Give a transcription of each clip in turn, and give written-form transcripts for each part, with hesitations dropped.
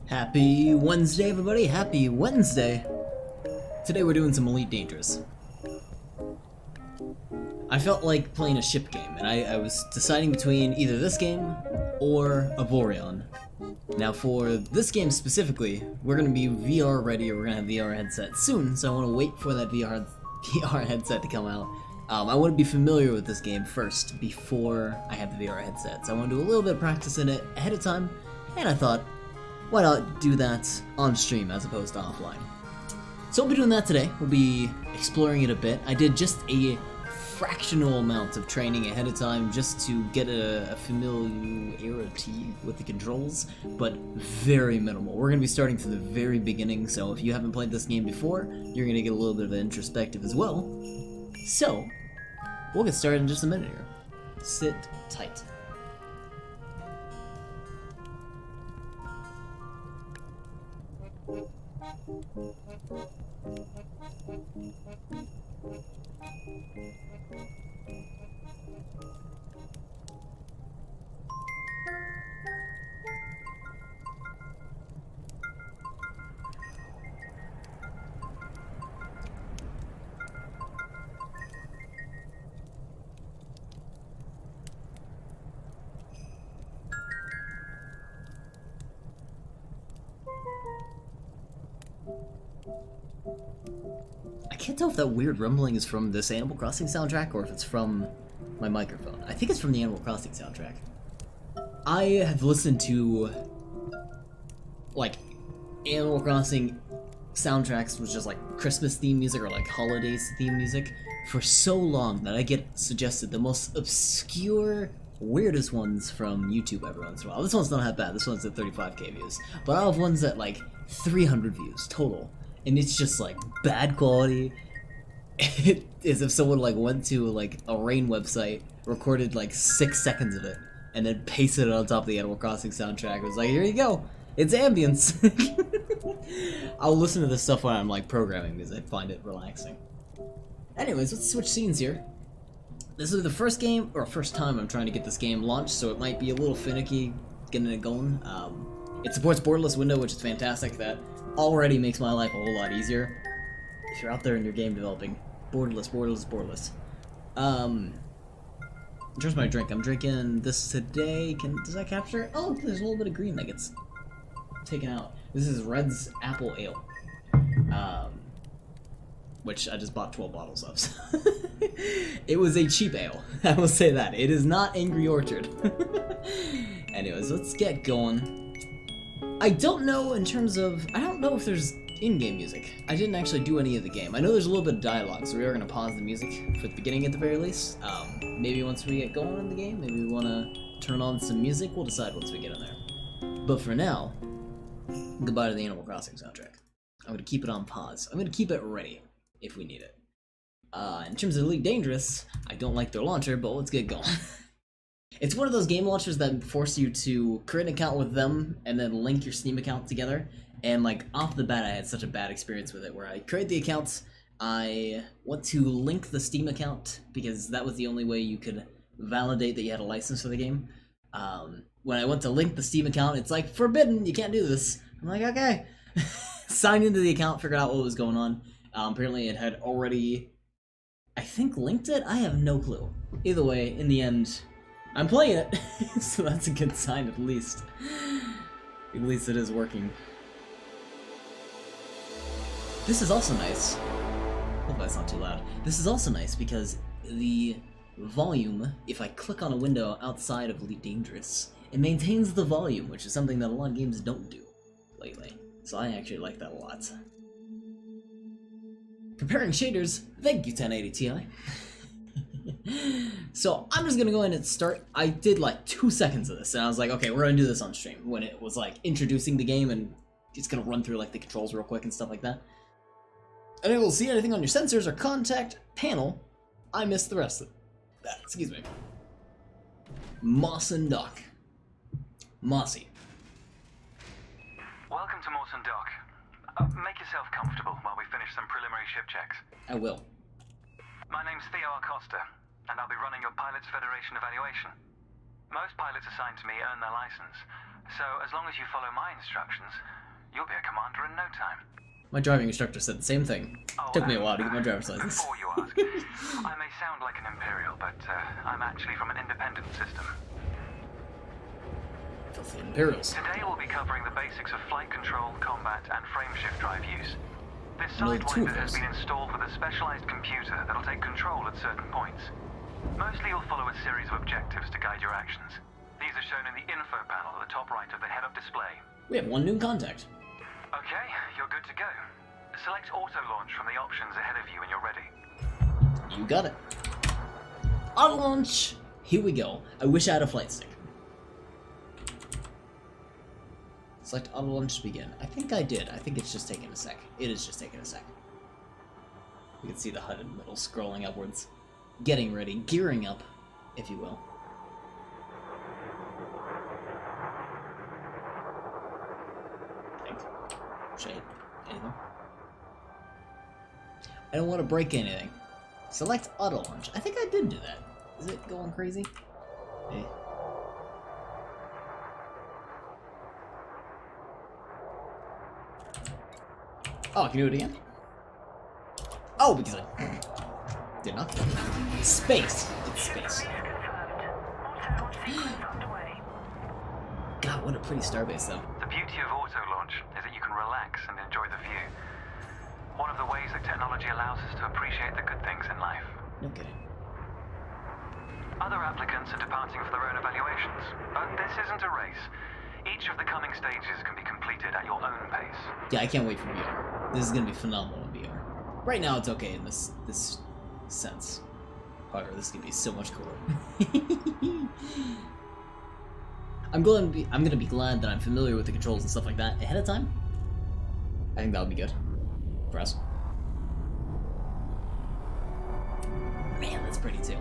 Happy Wednesday, everybody! Happy Wednesday! Today we're doing some Elite Dangerous. I felt like playing a ship game, and I was deciding between either this game or Avorion. Now for this game specifically, we're going to be VR ready, or we're going to have VR headset soon, so I want to wait for that VR headset to come out. I want to be familiar with this game first, before I have the VR headset, so I want to do a little bit of practice in it ahead of time, and I thought, why not do that on stream as opposed to offline? So we'll be doing that today. We'll be exploring it a bit. I did just a fractional amount of training ahead of time just to get a familiarity with the controls, but very minimal. We're going to be starting from the very beginning, so if you haven't played this game before, you're going to get a little bit of an introspective as well. So, we'll get started in just a minute here. Sit tight. I can't tell if that weird rumbling is from this Animal Crossing soundtrack or if it's from my microphone. I think it's from the Animal Crossing soundtrack. I have listened to, like, Animal Crossing soundtracks with just, like, Christmas theme music or, like, holidays theme music for so long that I get suggested the most obscure, weirdest ones from YouTube every once in a while. This one's not that bad. This one's at 35k views. But I have ones at, like, 300 views total. And it's just like bad quality. It is if someone like went to like a Rain website, recorded like 6 seconds of it, and then pasted it on top of the Animal Crossing soundtrack. It was like, here you go, it's ambience. I'll listen to this stuff when I'm like programming because I find it relaxing. Anyways, let's switch scenes here. This is the first game, or first time I'm trying to get this game launched, so it might be a little finicky getting it going. It supports borderless window, which is fantastic. That already makes my life a whole lot easier. If you're out there in your game developing, borderless. In terms of my drink, I'm drinking this today. Does that capture it? Oh, there's a little bit of green that gets taken out. This is Red's Apple Ale, which I just bought 12 bottles of. So it was a cheap ale, I will say that. It is not Angry Orchard. Anyways, let's get going. I don't know in terms of, I don't know if there's in-game music. I didn't actually do any of the game. I know there's a little bit of dialogue, so we are going to pause the music for the beginning at the very least. Maybe once we get going in the game, maybe we want to turn on some music. We'll decide once we get in there. But for now, goodbye to the Animal Crossing soundtrack. I'm going to keep it on pause. I'm going to keep it ready if we need it. In terms of Elite Dangerous, I don't like their launcher, but let's get going. It's one of those game launchers that force you to create an account with them and then link your Steam account together. And like off the bat, I had such a bad experience with it where I create the accounts, I want to link the Steam account because that was the only way you could validate that you had a license for the game. When I went to link the Steam account, it's like, forbidden, you can't do this. I'm like, okay. Signed into the account, figured out what was going on. Apparently it had already, I think, linked it? I have no clue. Either way, in the end, I'm playing it, so that's a good sign at least. At least it is working. This is also nice. Hope that's not too loud. This is also nice because the volume, if I click on a window outside of Elite Dangerous, it maintains the volume, which is something that a lot of games don't do lately. So I actually like that a lot. Comparing shaders, thank you 1080 Ti. So I'm just gonna go in and start. I did like 2 seconds of this, and I was like, okay, we're gonna do this on stream. When it was like introducing the game, and it's gonna run through like the controls real quick and stuff like that. Unable to see anything on your sensors or contact panel, I missed the rest of that. Excuse me. Mawson Dock. Mossy. Welcome to Mawson Dock. Make yourself comfortable while we finish some preliminary ship checks. I will. My name's Theo Acosta, and I'll be running your Pilots Federation evaluation. Most pilots assigned to me earn their license, so as long as you follow my instructions, you'll be a commander in no time. My driving instructor said the same thing. Took me a while to get my driver's license. Before you ask, I may sound like an Imperial, but I'm actually from an independent system. Filthy Imperials. Today we'll be covering the basics of flight control, combat, and frameshift drive use. This Another two of sidewinder has those. been installed with a specialized computer that'll take control at certain points. Mostly you'll follow a series of objectives to guide your actions. These are shown in the info panel at the top right of the head-up display. We have one new contact. Okay, you're good to go. Select auto launch from the options ahead of you when you're ready. You got it. Auto launch. Here we go. I wish I had a flight stick. Select auto launch to begin. I think I did. I think it's just taking a sec. It is just taking a sec. You can see the HUD in the middle scrolling upwards. Getting ready. Gearing up, if you will. Should I hit anything? I don't want to break anything. Select auto launch. I think I did do that. Is it going crazy? Hey. Oh, I can do it again? Oh, because I did not. Space. It's space. God, what a pretty starbase, though. The beauty of auto launch is that you can relax and enjoy the view. One of the ways that technology allows us to appreciate the good things in life. No kidding. Other applicants are departing for their own evaluations, but this isn't a race. Each of the coming stages can be completed at your own pace. Yeah, I can't wait for VR. This is gonna be phenomenal in VR. Right now, it's okay in this sense. However, this is gonna be so much cooler. I'm gonna be glad that I'm familiar with the controls and stuff like that ahead of time. I think that would be good for us. Man, that's pretty too.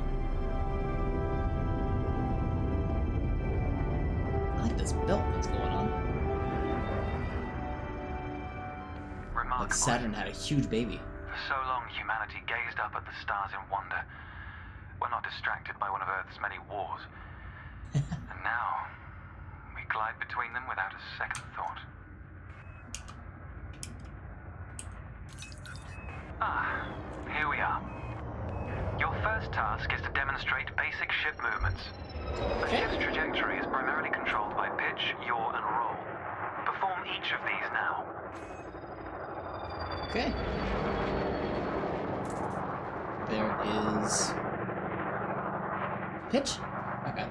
I like this belt that's going on. Remarkable. Like Saturn had a huge baby. For so long, humanity gazed up at the stars in wonder. We're not distracted by one of Earth's many wars. And now, we glide between them without a second thought. Ah, here we are. Your first task is to demonstrate basic ship movements. The ship's trajectory is primarily controlled by pitch, yaw, and roll. Perform each of these now. Okay. There is pitch. Okay.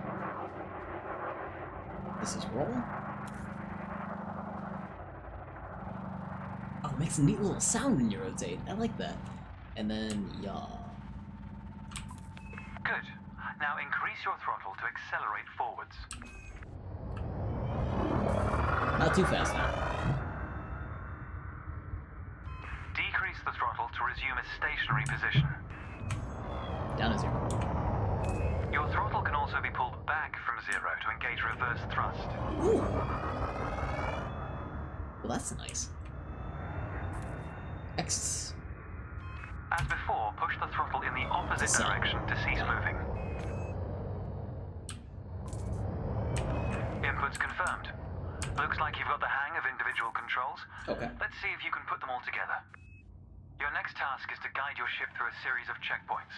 This is roll. Oh, it makes a neat little sound when you rotate. I like that. And then yaw. Good. Now increase your throttle to accelerate forwards. Not too fast now. Decrease the throttle to resume a stationary position. Down to 0. Your throttle can also be pulled back from 0 to engage reverse thrust. Ooh. Well, that's nice. X. As before, push the throttle in the opposite Decide. direction to cease moving. inputs confirmed. Looks like you've got the hang of individual controls. Okay. Let's see if you can put them all together. Your next task is to guide your ship through a series of checkpoints.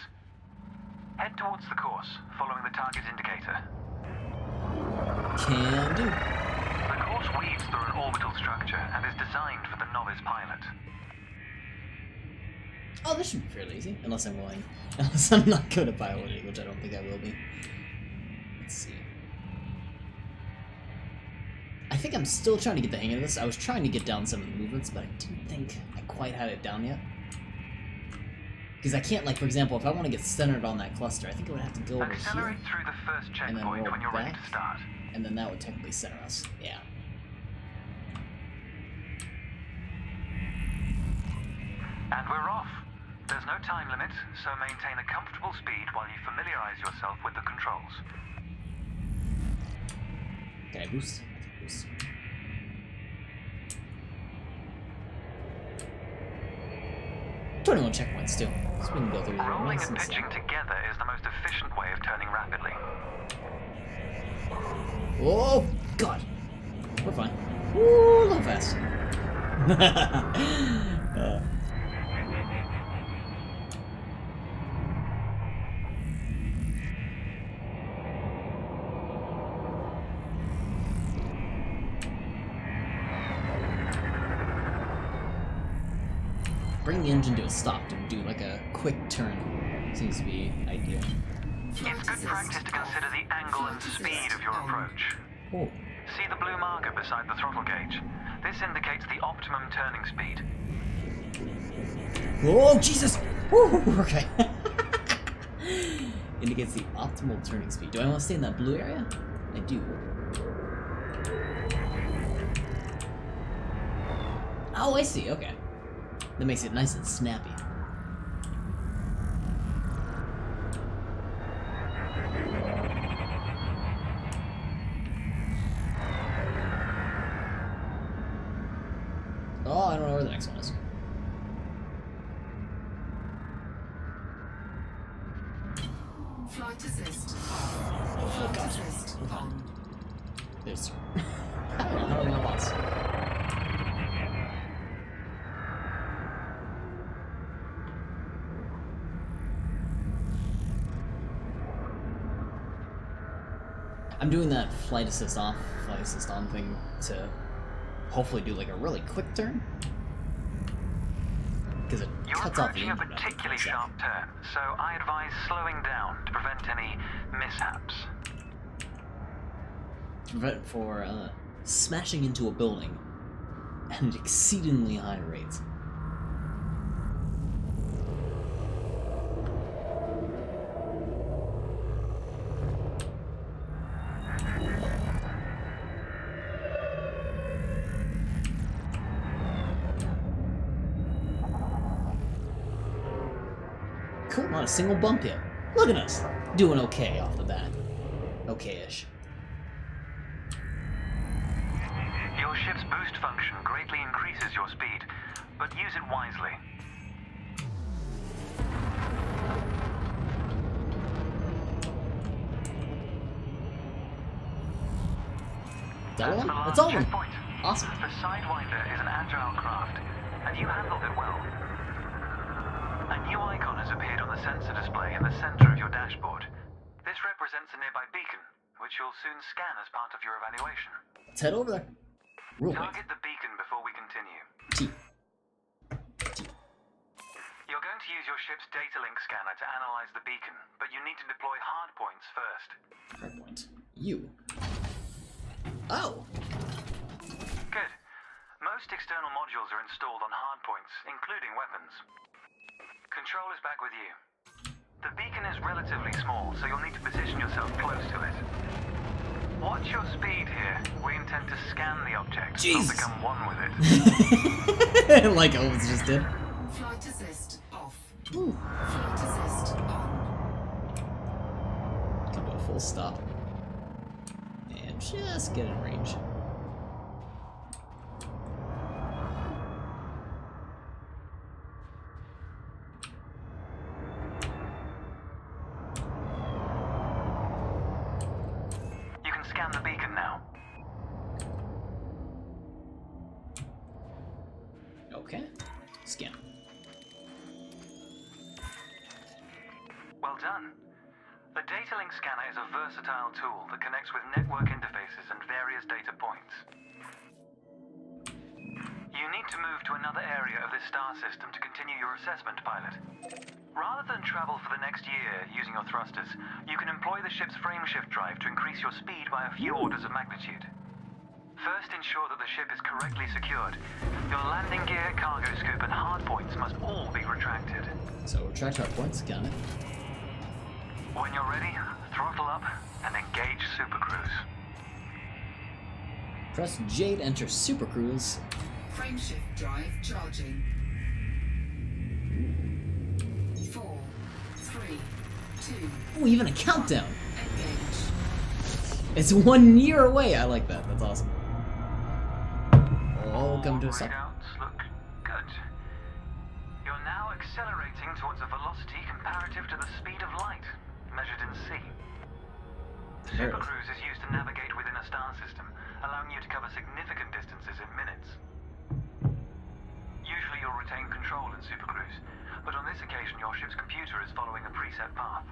Head towards the course, following the target indicator. Can do. The course weaves through an orbital structure and is designed for the novice pilot. Oh, this should be fairly easy, unless I'm willing. Unless I'm not good at piloting, which I don't think I will be. Let's see. I think I'm still trying to get the hang of this. I was trying to get down some of the movements, but I didn't think I quite had it down yet. Because I can't, like, for example, if I want to get centered on that cluster, I think I would have to go over Accelerate here, through the first and then checkpoint roll when you're ready back, to start. and then that would technically center us. Yeah. And we're off. There's no time limit, so maintain a comfortable speed while you familiarize yourself with the controls. Can I boost? I can boost. 21 checkpoints, too. So we can go through these Rolling nice and and pitching slow. together is the most efficient way of turning rapidly. Oh, God. We're fine. Ooh, a little fast. Bring the engine to a stop to do like a quick turn. Seems to be ideal. It's good practice to consider the angle and speed of your approach. Oh. See the blue marker beside the throttle gauge? This indicates the optimum turning speed. Oh, Jesus! Woo, okay. Indicates the optimal turning speed. Do I want to stay in that blue area? I do. Oh, I see. Okay. That makes it nice and snappy. Oh, I don't know where the next one is. Flight assist. Oh, Flight God. assist on. There's... I don't know how do I lost. I'm doing that flight assist off, flight assist on thing to hopefully do like a really quick turn. Because it You're cuts off the approaching a engine. particularly sharp turn, so I advise slowing down to prevent any mishaps. To prevent for smashing into a building at an exceedingly high rate. Cool, not a single bump yet. Look at us, doing okay off the bat. Okay-ish. Your ship's boost function greatly increases your speed, but use it wisely. That one? the last That's all of them. checkpoint. Awesome. The Sidewinder is an agile craft, and you handled it well. A new icon has appeared on the sensor display in the center of your dashboard. This represents a nearby beacon, which you'll soon scan as part of your evaluation. Let's head over there. Real quick. Target the beacon before we continue. T. You're going to use your ship's data link scanner to analyze the beacon, but you need to deploy hardpoints first. Hardpoint. You. Oh. Good. Most external modules are installed on hardpoints, including weapons. Control is back with you. The beacon is relatively small, so you'll need to position yourself close to it. Watch your speed here. We intend to scan the object, Jesus. not become one with it. Like Owens just did. Flight assist off. Ooh. Flight assist on. Come to a full stop. And just get in range. You can scan the beacon now. Okay. Scan. Well done. The Data Link Scanner is a versatile tool that connects with network interfaces and various data points. You need to move to another area of this star system to continue your assessment, pilot. Rather than travel for the next year using your thrusters, you can employ the ship's frameshift drive to increase your speed by a few orders of magnitude. First, ensure that the ship is correctly secured. Your landing gear, cargo scoop, and hardpoints must all be retracted. So retract hardpoints, got it. When you're ready, throttle up and engage Super Cruise. Press J to enter Super Cruise. Frameshift drive charging. 4, 3, 2, Oh, even a countdown! engage. It's 1 year away! I like that, that's awesome. Welcome to a stop. Readouts look good. You're now accelerating towards a velocity comparative to the speed of light, measured in C. There. Super Cruise is used to navigate within a star system, allowing you to cover significant distances in minutes. Usually you'll retain control in Super Cruise, but on this occasion your ship's computer is following a preset path.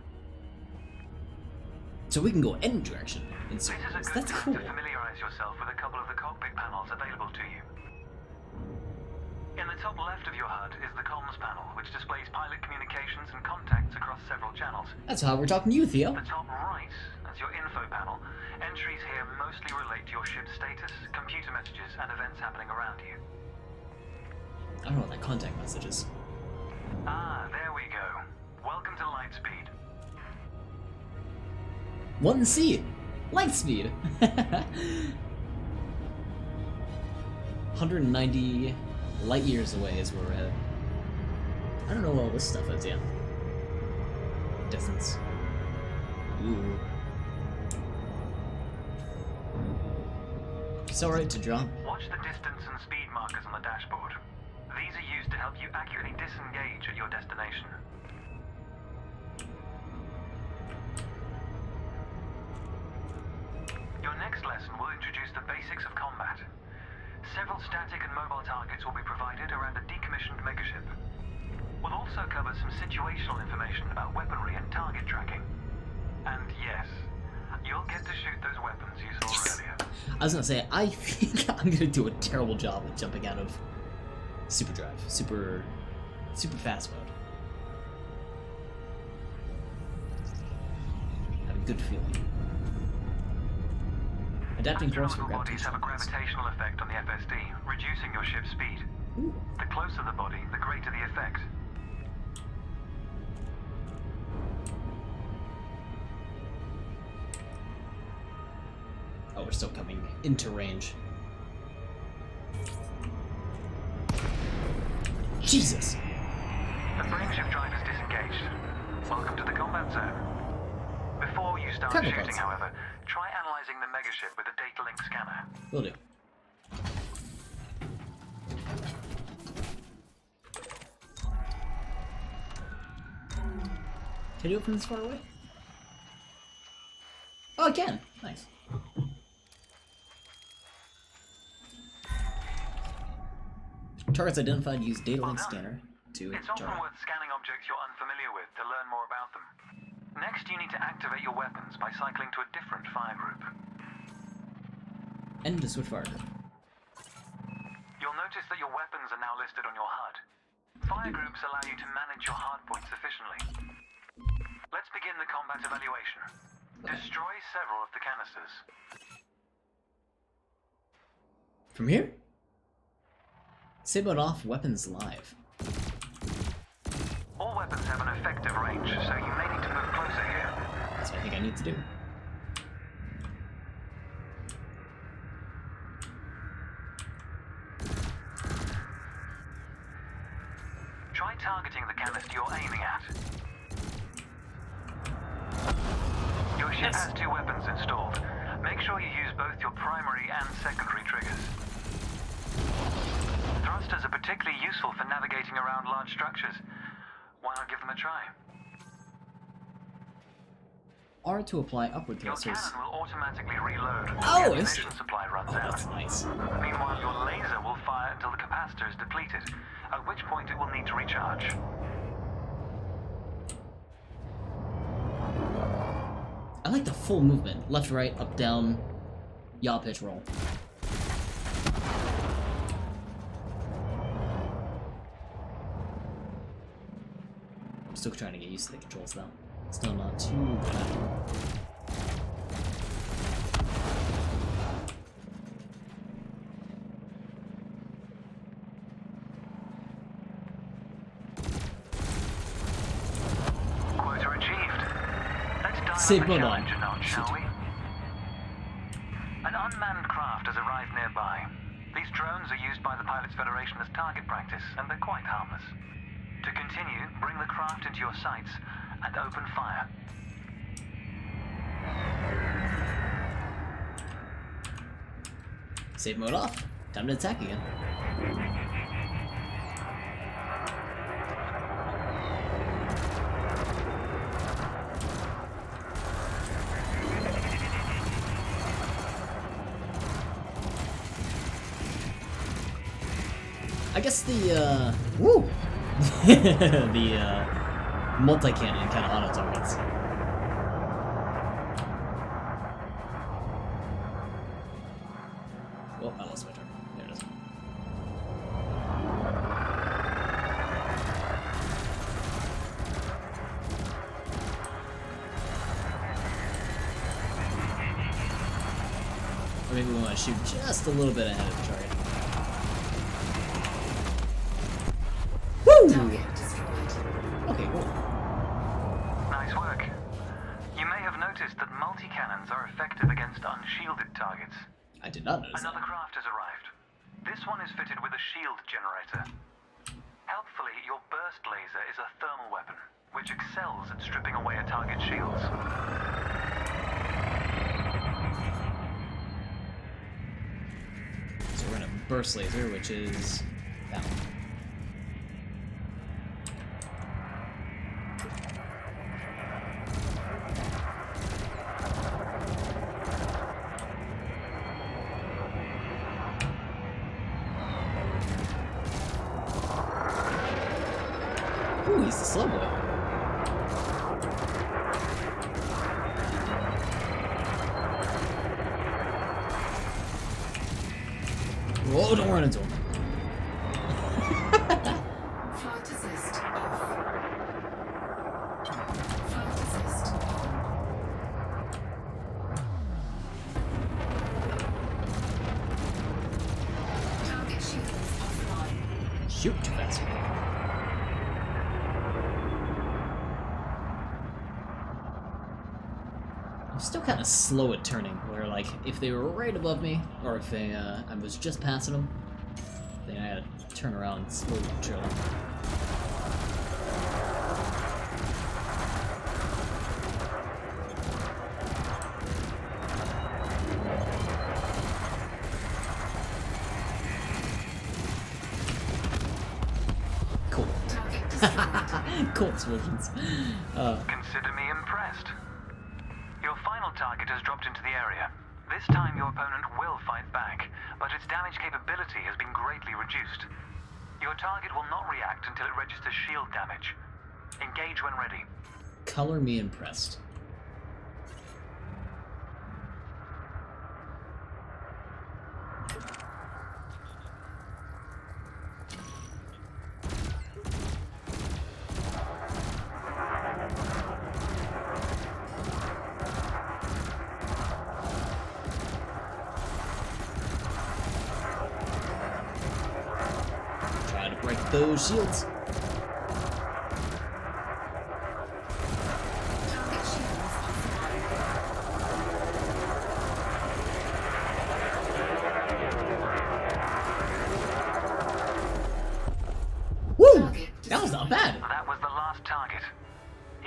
So we can go any direction in This Super is a Cruise. good That's time cool. to familiarize yourself with a couple of the cockpit panels available to you. In the top left of your HUD is the comms panel, which displays pilot communications and contacts across several channels. That's how we're talking to you, Theo. The top right is your info panel. Entries here mostly relate to your ship's status, computer messages, and events happening around you. I don't know what that contact message is. Ah, there we go. Welcome to Lightspeed. 1C! Light speed! 190 light years away is where we're headed. I don't know what all this stuff is yet. Distance. Ooh. It's alright to drop. Watch the distance and speed markers on the dashboard. These are used to help you accurately disengage at your destination. Your next lesson will introduce the basics of combat. Several static and mobile targets will be provided around a decommissioned megaship. We'll also cover some situational information about weaponry and target tracking. And yes, you'll get to shoot those weapons you saw earlier. I was gonna say, I think I'm gonna do a terrible job of jumping out of Super Drive. Super fast mode. I have a good feeling. Adapting course for Astronomical bodies have a gravitational gravitational effect on the FSD, reducing your ship's speed. Ooh. The closer the body, the greater the effect. Oh, we're still coming into range. Jesus! The frameshift drive is disengaged. Welcome to the combat zone. Before you start Cargo shooting, pods. however, try analyzing the megaship with a data link scanner. Will do. Can I do it from this far away? Oh, I can! Nice. Targets identified, use data link scanner to It's often target. worth scanning objects you're unfamiliar with to learn more about them. Next, you need to activate your weapons by cycling to a different fire group. And to switch fire. You'll notice that your weapons are now listed on your HUD. Fire groups allow you to manage your hardpoints efficiently. Let's begin the combat evaluation. Destroy several of the canisters. From here? Disable off weapons live. All weapons have an effective range, so you may need to move closer here. That's what I think I need to do. Try targeting the canister you're aiming at. Your ship Yes. has two weapons installed. Make sure you use both your primary and secondary triggers. Thrusters are particularly useful for navigating around large structures. Why not give them a try? R to apply upward Your thrusters. cannon will automatically reload when Oh, the I see. ammunition supply runs Oh, out. that's nice. Meanwhile, your laser will fire until the capacitor is depleted, at which point it will need to recharge. I like the full movement. Left, right, up, down, yaw, pitch, roll. I'm still trying to get used to the controls though. Still not too bad. Quota achieved. Let's dive Save on the mode on. challenge a notch, shall we? An unmanned craft has arrived nearby. These drones are used by the Pilots Federation as target practice, and they're quite harmless. To continue, bring the craft into your sights and open fire. Save mode off. Time to attack again. I guess the woo the multi-cannon kind of auto targets. Oh, I lost my turn. There it is. Or maybe we want to shoot just a little bit ahead of the target. Woo! Target destroyed. Okay, cool. Nice work. You may have noticed that multi-cannons are effective against unshielded targets. I did not notice Another that. craft has arrived. This one is fitted with a shield generator. Helpfully, your burst laser is a thermal weapon, which excels at stripping away a target's shields. So we're gonna burst laser, which is that one. Ooh, he's the slow boy. Whoa, don't run into him. Flight assist off. Flight assist. Target shields offline. Shoot too fast. I'm still kind of slow at turning, where like if they were right above me, or if they, I was just passing them, then I had to turn around and slowly trail them. Cool. Target destroyed. Cool explosions. Consider me impressed. Your final target has dropped into the area. This time your opponent will fight back, but its damage capability has been greatly reduced. Your target will not react until it registers shield damage. Engage when ready. Color me impressed. Try to break those shields. Target shields offline. Woo! Target That was not bad. That was the last target.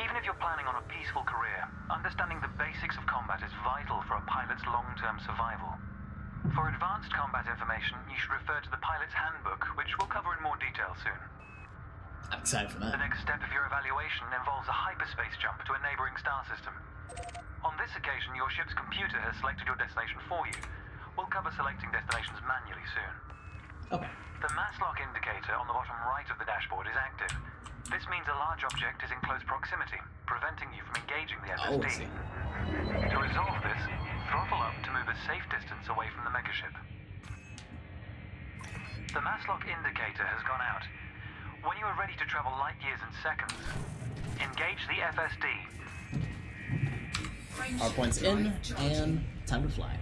Even if you're planning on a peaceful career, understanding the basics of combat is vital for a pilot's long-term survival. For advanced combat information, you should refer to the Pilot's Handbook, which we'll cover in more detail soon. I'm excited for The that. next step of your evaluation involves a hyperspace jump to a neighboring star system. this occasion, your ship's computer has selected your destination for you. We'll cover selecting destinations manually soon. Okay. The mass lock indicator on the bottom right of the dashboard is active. This means a large object is in close proximity, preventing you from engaging the Oh, I FSD. see. To resolve this, throttle up to move a safe distance away from the megaship. The mass lock indicator has gone out. When you are ready to travel light years in seconds, engage the FSD. Our points in, and time to fly.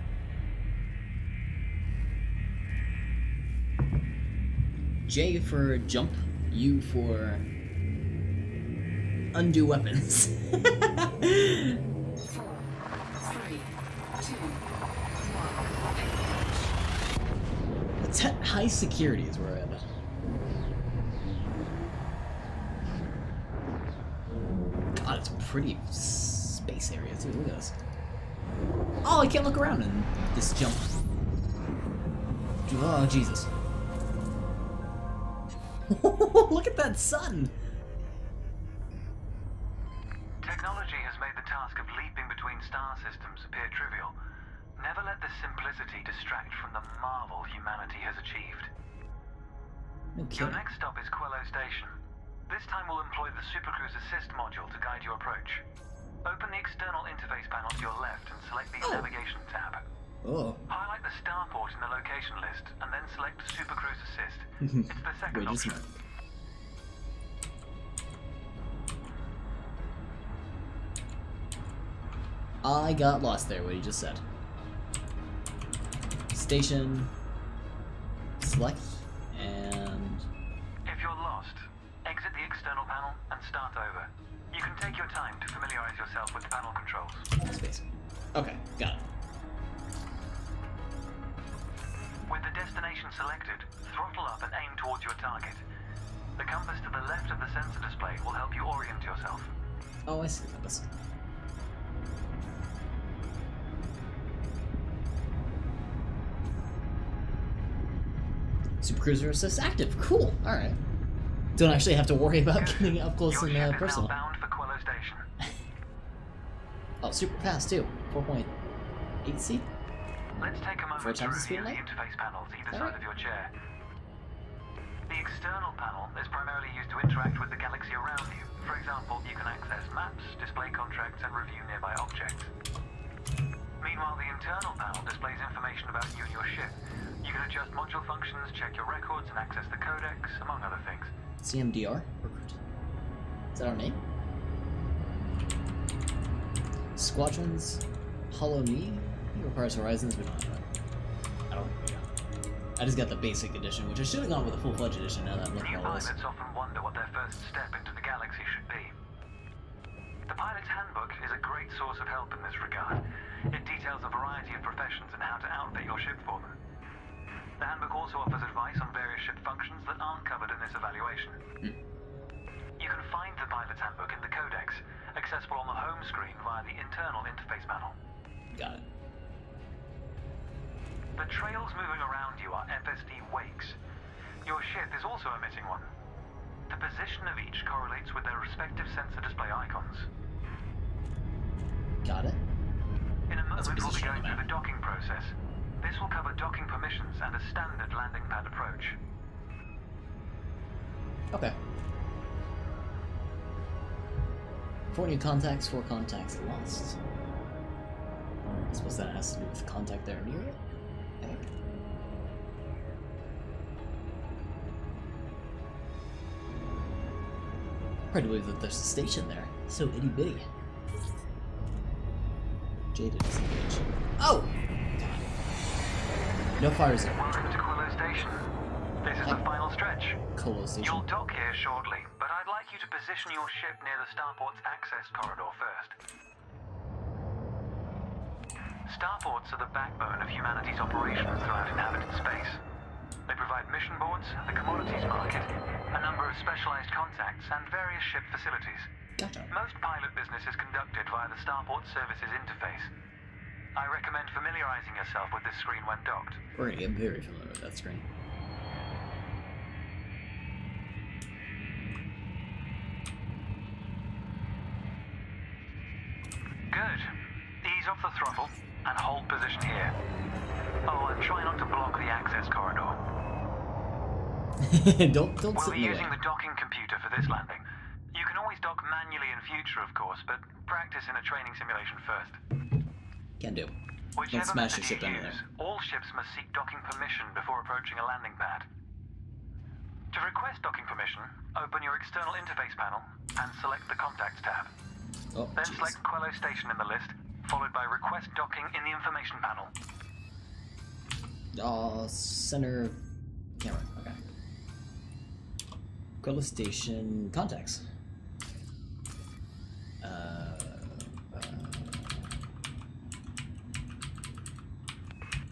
J for jump, U for undo weapons. 4, 3, 2, 1. It's at high security is where we're at. God, it's a pretty space area too. Look at this. Oh, I can't look around in this jump. Oh, Jesus. Look at that sun! Technology has made the task of leaping between star systems appear trivial. Never let this simplicity distract from the marvel humanity has achieved. No Your kidding. next stop is Quello Station. This time we'll employ the Supercruise Assist module to guide your approach. Open the external interface panel to your left and select the Navigation tab. Oh. Highlight the starport in the location list and then select Supercruise Assist. It's the second Wait, option. I got lost there, what you just said. Station. Select. And. If you're lost, exit the external panel and start over. You can take your time to familiarize yourself with the panel controls. Space. Okay, got it. With the destination selected, throttle up and aim towards your target. The compass to the left of the sensor display will help you orient yourself. Oh, I see the compass. Super Cruiser Assist active. Cool. Alright. Don't actually have to worry about getting up close Your and ship is personal. now bound for Quello Station. Oh, super fast too. 4.8 C? Let's take a 4 moment to times the speed review of the light? interface panels either Alright. side of your chair. The external panel is primarily used to interact with the galaxy around you. For example, you can access maps, display contracts, and review nearby objects. Meanwhile, the internal panel displays information about you and your ship. You can adjust module functions, check your records, and access the codex, among other things. CMDR? Recruit. Is that our name? Squadrons. Hollow Me? It requires Horizons, we don't have that. I don't think we do. I just got the basic edition, which I should have gone with the full-fledged edition now that I'm looking New at all this. pilots often wonder what their first step into the galaxy should be. The Pilot's Handbook is a great source of help in this regard. It details a variety of professions and how to outfit your ship for them. The handbook also offers advice on various ship functions that aren't covered in this evaluation. You can find the Pilot's Handbook in the Codex, accessible on the home screen via the internal interface panel. Got it. The trails moving around you are FSD wakes. Your ship is also emitting one. The position of each correlates with their respective sensor display icons. Got it. In a That's a moment, we'll be position on going the through the docking process. This will cover docking permissions and a standard landing pad approach. Okay. 4 new contacts, 4 contacts lost. I suppose that has to do with contact there near it. Okay. Hard to believe that there's a station there. So itty bitty. Jaded disengage. Oh! God. No fire zone. Welcome to Quello Station. This is the final stretch. Colo station. You'll dock here shortly, but I'd like you to position your ship near the starport's access corridor first. Starports are the backbone of humanity's operations throughout inhabited space. They provide mission boards, the commodities market, a number of specialized contacts, and various ship facilities. Gotcha. Most pilot business is conducted via the Starport Services interface. I recommend familiarizing yourself with this screen when docked. We're gonna get very familiar with that screen. Good. off the throttle and hold position here. Oh, and try not to block the access corridor. don't We'll sit be in the using way. the docking computer for this landing. You can always dock manually in future, of course, but practice in a training simulation first. Can do. Whichever Don't smash the method ship you under use, there. all ships must seek docking permission before approaching a landing pad. To request docking permission, open your external interface panel and select the Contacts tab. Oh, Then jeez. select Quello Station in the list, followed by Request Docking in the information panel. Center camera. Okay. Quello Station contacts.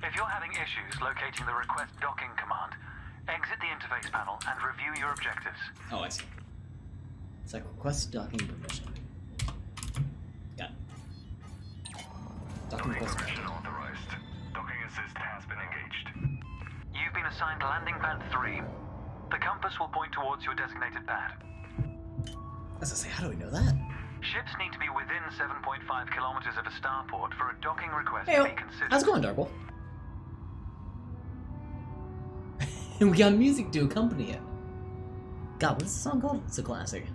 If you're having issues locating the Request Docking command, exit the interface panel and review your objectives. Oh, I see. It's like request docking permission. Got it. Docking request. authorized. Docking assist has been engaged. You've been assigned landing pad 3. The compass will point towards your designated pad. As I say, how do we know that? Ships need to be within 7.5 kilometers of a starport for a docking request Hey, to be considered. how's it going, Darkwolf? And we got music to accompany it. God, what's the song called? It's a classic.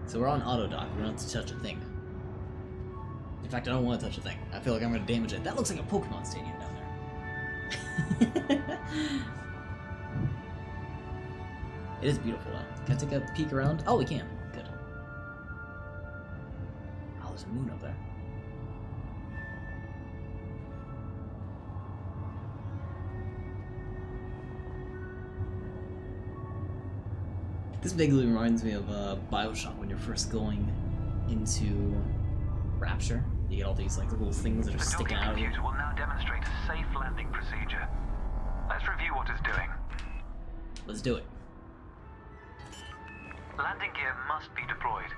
So we're on auto dock. We don't have to touch a thing. In fact, I don't want to touch a thing. I feel like I'm going to damage it. That looks like a Pokemon stadium down there. It is beautiful though. Can I take a peek around? Oh, we can. Good. Oh, there's a moon up there. This vaguely reminds me of Bioshock when you're first going into Rapture. You get all these like little things that are The sticking docking out of you. computer will now demonstrate a safe landing procedure. Let's review what it's doing. Let's do it. Landing gear must be deployed.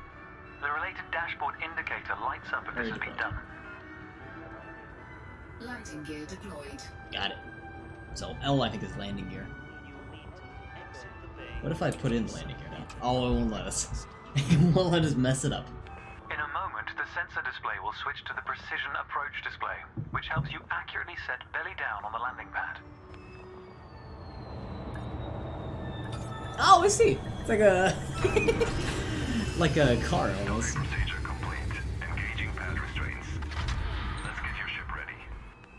The related dashboard indicator lights up if this has been done. Landing gear deployed. Got it. So L, I think, is landing gear. What if I put in landing gear now? Oh, it won't let us. It won't let us mess it up. In a moment, the sensor display will switch to the precision approach display, which helps you accurately set belly down on the landing pad. Oh, I see. It's like a like a car almost. Procedure complete. Engaging pad restraints. Let's get your ship ready.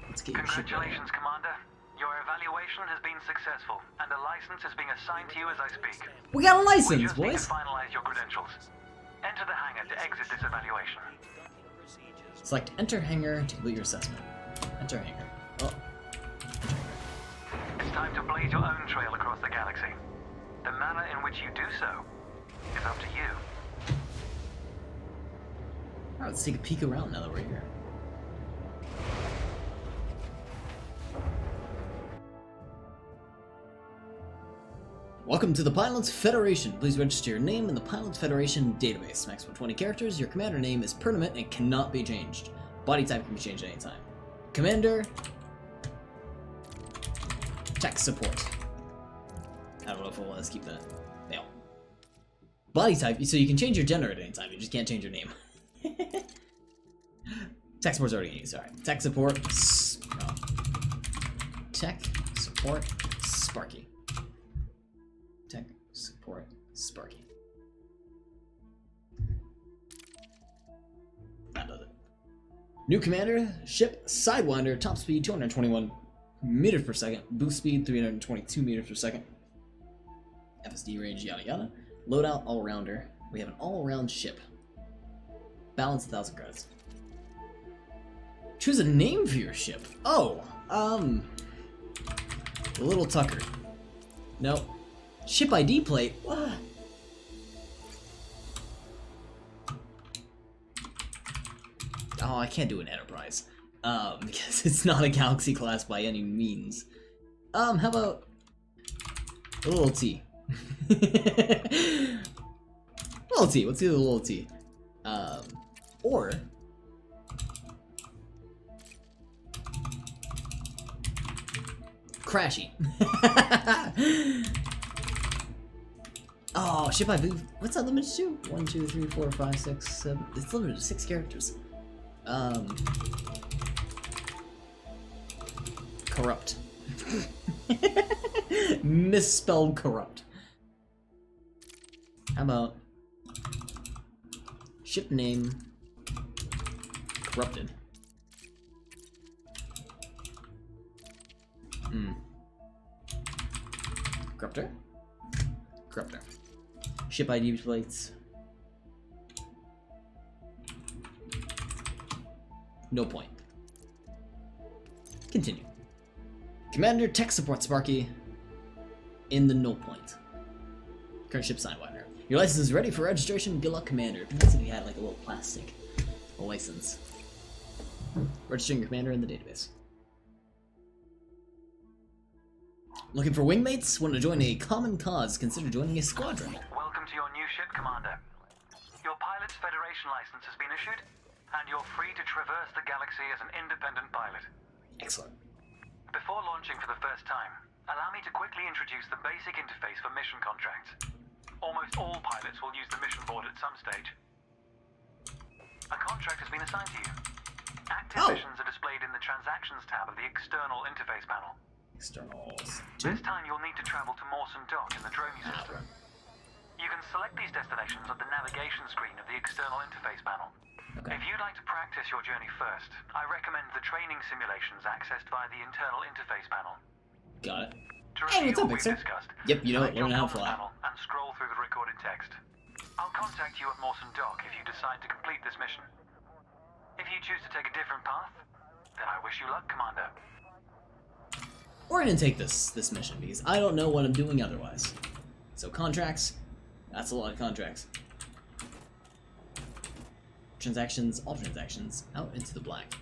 Let's get your ship ready. Congratulations, Commander. Your evaluation has been successful, and a license is being assigned to you as I speak. We got a We license, just need boys. to finalize your credentials. Enter the hangar to exit this evaluation. Select enter hangar to complete your assessment. Enter hangar. Oh. It's time to blaze your own trail across the galaxy. The manner in which you do so is up to you. Alright, let's take a peek around now that we're here. Welcome to the Pilots Federation. Please register your name in the Pilots Federation database. Maximum 20 characters. Your commander name is permanent and cannot be changed. Body type can be changed at any time. Commander. Tech support. I don't know if it'll let us keep that. Fail. Body type, so you can change your gender at any time. You just can't change your name. Tech support's already used. Alright. Tech support. Tech support Sparky. Tech support Sparky. That does it. New commander, ship Sidewinder, top speed 221 meters per second, boost speed 322 meters per second, FSD range, yada yada. Loadout all rounder. We have an all around ship. Balance 1,000 credits. Choose a name for your ship. Oh, Little Tucker. Nope. Ship ID plate? What? Oh, I can't do an Enterprise. Because it's not a Galaxy class by any means. How about a little T? Little T, let's do a little T. Or Crashy. Oh, ship ID. What's that limited to? 1, 2, 3, 4, 5, 6, 7. It's limited to 6 characters. Corrupt. Misspelled corrupt. How about ship name corrupted? Corruptor? Corruptor. Ship ID plates. No point. Continue. Commander Tech Support Sparky in the null point. Current ship Sidewinder. Your license is ready for registration. Good luck, Commander. It'd be nice if you had like a little plastic license. Registering your commander in the database. Looking for wingmates? Want to join a common cause? Consider joining a squadron. Welcome to your new ship, Commander. Your pilot's Federation license has been issued, and you're free to traverse the galaxy as an independent pilot. Excellent. Before launching for the first time, allow me to quickly introduce the basic interface for mission contracts. Almost all pilots will use the mission board at some stage. A contract has been assigned to you. Active missions are displayed in the Transactions tab of the external interface panel. Externals. This time you'll need to travel to Mawson Dock in the Dromi system. You can select these destinations at the navigation screen of the external interface panel. Okay. If you'd like to practice your journey first, I recommend the training simulations accessed via the internal interface panel. Got it. To Hey, what's review up, what we've Mixer? discussed, Yep, you know what? select your Learn how to command fly. panel and scroll through the recorded text. I'll contact you at Mawson Dock if you decide to complete this mission. If you choose to take a different path, then I wish you luck, Commander. We're gonna take this mission because I don't know what I'm doing otherwise. So contracts, that's a lot of contracts. Transactions, all transactions, out into the black.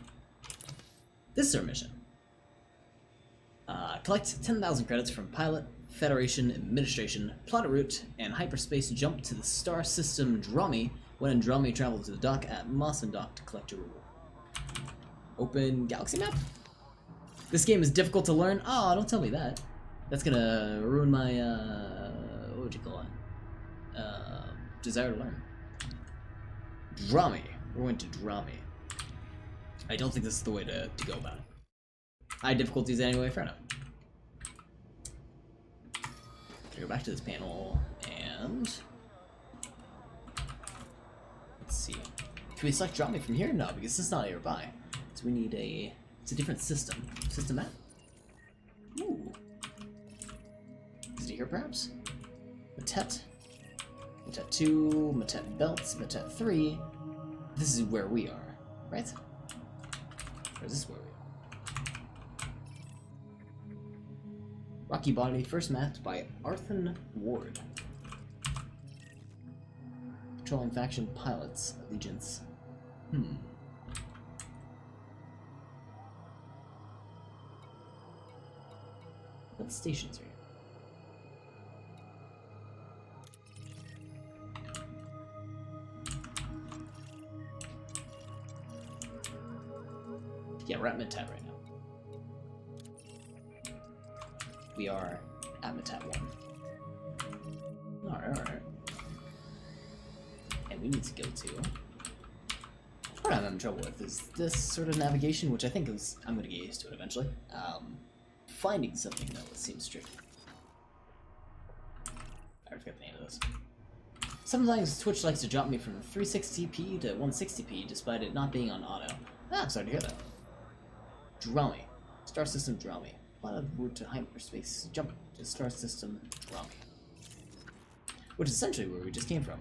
This is our mission. Collect 10,000 credits from Pilot, Federation, Administration, plot a route, and hyperspace jump to the star system Dromi when in Dromi travel to the dock at Mawson Dock to collect your reward. Open galaxy map? This game is difficult to learn. Oh, don't tell me that. That's gonna ruin my, what would you call it? Desire to learn. Dromi. We're going to Dromi. I don't think this is the way to go about it. High difficulties anyway, fair enough. Go back to this panel, and let's see. Can we select Dromi from here? No, because it's not nearby. So we need it's a different system. System map? Ooh. Is it here, perhaps? Matet. Matet 2, Matet Belts, Matet 3. This is where we are, right? Or is this where we are? Rocky Body, first mapped by Arthur Ward. Patrolling faction pilots, allegiance. What stations are here? Yeah, we're at Matet right now. We are at Matet 1. Alright. And we need to go to... What I'm having trouble with is this sort of navigation, which I think is... I'm gonna get used to it eventually. Finding something, though, it seems tricky. I forget the name of this. Sometimes Twitch likes to drop me from 360p to 160p despite it not being on auto. Ah, I'm sorry to hear that. Dromi. Star System Dromi. Plot a route to hyperspace. Jump to Star System Dromi. Which is essentially where we just came from.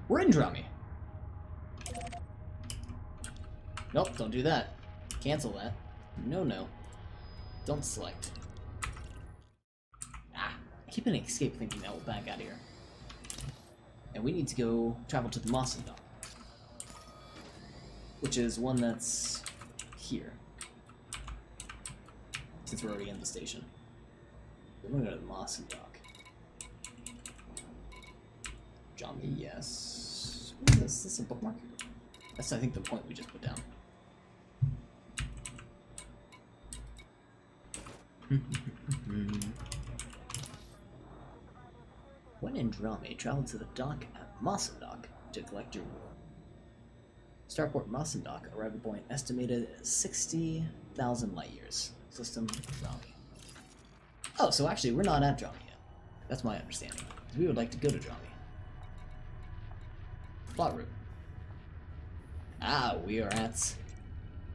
We're in Dromi. Nope, don't do that. Cancel that. No. Don't select. Ah, I keep hitting escape thinking that will back out of here. And we need to go travel to the Mawson Dock. Which is one that's here. Since we're already in the station. We're going to go to the Mawson Dock. Johnny, yes. Is this a bookmark? That's, I think, the point we just put down. When in Dromi, travel to the dock at Mawson Dock to collect your reward. Starport Massendock, arrival point estimated 60,000 light years. System Jomi. Oh, so actually we're not at Jomi yet. That's my understanding. We would like to go to Jomi. Plot route. Ah, we are at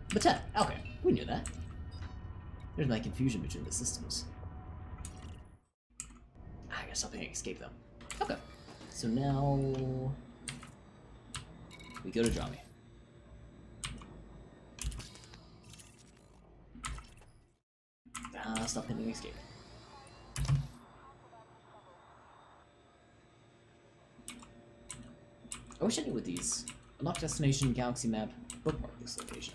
Batet. Okay, we knew that. There's my confusion between the systems. I guess something escape them. Okay. So now we go to Jomi. Stop hitting escape. I wish I knew what these. Unlock destination, galaxy map, bookmark this location.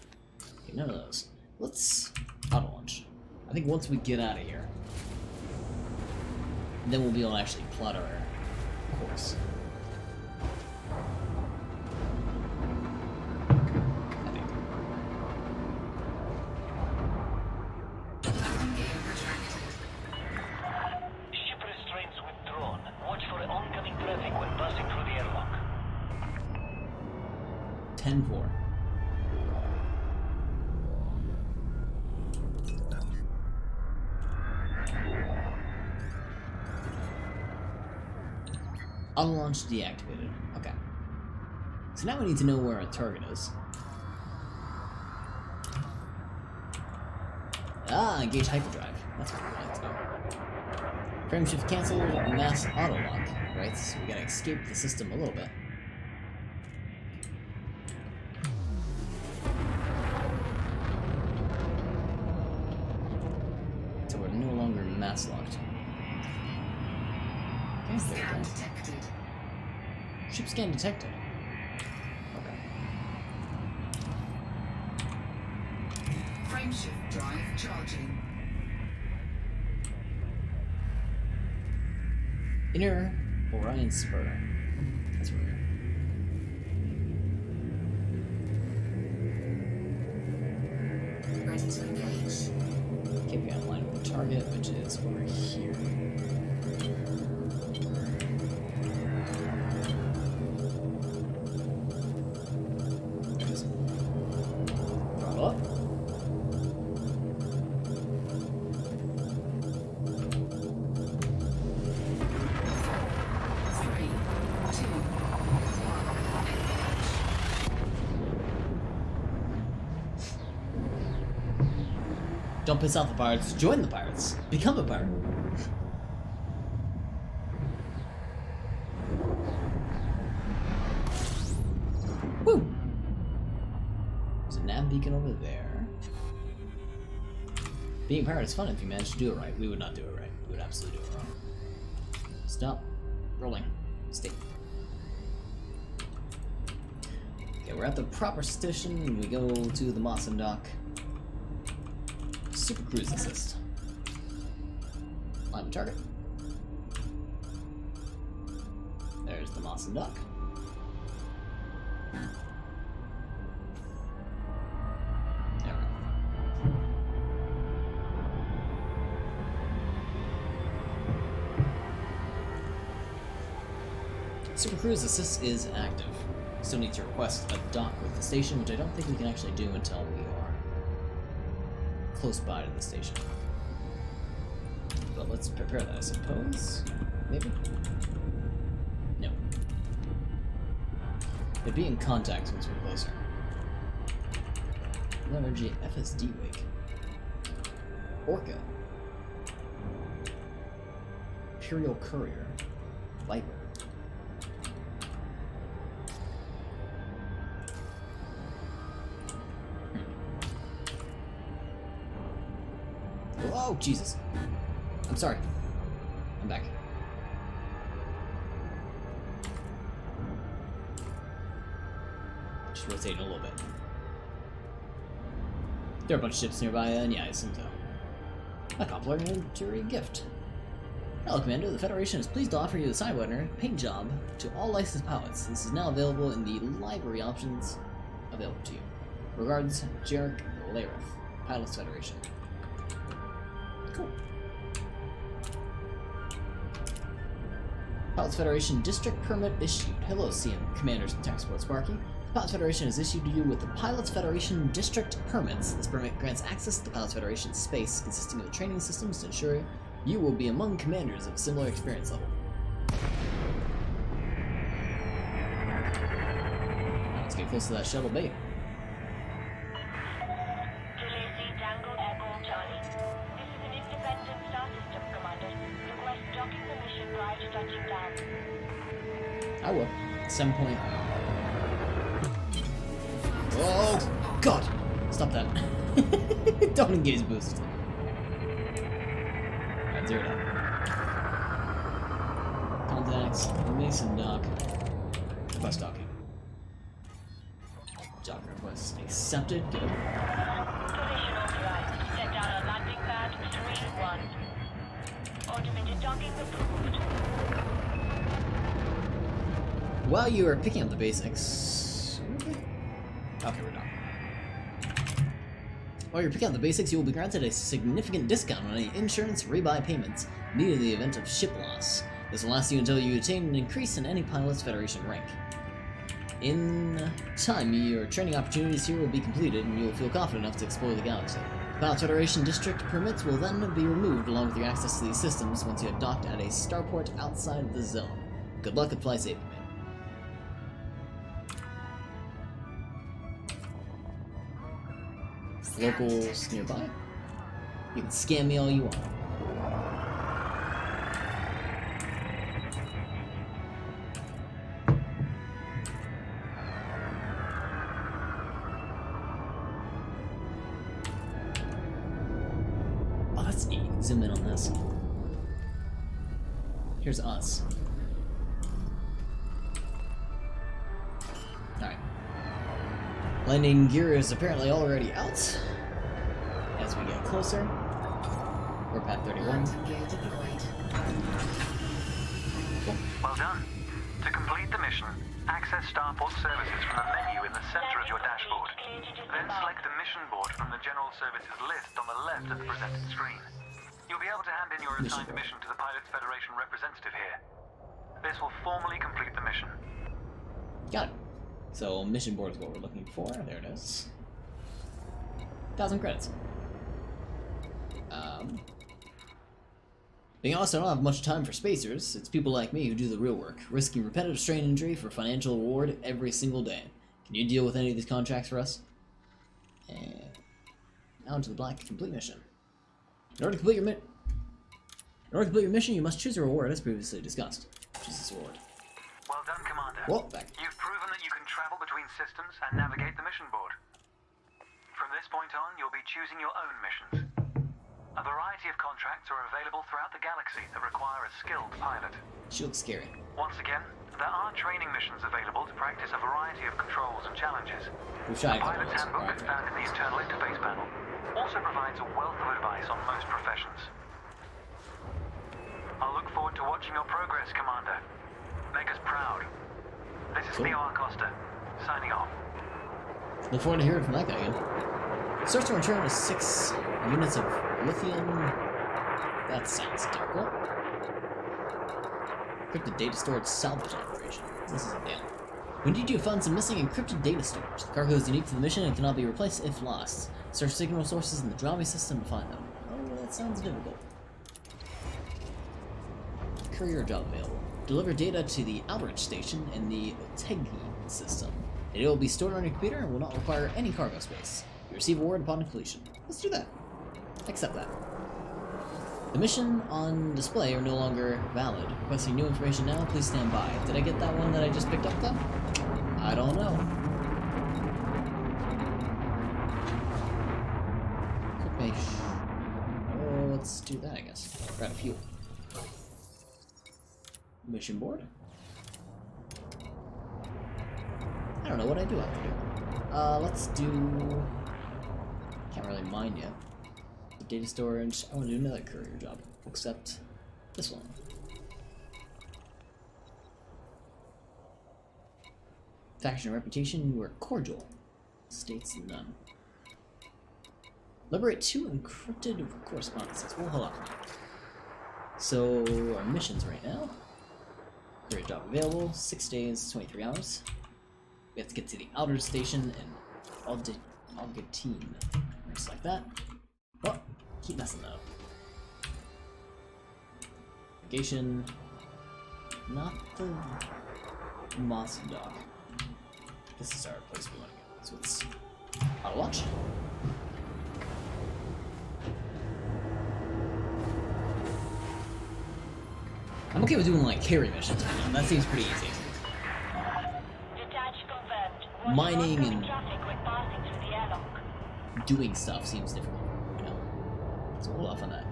Okay, none of those. Let's auto launch. I think once we get out of here, then we'll be able to actually plot our course. I think. Ship restraints withdrawn. Watch for oncoming traffic when passing through the airlock. 10-4. Auto launch deactivated. Okay. So now we need to know where our target is. Ah, engage hyperdrive. That's what we wanted to do. Frame shift canceled, mass auto lock. Right, so we gotta escape the system a little bit. So we're no longer mass locked. Okay, there we Scan go. detected. Ship scan detected. Okay. Frameshift drive charging. Inner Orion Spur. That's where we are. Ready to engage. Okay, we got a line with the target, which is over here. There it is. Throttle up. Three, two, one. Don't piss off the pirates, join the pirates. Become a pirate. Woo! There's a nav beacon over there. Being a pirate is fun if you manage to do it right. We would not do it right. We would absolutely do it wrong. Stop. Rolling. Stay. Okay, we're at the proper station and we go to the Mawson dock. Super Cruise Assist. Climb target. There's the Mawson dock. There we go. Super Cruise Assist is active. Still need to request a dock with the station, which I don't think we can actually do until we are close by to the station. But let's prepare that, I suppose. Maybe? No. It'd be in contact once we're closer. Leverage FSD wig. Orca. Imperial Courier. Viper. Oh, Jesus. I'm sorry. I'm back. Just rotating a little bit. There are a bunch of ships nearby, and yeah, I assumed so. A complimentary gift. Hello, Commander. The Federation is pleased to offer you the Sidewinder paint job to all licensed pilots. This is now available in the library options available to you. Regards, Jarek Lareth, Pilots Federation. Cool. Pilots Federation District Permit issued. Hello, CM Commanders and Tech Support Sparky. The Pilots Federation has issued you with the Pilots Federation District Permits. This permit grants access to the Pilots Federation space, consisting of training systems to ensure you will be among commanders of a similar experience level. Let's get close to that shuttle bay. Tulesi Tango Echo Charlie. This is an independent star system, Commander. Request docking permission prior to touching down. I will. 7 point. Oh, God! Stop that. Don't engage boost. Alright, 0 down. Contacts, Mason Dock. Request docking. Dock request accepted. Good. Position authorized. Set down on landing pad 3-1. Automated docking approved. While you are picking up the basics... Okay, we're done. While you're picking up the basics, you will be granted a significant discount on any insurance rebuy payments needed in the event of ship loss. This will last you until you attain an increase in any Pilots Federation rank. In time, your training opportunities here will be completed, and you will feel confident enough to explore the galaxy. The Pilots Federation district permits will then be removed along with your access to these systems once you have docked at a starport outside the zone. Good luck and fly safe, man. Locals nearby. You can scam me all you want. Oh, that's neat. Zoom in on this. Here's us. Alright. Landing gear is apparently already out. As we get closer, we're pad 31. Gear deployed. Well done. To complete the mission, access Starport services from the menu in the center of your dashboard. Then select the mission board from the General Services list on the left of the presented screen. You'll be able to hand in your assigned mission to the Pilots Federation representative here. This will formally complete the mission. Got it. So, mission board is what we're looking for. There it is. 1,000 credits. Being honest, I don't have much time for spacers. It's people like me who do the real work, risking repetitive strain injury for financial reward every single day. Can you deal with any of these contracts for us? And now into the black complete mission. In order to complete your mission, you must choose a reward as previously discussed. Choose this reward. Well done, Commander. Whoa, back. You've proven that you can travel between systems and navigate the mission board. From this point on, you'll be choosing your own missions. A variety of contracts are available throughout the galaxy that require a skilled pilot. She looks scary. Once again, there are training missions available to practice a variety of controls and challenges. We've tried a couple Pilot's of those. handbook found in the internal interface panel also provides a wealth of advice on most professions. I'll look forward to watching your progress, Commander. Make us proud. This is Cool. Theo Acosta, signing off. Look forward to hearing from that guy again. Starts to return with 6 units of lithium. That sounds difficult. Encrypted data storage salvage operation. This is a deal. We need you to find some missing encrypted data storage. The cargo is unique to the mission and cannot be replaced if lost. Search signal sources in the Drami system to find them. Oh, that sounds difficult. Courier job available. Deliver data to the outreach station in the Otegi system. Data will be stored on your computer and will not require any cargo space. You receive a reward upon completion. Let's do that. Accept that. The mission on display are no longer valid. Requesting new information now, please stand by. Did I get that one that I just picked up though? I don't know. Quick make. Oh, let's do that, I guess. Grab fuel. Mission board? I don't know what I do have to do. Let's do... Can't really mind yet. The data storage. I want to do another courier job. Except this one. Faction reputation, you are cordial. States none. Liberate 2 encrypted correspondences. We'll hold off on that. So, our missions right now. Courier job available, 6 days, 23 hours. We have to get to the outer station and Algatine. Just like that. Oh, keep messing that up. Navigation. Not the Moss Dock. This is our place we want to go. So it's auto launch. I'm okay with doing like carry missions. That seems pretty easy. Detach confirmed. Watch Mining oncoming and traffic when passing through the airlock. doing stuff seems difficult. You know. So hold off on that.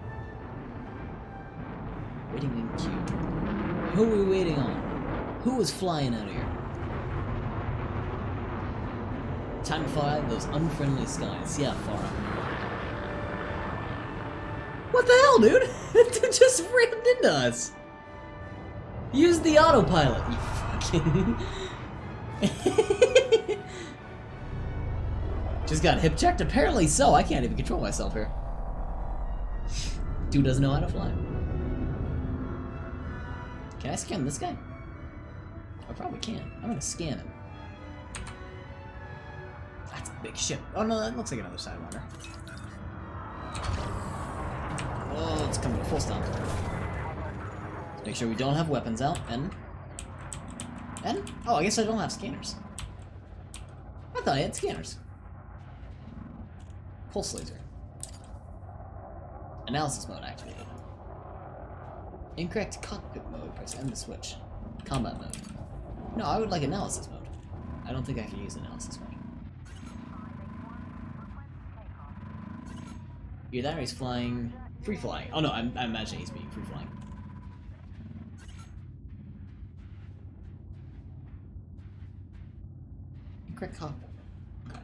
Waiting in queue. Who are we waiting on? Who is flying out of here? Time to fly those unfriendly skies. Yeah, far out. What the hell, dude? It just rammed into us. Use the autopilot, you fucking... Just got hip checked? Apparently so. I can't even control myself here. Dude doesn't know how to fly. Can I scan this guy? I probably can. I'm gonna scan him. That's a big ship. Oh no, that looks like another Sidewinder. Oh, it's coming to full stop. Let's make sure we don't have weapons out. And? Oh, I guess I don't have scanners. I thought I had scanners. Pulse laser. Analysis mode activated. Incorrect cockpit mode. Press M to switch. Combat mode. No, I would like analysis mode. I don't think I can use analysis mode. Either that or he's flying... free flying. Oh no, I'm imagining he's being free flying. Incorrect cockpit. Okay.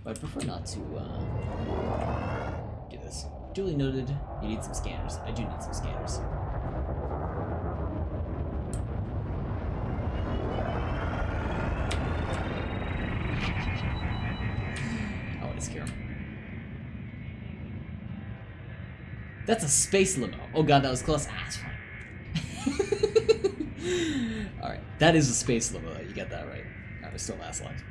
But I prefer not to do this. Duly noted, you need some scanners. I do need some scanners. I want to scare him. That's a space limo. Oh god, that was close. Ah, it's fine. Alright, that is a space limo. You got that right. Alright, we're still mass locked.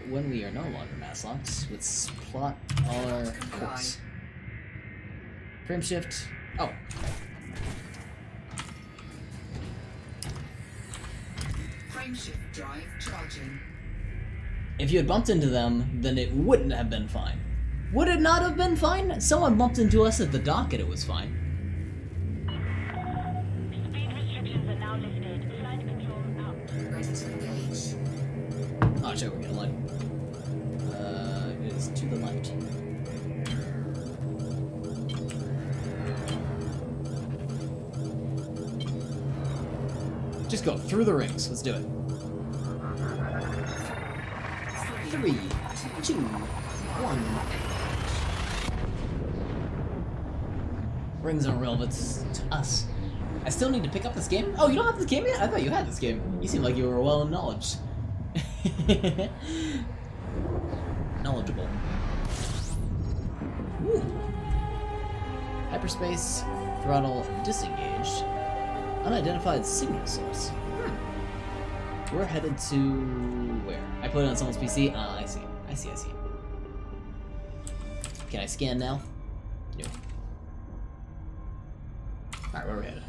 When we are no longer mass locked, let's plot our course. Frame shift. Oh. Frame shift drive charging. If you had bumped into them, then it wouldn't have been fine. Would it not have been fine? Someone bumped into us at the dock and it was fine. Speed restrictions are now lifted. Flight control out. Ready to engage. Oh, check, we're gonna line. It is to the left. Just go through the rings. Let's do it. 3, 2, 1. Rings aren't relevant to us. I still need to pick up this game? Oh, you don't have this game yet? I thought you had this game. You seem like you were well knowledgeable. Knowledgeable. Ooh. Hyperspace, throttle disengaged. Unidentified signal source. We're headed to where? I put it on someone's PC? Ah, I see. I see. Can I scan now? No. Alright, where are we headed?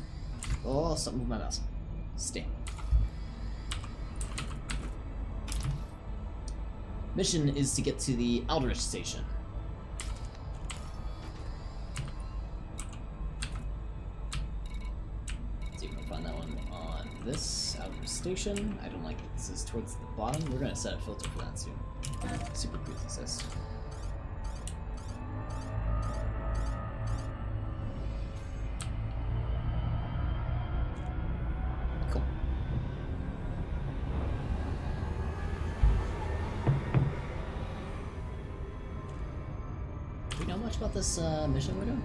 Oh, something with my mouse. Stand. Mission is to get to the Aldrich station. See if we can find that one on this Aldrich station. I don't like it. This is towards the bottom. We're gonna set a filter for that soon. Super cruise assist. Cool. Do we know much about this mission we're doing?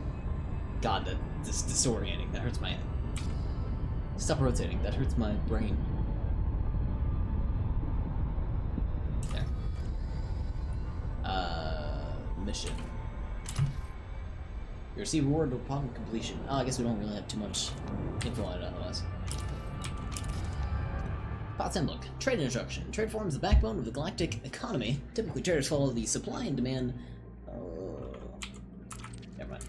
God, this disorienting. That hurts my head. Stop rotating. That hurts my brain. There. Mission. You receive reward upon completion. Oh, I guess we don't really have too much info on it otherwise. Potts Handbook. Trade introduction. Trade forms the backbone of the galactic economy. Typically, traders follow the supply and demand. Never mind.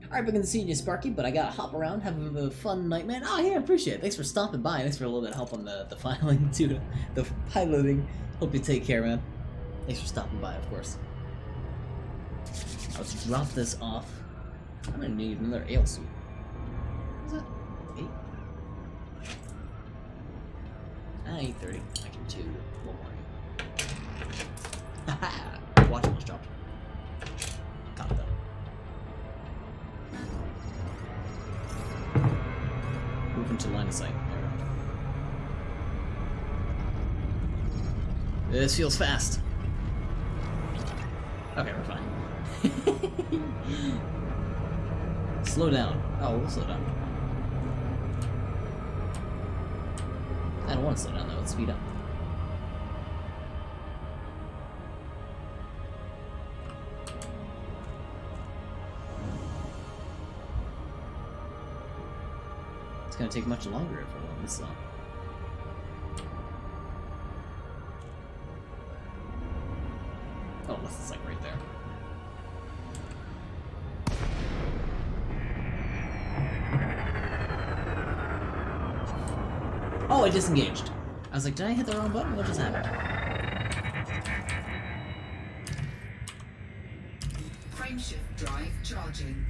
Alright, been good to see you, Sparky, but I gotta hop around, have a fun night, man. Oh, yeah, appreciate it. Thanks for stopping by. Thanks for a little bit of help on the filing, too. The piloting. Hope you take care, man. Thanks for stopping by, of course. Let's drop this off. I'm gonna need another ale suit. What is that? 8? 8:30. I can do one more. Haha! Watch almost dropped. Got it though. Move into line of sight. There we go. This feels fast. Okay, we're fine. Slow down. Oh, we'll slow down. I don't want to slow down though, let's speed up. It's gonna take much longer if we're going this slow. Oh, unless it's like right there. Oh, I disengaged. I was like, did I hit the wrong button? What just happened? Frameshift drive charging.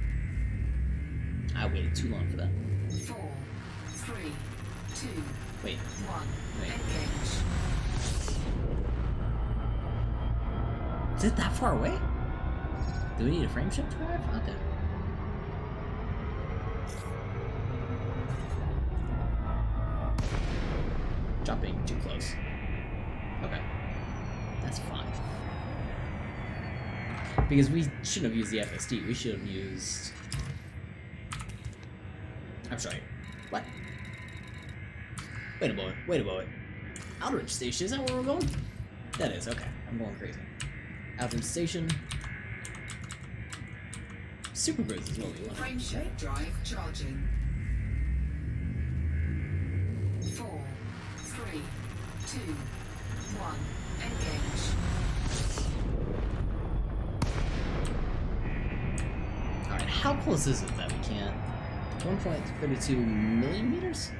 I waited too long for that. 4, 3, 2, Wait. 1. Wait. Engage. Is it that far away? Do we need a frameshift drive? Okay. Dropping too close. Okay. That's fine. Because we shouldn't have used the FSD, we should have used... I'm sorry. What? Wait a moment, wait a moment. Outreach Station, is that where we're going? That is, okay. I'm going crazy. Outreach Station. Super Cruise is what we want. Frameshift drive charging. 4, 3, 2, 1. Engage. Alright, how close is it that we can't? 1.32 million meters?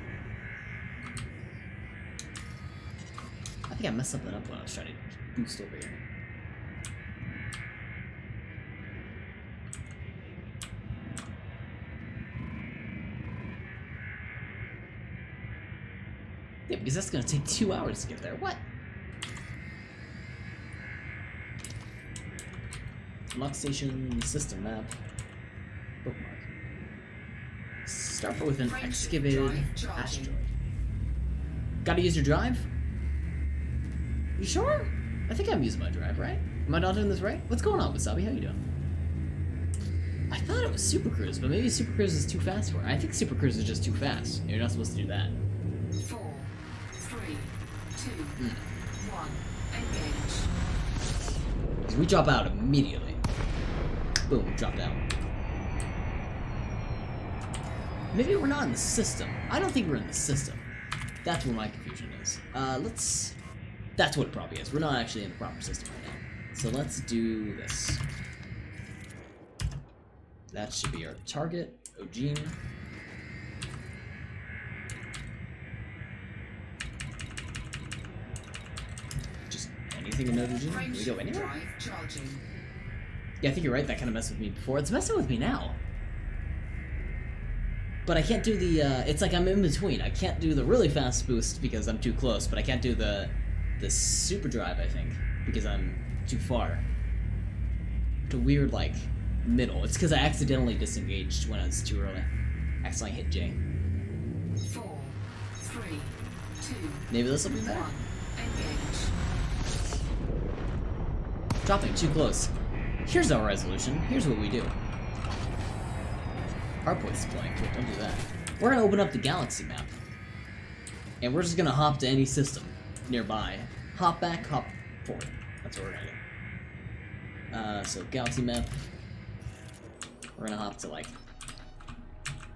I think I messed something up when I was trying to boost over here. Yeah, because that's gonna take 2 hours to get there. What? Unlock station, system map, bookmark. Start with an excavated asteroid. Gotta use your drive? You sure? I think I'm using my drive, right? Am I not doing this right? What's going on, Wasabi? How you doing? I thought it was Super Cruise, but maybe Super Cruise is too fast for it. I think Super Cruise is just too fast. You're not supposed to do that. 4, 3, 2, 1. Engage. Because we drop out immediately. Boom, dropped out. Maybe we're not in the system. I don't think we're in the system. That's where my confusion is. That's what it probably is. We're not actually in the proper system right now. So let's do this. That should be our target, Ojin. Just anything in Ojin? Can we go anywhere? Drive charging. Yeah, I think you're right. That kind of messed with me before. It's messing with me now. But I can't do the, it's like I'm in between. I can't do the really fast boost because I'm too close, but I can't do the super drive, I think, because I'm too far. It's a weird, like, middle. It's because I accidentally disengaged when I was too early. Accidentally hit J. 4, 3, 2, Maybe this will be better. 1. Engage. Dropping too close. Here's our resolution. Here's what we do. Hardpoint is blank. Don't do that. We're gonna open up the galaxy map. And we're just gonna hop to any system nearby. Hop back, hop forward. That's what we're gonna do. So galaxy map. We're gonna hop to like... do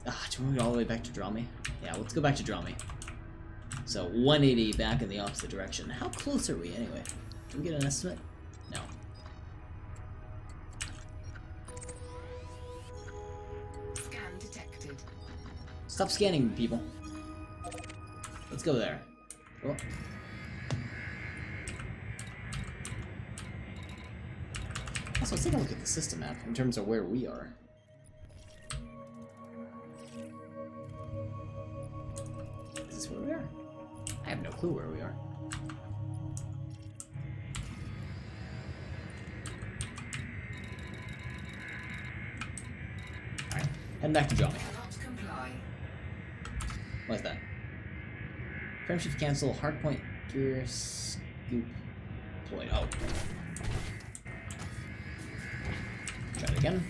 you want to go all the way back to Drami? Yeah, let's go back to Drami. So 180 back in the opposite direction. How close are we anyway? Can we get an estimate? No. Scan detected. Stop scanning, people. Let's go there. Oh. Also, let's take a look at the system map in terms of where we are. Is this where we are? I have no clue where we are. Alright, heading back to Johnny. Cannot comply. What's that? Frame shift cancel, hardpoint, gear, scoop, deployed. Oh. Try it again.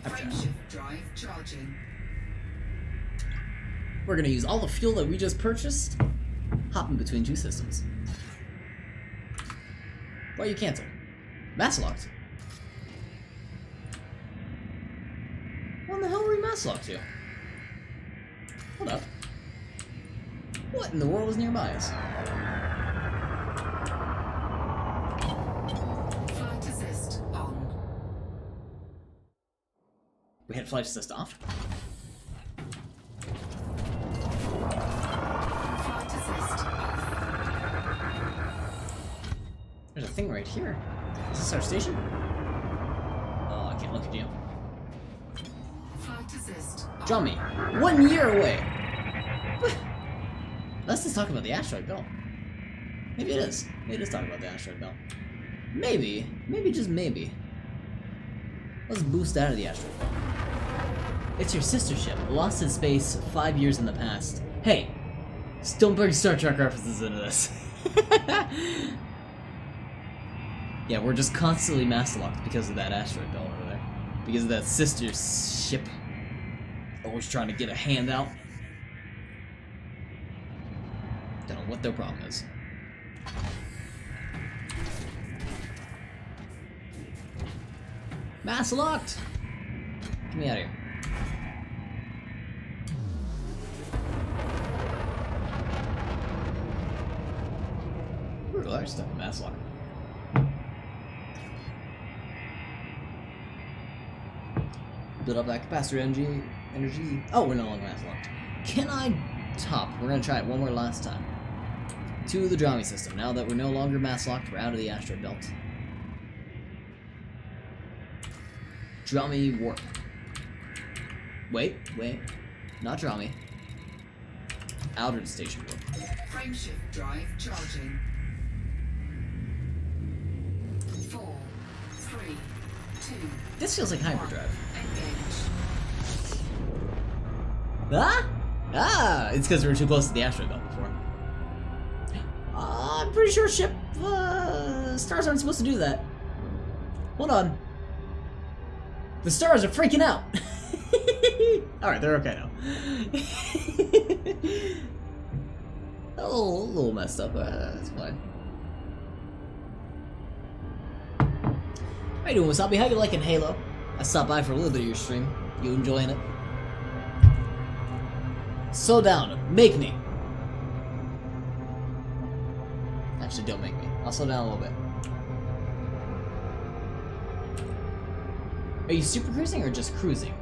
Frame shift drive charging. We're gonna use all the fuel that we just purchased, hopping between two systems. Why you cancel? Mass locked. What in the hell are we mass locked to? Hold up. What in the world is nearby us? Flight assist on. We had flight assist off. Flight assist off. There's a thing right here. Is this our station? Oh, I can't look at you. Flight assist on. Draw me. 1 year away. Let's just talk about the asteroid belt. Maybe it is. Maybe it is talking about the asteroid belt. Maybe. Maybe, just maybe. Let's boost out of the asteroid belt. It's your sister ship, lost in space 5 years in the past. Hey, don't bring Star Trek references into this. Yeah, we're just constantly mass locked because of that asteroid belt over there. Because of that sister ship. Always trying to get a hand out. Don't know what their problem is. Mass locked! Get me out of here. Ooh, a large stuff in mass lock. Build up that capacitor energy. Oh, we're no longer mass locked. Can I top? We're gonna try it one more last time. To the Drami system. Now that we're no longer mass locked, we're out of the asteroid belt. Drami warp. Wait. Not Drami. Aldrin station warp. Frame shift drive charging. 4, 3, 2, This feels like hyperdrive. engage. Ah? Ah! It's because we were too close to the asteroid belt before. I'm pretty sure stars aren't supposed to do that. Hold on. The stars are freaking out! Alright, they're okay now. a little messed up, but that's fine. How you doing, Wasabi? How you liking Halo? I stopped by for a little bit of your stream. You enjoying it? Slow down. Make me. Actually, don't make me. I'll slow down a little bit. Are you super cruising or just cruising?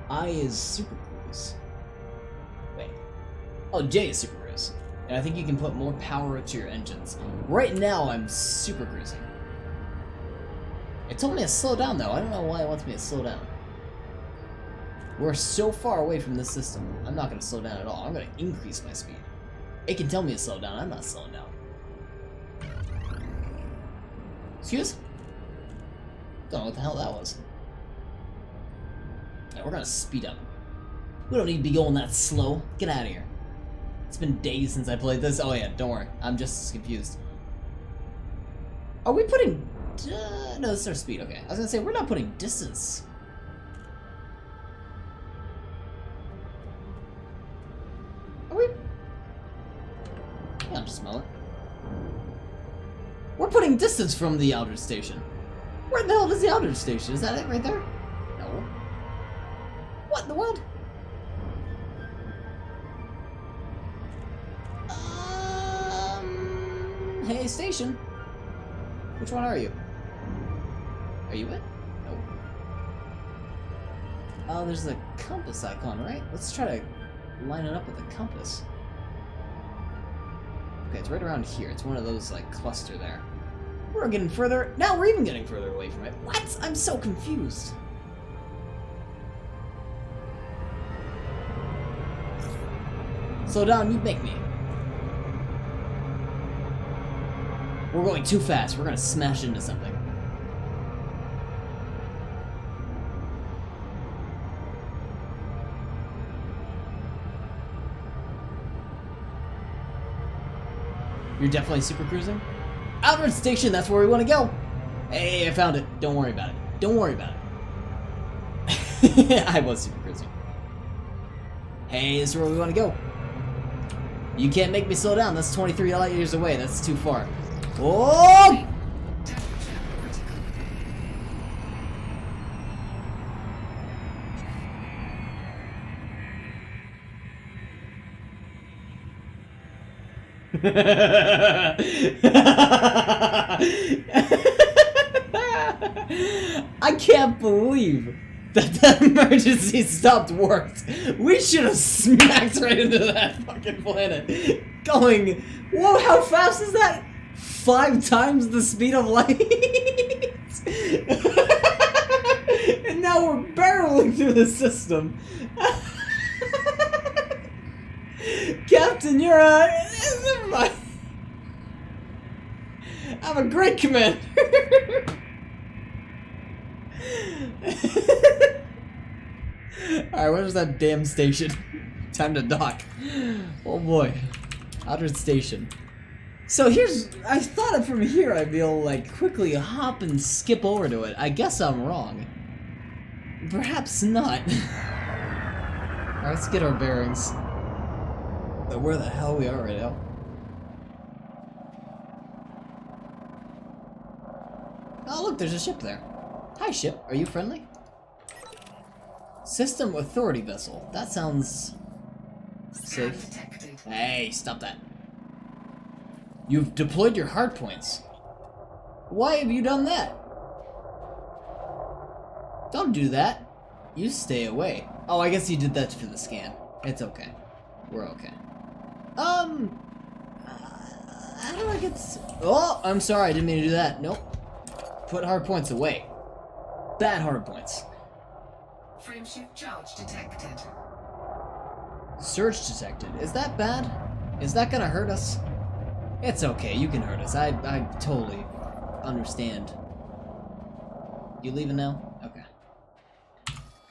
I is super cruise. Wait. Oh, J is super cruise. And I think you can put more power to your engines. Right now, I'm super cruising. It told me to slow down, though. I don't know why it wants me to slow down. We're so far away from this system. I'm not going to slow down at all. I'm going to increase my speed. It can tell me to slow down. I'm not slowing down. Excuse? Don't know what the hell that was. Yeah, we're going to speed up. We don't need to be going that slow. Get out of here. It's been days since I played this. Oh yeah, don't worry. I'm just confused. Are we putting... no, this is our speed. Okay. I was going to say, we're not putting distance. Are we... Yeah, I'm just smell it. We're putting distance from the outer station. Where the hell is the outer station? Is that it right there? No. What in the world? Hey, station. Which one are you? Are you it? No. Oh, there's a compass icon, right? Let's try to line it up with the compass. Okay, it's right around here. It's one of those, like, cluster there. We're getting further. Now we're even getting further away from it. What? I'm so confused. Slow down, you make me. We're going too fast. We're gonna smash into something. You're definitely super cruising? Outward Station, that's where we want to go. Hey, I found it. Don't worry about it. Don't worry about it. I was super cruising. Hey, this is where we want to go. You can't make me slow down. That's 23 light years away. That's too far. Oh! Temperature critical. I can't believe that emergency stopped worked. We should have smacked right into that fucking planet. Going, whoa, how fast is that? 5 times the speed of light? And now we're barreling through the system. Captain, you're never mind. I'm a great commander. Alright, where's that damn station? Time to dock. Oh boy. Outer Station. So here's, I thought from here I'd be able to like quickly hop and skip over to it. I guess I'm wrong. Perhaps not. Alright, let's get our bearings. But where the hell we are right now? Oh look, there's a ship there. Hi ship, are you friendly? System Authority Vessel. That sounds Scan safe. detected. Hey, stop that. You've deployed your hardpoints. Why have you done that? Don't do that. You stay away. Oh, I guess you did that for the scan. It's okay. We're okay. How do I get Oh, I'm sorry, I didn't mean to do that. Nope. Put hardpoints away. Bad hardpoints. Frameshift charge detected. Surge detected. Is that bad? Is that gonna hurt us? It's okay, you can hurt us. I totally understand. You leaving now? Okay.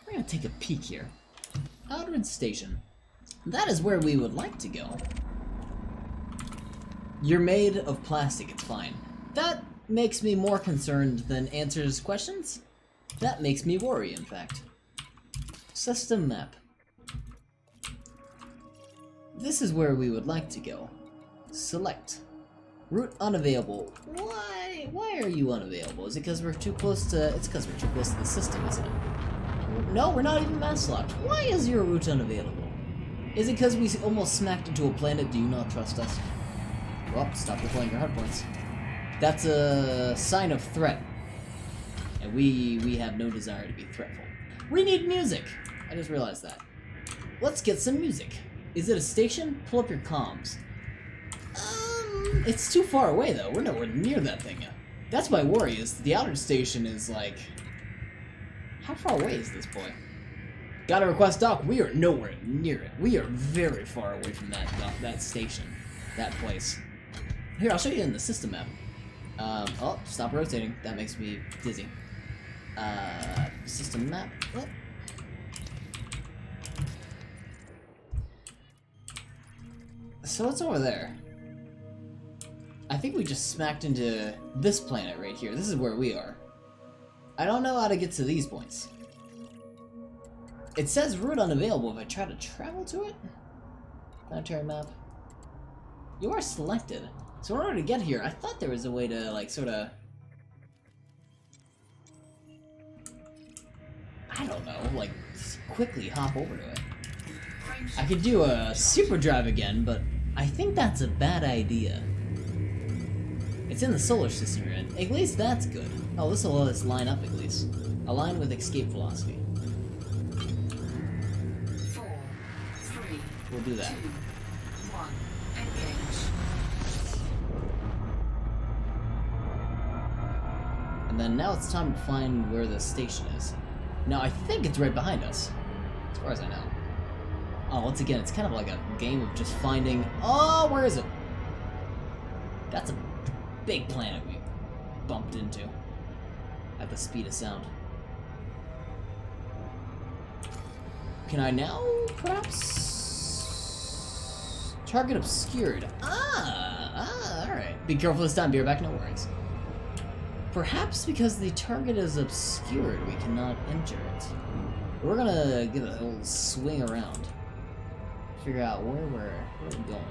We're gonna take a peek here. Outward Station. That is where we would like to go. You're made of plastic, it's fine. That makes me more concerned than answers questions. That makes me worry, in fact. System map. This is where we would like to go. Select. Route unavailable. Why are you unavailable? Is it because we're too close to... It's because we're too close to the system, isn't it? No, we're not even mass locked. Why is your route unavailable? Is it because we almost smacked into a planet? Do you not trust us? Well, stop deploying your hardpoints. That's a sign of threat. And we have no desire to be threatful. We need music! I just realized that. Let's get some music. Is it a station? Pull up your comms. It's too far away though. We're nowhere near that thing yet. That's my worry, is the outer station is like... How far away is this boy? Gotta request dock. We are nowhere near it. We are very far away from that dock, that station. That place. Here, I'll show you in the system map. Oh, stop rotating. That makes me dizzy. System map. What? So what's over there? I think we just smacked into this planet right here. This is where we are. I don't know how to get to these points. It says route unavailable if I try to travel to it? Planetary map. You are selected. So in order to get here, I thought there was a way to, like, sort of... I don't know, like, quickly hop over to it. I could do a super drive again, but I think that's a bad idea. It's in the solar system you're in. At least that's good. Oh, this will let us line up at least. Align with escape velocity. 4, 3, We'll do that. 2, 1. Engage. And then now it's time to find where the station is. Now I think it's right behind us, as far as I know. Oh, once again, it's kind of like a game of just finding... Oh, where is it? That's a big planet we bumped into at the speed of sound. Can I now, perhaps? Target obscured. Alright. Be careful this time, be right back, no worries. Perhaps because the target is obscured, we cannot enter it. We're gonna give it a little swing around. Figure out where we're going.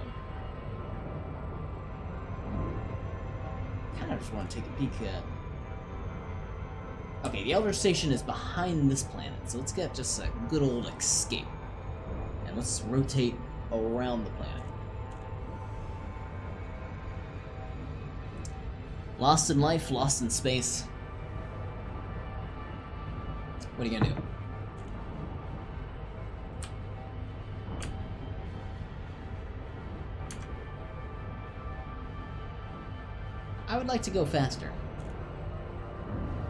Kinda just want to take a peek at... Okay, the Elder Station is behind this planet, so let's get just a good old escape. And let's rotate around the planet. Lost in life, lost in space. What are you gonna do? I would like to go faster.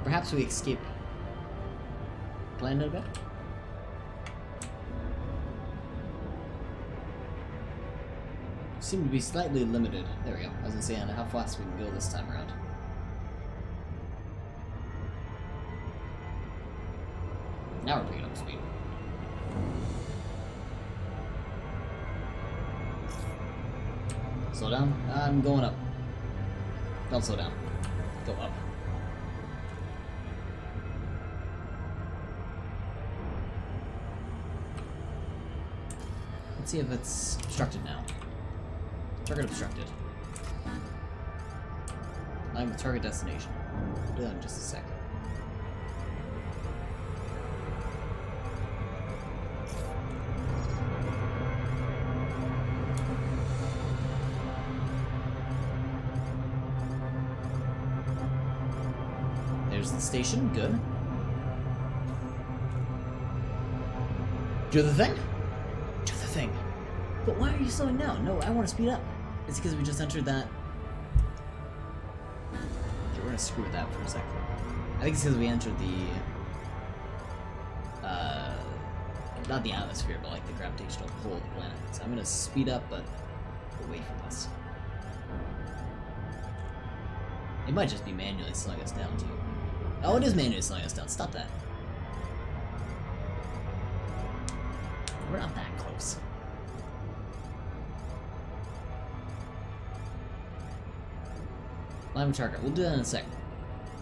Perhaps we escape planet a bit? Seem to be slightly limited. There we go. I was gonna say on how fast we can go this time around. Now we're picking up speed. Slow down. I'm going up. Don't slow down. Go up. Let's see if it's obstructed now. Target obstructed. I'm the target destination. We'll do that in just a second. There's the station, good. Do the thing? Do the thing. But why are you slowing down? No, I want to speed up. It's because we just entered that... Okay, we're gonna screw with that for a second. I think it's because we entered the... not the atmosphere, but like the gravitational pull of the planet. So I'm gonna speed up, but away from us. It might just be manually slowing us down, too. Oh, it is manually slowing us down. Stop that. We're not that close. Line with target. We'll do that in a second.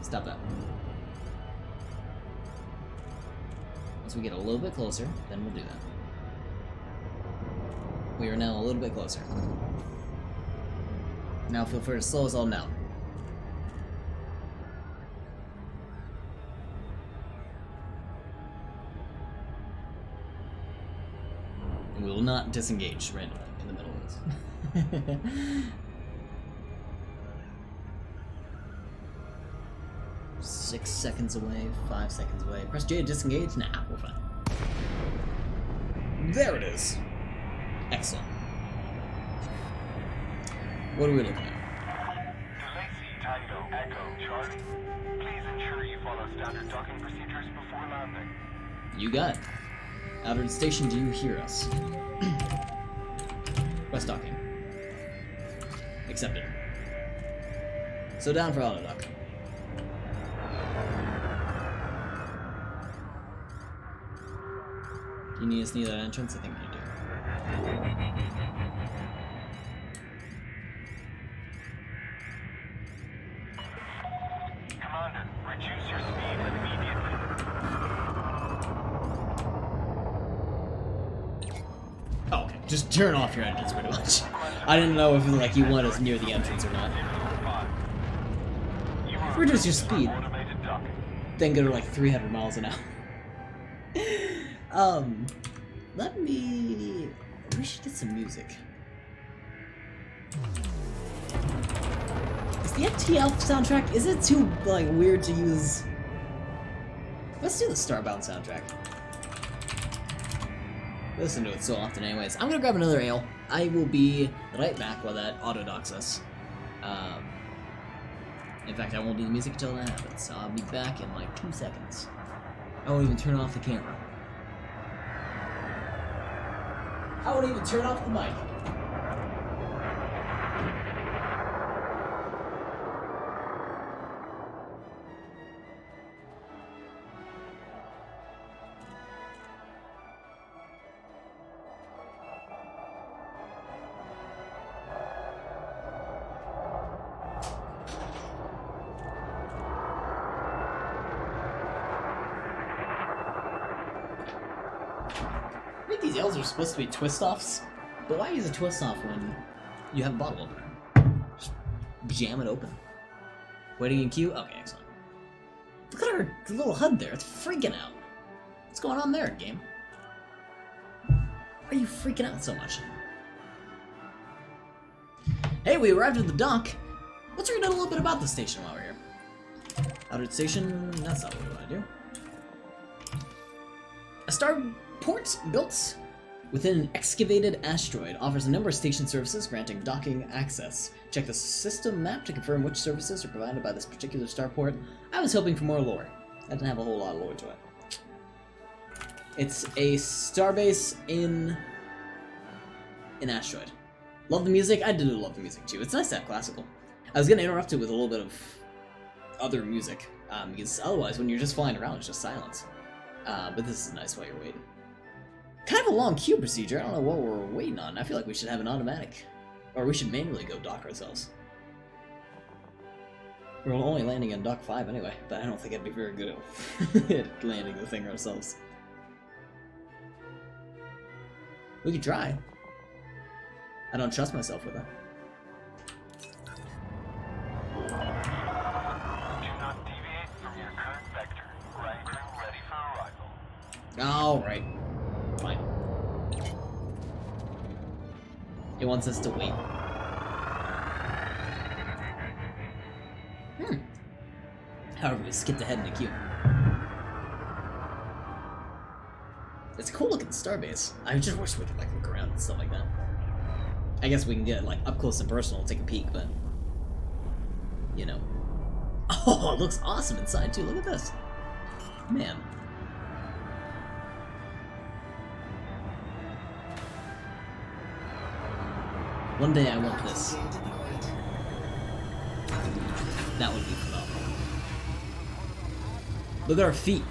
Stop that. Once we get a little bit closer, then we'll do that. We are now a little bit closer. Now feel free to slow us all down. And we will not disengage randomly in the middle of this. 6 seconds away, 5 seconds away. Press J to disengage. Nah, we're fine. There it is. Excellent. What are we looking at? Lacey Tango Echo Charlie. Please ensure you follow standard docking procedures before landing. You got it. Outer station, do you hear us? West docking. Accepted. So down for auto dock. Do you need us near that entrance? I think you do. Commander, reduce your speed immediately. Oh, okay. Just turn off your engines, pretty much. I didn't know if like you want us near the entrance or not. Reduce your speed. Automated docking. Then go to like 300 miles an hour. Let me... We should get some music. Is the FTL soundtrack, is it too, like, weird to use? Let's do the Starbound soundtrack. Listen to it so often anyways. I'm gonna grab another ale. I will be right back while that auto-docks us. In fact, I won't do the music until that happens, so I'll be back in like 2 seconds. I won't even turn off the camera. I won't even turn off the mic. I think these ales are supposed to be twist-offs, but why use a twist-off when you have a bottle opener? Just jam it open. Waiting in queue? Okay, excellent. Look at our little HUD there, it's freaking out. What's going on there, game? Why are you freaking out so much? Hey, we arrived at the dock. Let's read a little bit about the station while we're here. Outer station, that's not what we want to do. A starport built within an excavated asteroid offers a number of station services granting docking access. Check the system map to confirm which services are provided by this particular starport. I was hoping for more lore. That didn't have a whole lot of lore to it. It's a starbase in an asteroid. Love the music? I did love the music too. It's nice to have classical. I was gonna interrupt it with a little bit of other music, because otherwise when you're just flying around it's just silence. But this is nice while you're waiting. Kind of a long queue procedure. I don't know what we're waiting on. I feel like we should have an automatic. Or we should manually go dock ourselves. We're only landing on dock 5 anyway, but I don't think I'd be very good at landing the thing ourselves. We could try. I don't trust myself with that. Do not deviate from your current vector. Grind crew ready for arrival. Alright. Fine. It wants us to wait. However, we skipped ahead in the queue. It's a cool looking starbase. I just wish we could like look around and stuff like that. I guess we can get like up close and personal and take a peek, but you know. Oh, it looks awesome inside too. Look at this. Man. One day I want this. That would be phenomenal. Look at our feet.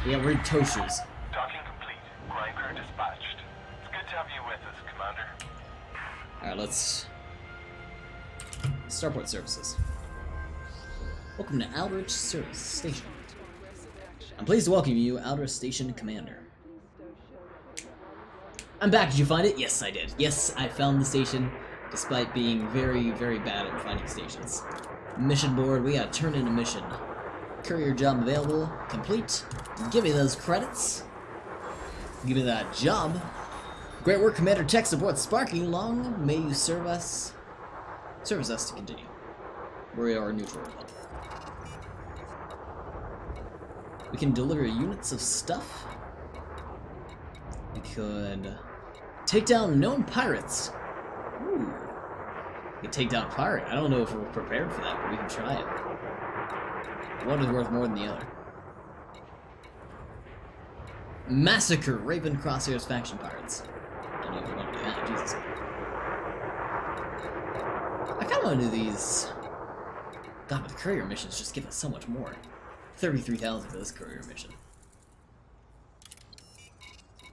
We got red toe shoes. Docking complete. Grind crew dispatched. It's good to have you with us, Commander. Alright, let's... Starport services. Welcome to Aldrich Service Station. I'm pleased to welcome you, Aldrich Station Commander. I'm back, did you find it? Yes, I did. Yes, I found the station, despite being very, very bad at finding stations. Mission board, we gotta turn in a mission. Courier job available, complete. Give me those credits. Give me that job. Great work, Commander Tech aboard Sparky. Long may you serve us to continue. We are neutral. We can deliver units of stuff. We could take down known pirates. Ooh. We could take down a pirate. I don't know if we're prepared for that, but we can try it. One is worth more than the other. Massacre Raven Crosshairs faction pirates. Don't know if we want to do that. Jesus. I kind of want to do these. God, but the courier missions just give us so much more. 33,000 for this courier mission.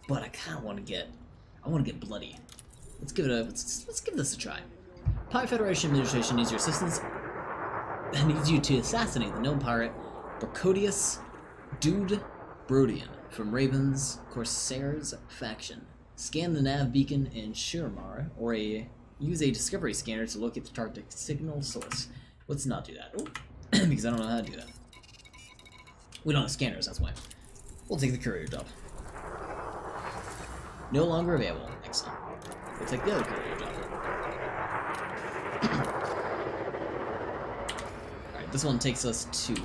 But I kind of want to get. I want to get bloody. Let's give it a. Let's give this a try. Pirate Federation Administration needs your assistance. That needs you to assassinate the known pirate Brocodius Dude Brodian from Raven's Corsairs faction. Scan the nav beacon in Shurmar, or use a discovery scanner to locate the target signal source. Let's not do that. Oh, because I don't know how to do that. We don't have scanners, that's why. We'll take the courier job. No longer available. Excellent. We'll take the other courier job. This one takes us to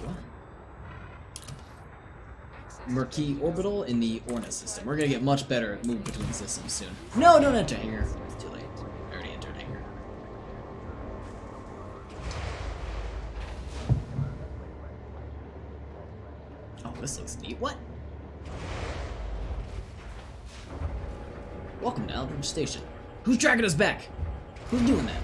Murky Orbital in the Orna system. We're gonna get much better at moving between systems soon. No, don't enter hangar. It's too late. I already entered hangar. Oh, this looks neat. What? Welcome to Aldridge Station. Who's dragging us back? Who's doing that?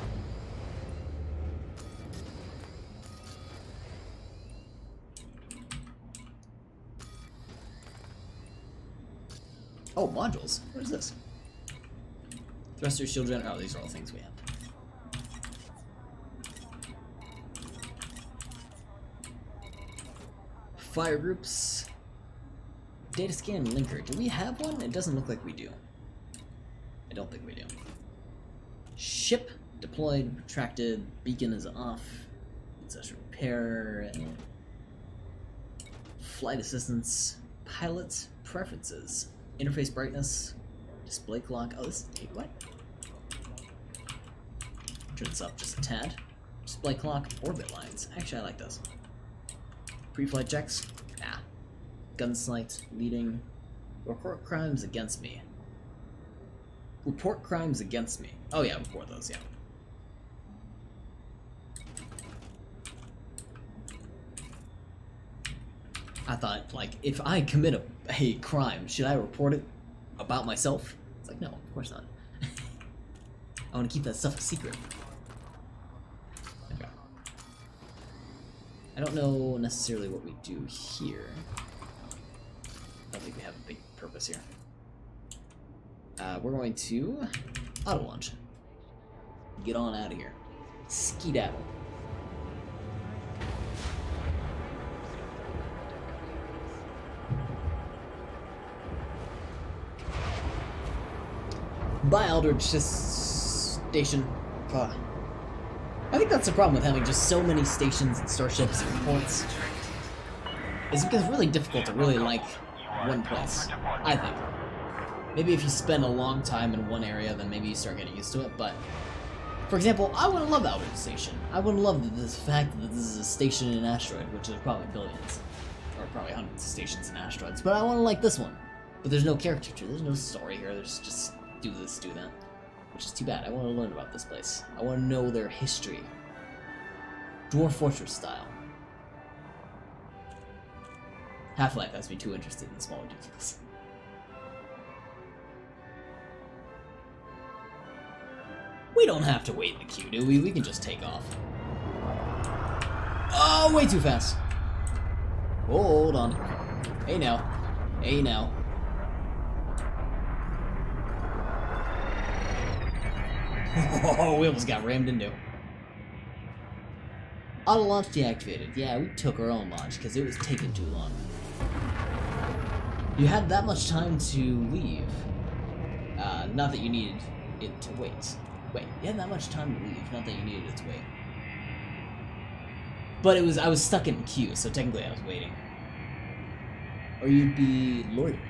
Oh, modules. What is this? Thruster, shield gen. Oh, these are all things we have. Fire groups. Data scan linker. Do we have one? It doesn't look like we do. I don't think we do. Ship deployed, retracted, beacon is off. It's a repair. Flight assistance. Pilot preferences. Interface brightness. Display clock. Oh, this is what? Turn this up just a tad. Display clock. Orbit lines. Actually, I like those. Pre-flight checks. Ah. Gunsight. Leading. Report crimes against me. Report crimes against me. Oh yeah, report those, yeah. I thought, like, if I commit a crime, should I report it about myself? It's like, no, of course not. I want to keep that stuff a secret. Okay. I don't know necessarily what we do here. I don't think we have a big purpose here. We're going to auto launch. Get on out of here. Skedaddle. By Aldridge Station. I think that's the problem with having just so many stations and starships and ports. Is because it's really difficult to really like one place, I think. Maybe if you spend a long time in one area, then maybe you start getting used to it, but... For example, I wouldn't love Aldridge Station. I wouldn't love the fact that this is a station in an asteroid, which is probably billions. Or probably hundreds of stations in asteroids, but I want to like this one. But there's no character to it, there's no story here, there's just do this, do that. Which is too bad, I want to learn about this place. I want to know their history. Dwarf Fortress style. Half-Life has me too interested in smaller details. We don't have to wait in the queue, do we? We can just take off. Oh, way too fast. Hold on. Hey now. Hey now. Oh, we almost got rammed into. Auto launch deactivated. Yeah, we took our own launch because it was taking too long. You had that much time to leave. Not that you needed it to wait. Wait, you had that much time to leave, not that you needed it to wait. But it was, I was stuck in queue, so technically I was waiting. Or you'd be loitering.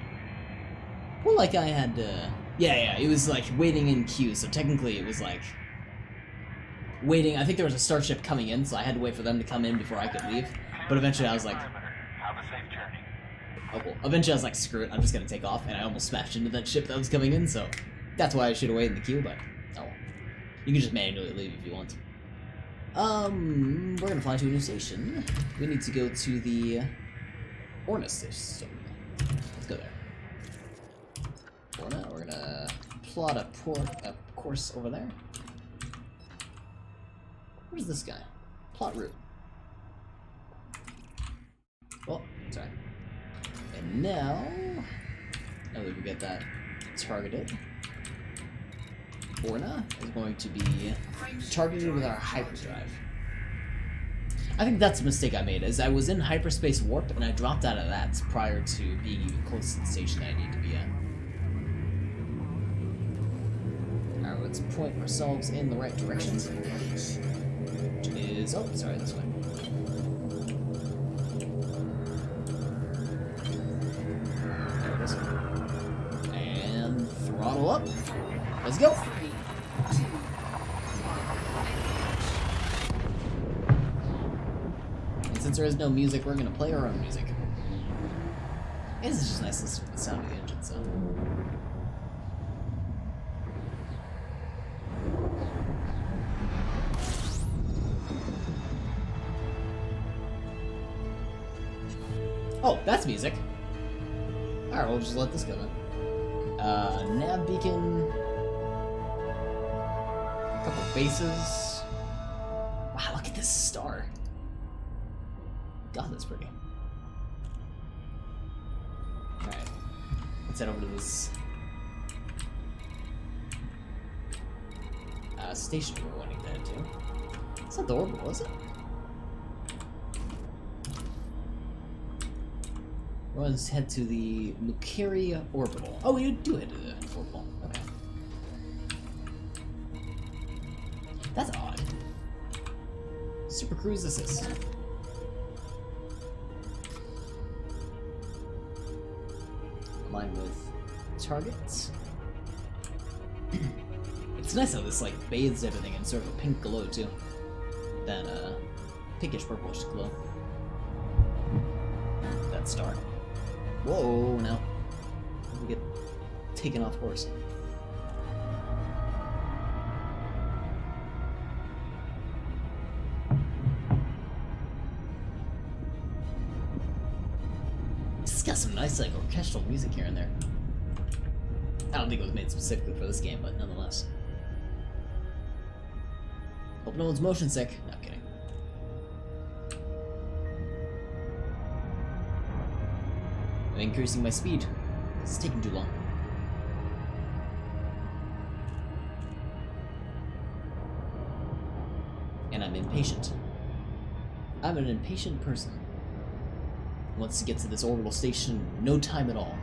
Well, like I had to... Yeah, it was like waiting in queue, so technically it was like... Waiting, I think there was a starship coming in, so I had to wait for them to come in before I could leave. But eventually I was like... Have a safe journey. Oh, cool. Eventually I was like, screw it, I'm just gonna take off, and I almost smashed into that ship that was coming in, so... That's why I should have waited in the queue, but... Oh well. You can just manually leave if you want. We're gonna fly to a new station. We need to go to the Orna system. Let's go there. Orna, we're gonna plot a course over there. Where's this guy? Plot route. Oh, sorry. And now that we get that targeted, Orna is going to be targeted with our hyperdrive. I think that's a mistake I made, is I was in hyperspace warp and I dropped out of that prior to being even close to the station I need to be at. Alright, let's point ourselves in the right direction. Which is... oh, sorry, this way. There it is. And throttle up. Let's go! since there is no music, we're gonna play our own music. And it's just nice listening to the sound of the engine, so. Oh, that's music. Alright, we'll just let this go then. Nav beacon. A couple bases. Wow, look at this star. God, that's pretty. Alright. Let's head over to this station we're wanting to head to. It's not the orbital, is it? Let's head to the Lucaria orbital. Oh, we do head to the orbital. Okay. That's odd. Super Cruise Assist. Align with targets. It's nice how this like bathes everything in sort of a pink glow too. That pinkish purplish glow. That star. Whoa, now we get taken off course. It's got some nice like orchestral music here and there. I don't think it was made specifically for this game, but nonetheless. Hope no one's motion sick. No, I'm kidding. I'm increasing my speed. It's taking too long. And I'm impatient. I'm an impatient person. Wants to get to this orbital station in no time at all.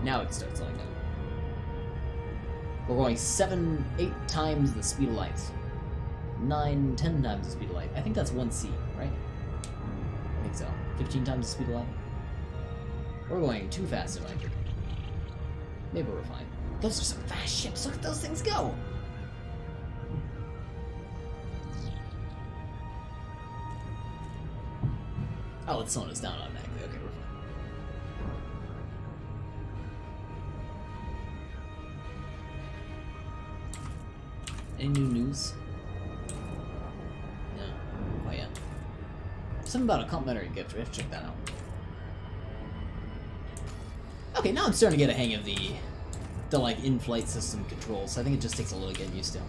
Now it starts slowing down. We're going 7, 8 times the speed of light. 9, 10 times the speed of light. I think that's 1C, right? I think so. 15 times the speed of light. We're going too fast in my opinion. Maybe we're fine. Those are some fast ships. Look at those things go! Oh, it's slowing us down automatically. Okay, we're fine. Any new news? No. Oh yeah. Something about a complimentary gift. We have to check that out. Okay, now I'm starting to get a hang of the like in-flight system controls. I think it just takes a little getting used to.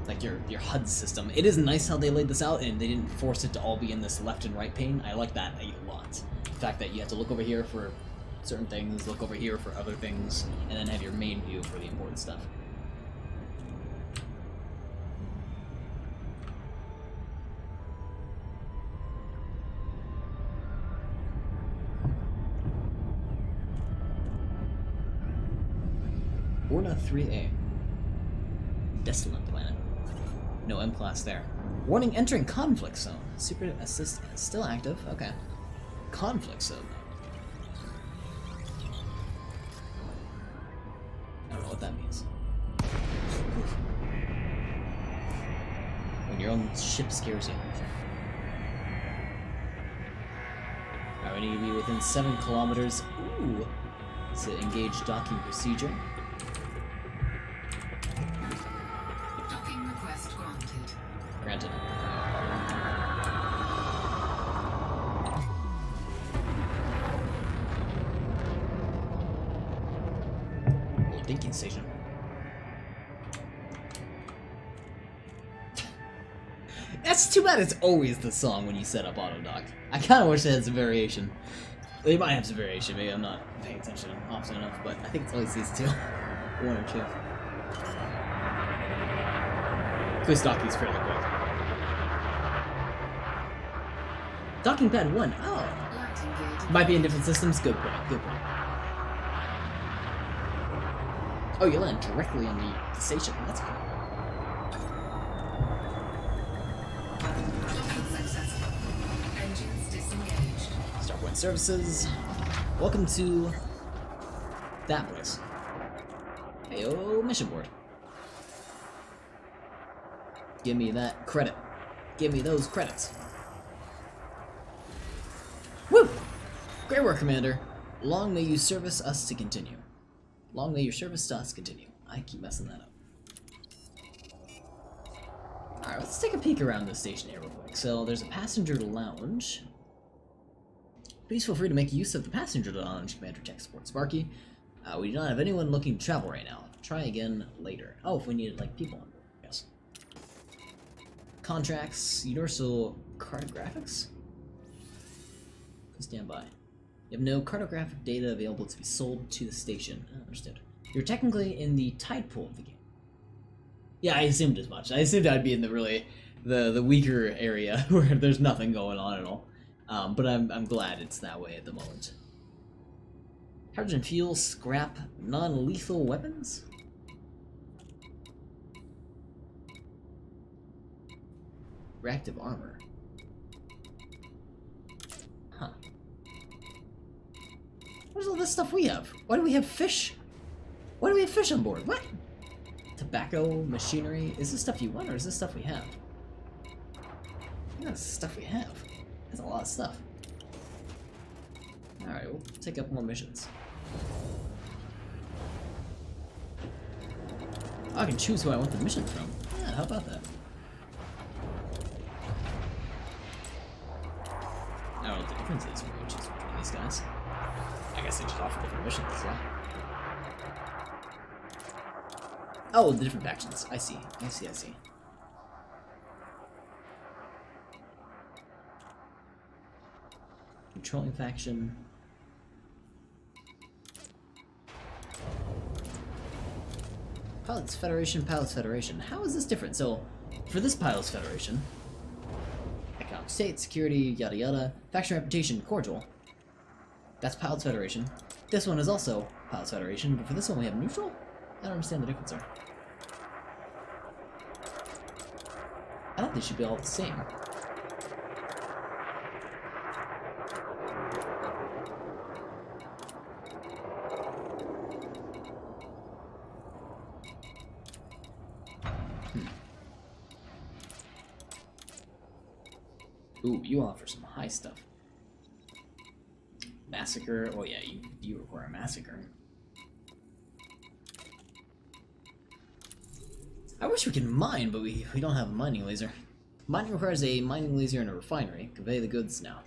Like your HUD system. It is nice how they laid this out and they didn't force it to all be in this left and right pane. I like that a lot. The fact that you have to look over here for certain things, look over here for other things, and then have your main view for the important stuff. Orna 3A. Desolate planet. No M-class there. Warning, entering conflict zone. Secret assist still active. Okay. Conflict zone. I don't know what that means. When your own ship scares you. Alright, we need to be within 7 kilometers. Ooh. To engage docking procedure. Docking request granted. Granted. Little dinking station. That's too bad it's always the song when you set up autodock. I kind of wish it had some variation. They might have some variation, maybe I'm not paying attention often enough, but I think it's always these two. One or two. Quiz docking is fairly quick. Docking pad 1. Oh. Light engaged. Might be in different systems. Good point. Good point. Oh, you land directly on the station. That's cool. Docking successful. Engines disengaged. Starpoint services. Welcome to that place. Hey, mission board. Give me that credit. Give me those credits. Woo! Great work, Commander. Long may you service us to continue. Long may your service to us continue. I keep messing that up. Alright, let's take a peek around this station here real quick. So, there's a passenger lounge. Please feel free to make use of the passenger lounge, Commander Tech Support Sparky. We do not have anyone looking to travel right now. Try again later. Oh, if we needed, like, people on board, yes. Contracts, Universal Cartographics? Please stand by. You have no cartographic data available to be sold to the station. Understood. You're technically in the tide pool of the game. Yeah, I assumed as much. I assumed I'd be in the really the weaker area where there's nothing going on at all. But I'm glad it's that way at the moment. Hydrogen fuel, scrap, non-lethal weapons? Reactive armor. Huh. Where's all this stuff we have? Why do we have fish? Why do we have fish on board? What? Tobacco, machinery. Is this stuff you want or is this stuff we have? Yeah, this is stuff we have. That's a lot of stuff. Alright, we'll take up more missions. I can choose who I want the mission from. Yeah, how about that? I don't know what the difference is when you choose one of these guys. I guess they just offer different missions as well. Oh, the different factions. I see. I see. Controlling faction. Pilots Federation. How is this different? So, for this Pilots Federation, economic state, security, yada yada, faction reputation, cordial. That's Pilots Federation. This one is also Pilots Federation, but for this one we have neutral? I don't understand the difference there. I thought they should be all the same. Ooh, you offer some high stuff. Massacre. Oh yeah, you require a massacre. I wish we could mine, but we don't have a mining laser. Mining requires a mining laser and a refinery. Convey the goods now.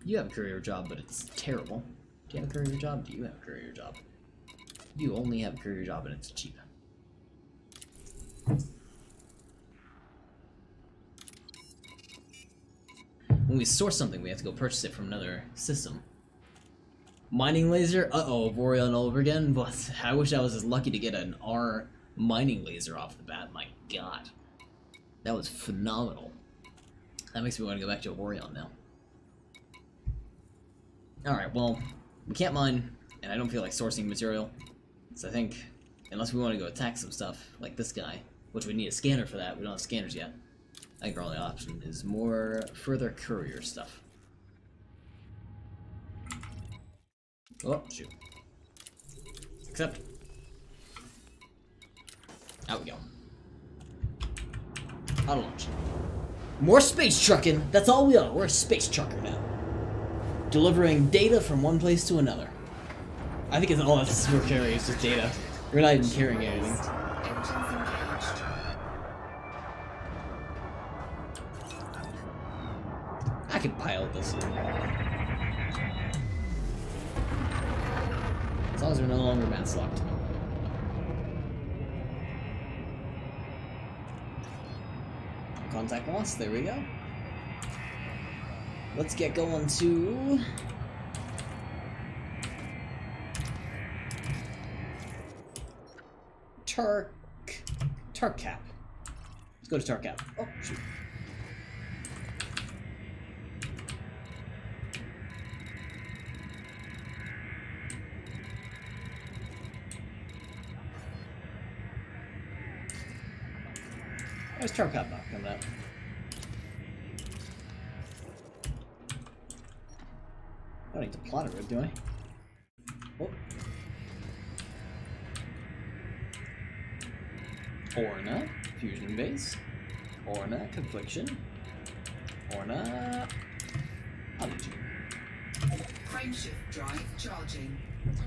You have a courier job, but it's terrible. Do you have a courier job? Do you have a courier job? You only have a courier job and it's cheap. When we source something, we have to go purchase it from another system. Mining laser? Uh-oh, Vorion all over again? But I wish I was as lucky to get an R mining laser off the bat. My god. That was phenomenal. That makes me want to go back to Vorion now. Alright, well, we can't mine, and I don't feel like sourcing material. So I think, unless we want to go attack some stuff, like this guy, which we need a scanner for that, we don't have scanners yet. I think our only option is more further courier stuff. Oh, shoot. Accept. Out we go. Auto launch. More space trucking! That's all we are. We're a space trucker now. Delivering data from one place to another. I think it's all that's we're carrying is just data. We're not even carrying anything. Engines engaged. I can pilot this. As long as we're no longer mass locked. Contact lost, there we go. Let's get going to... Tarkap. Let's go to Tarkap. Oh, shoot. There's Tarkap now coming out. I don't need to plot a rib, do I? Oh. Orna, fusion base. Orna, confliction. Orna, Odyssey. Frameshift drive charging.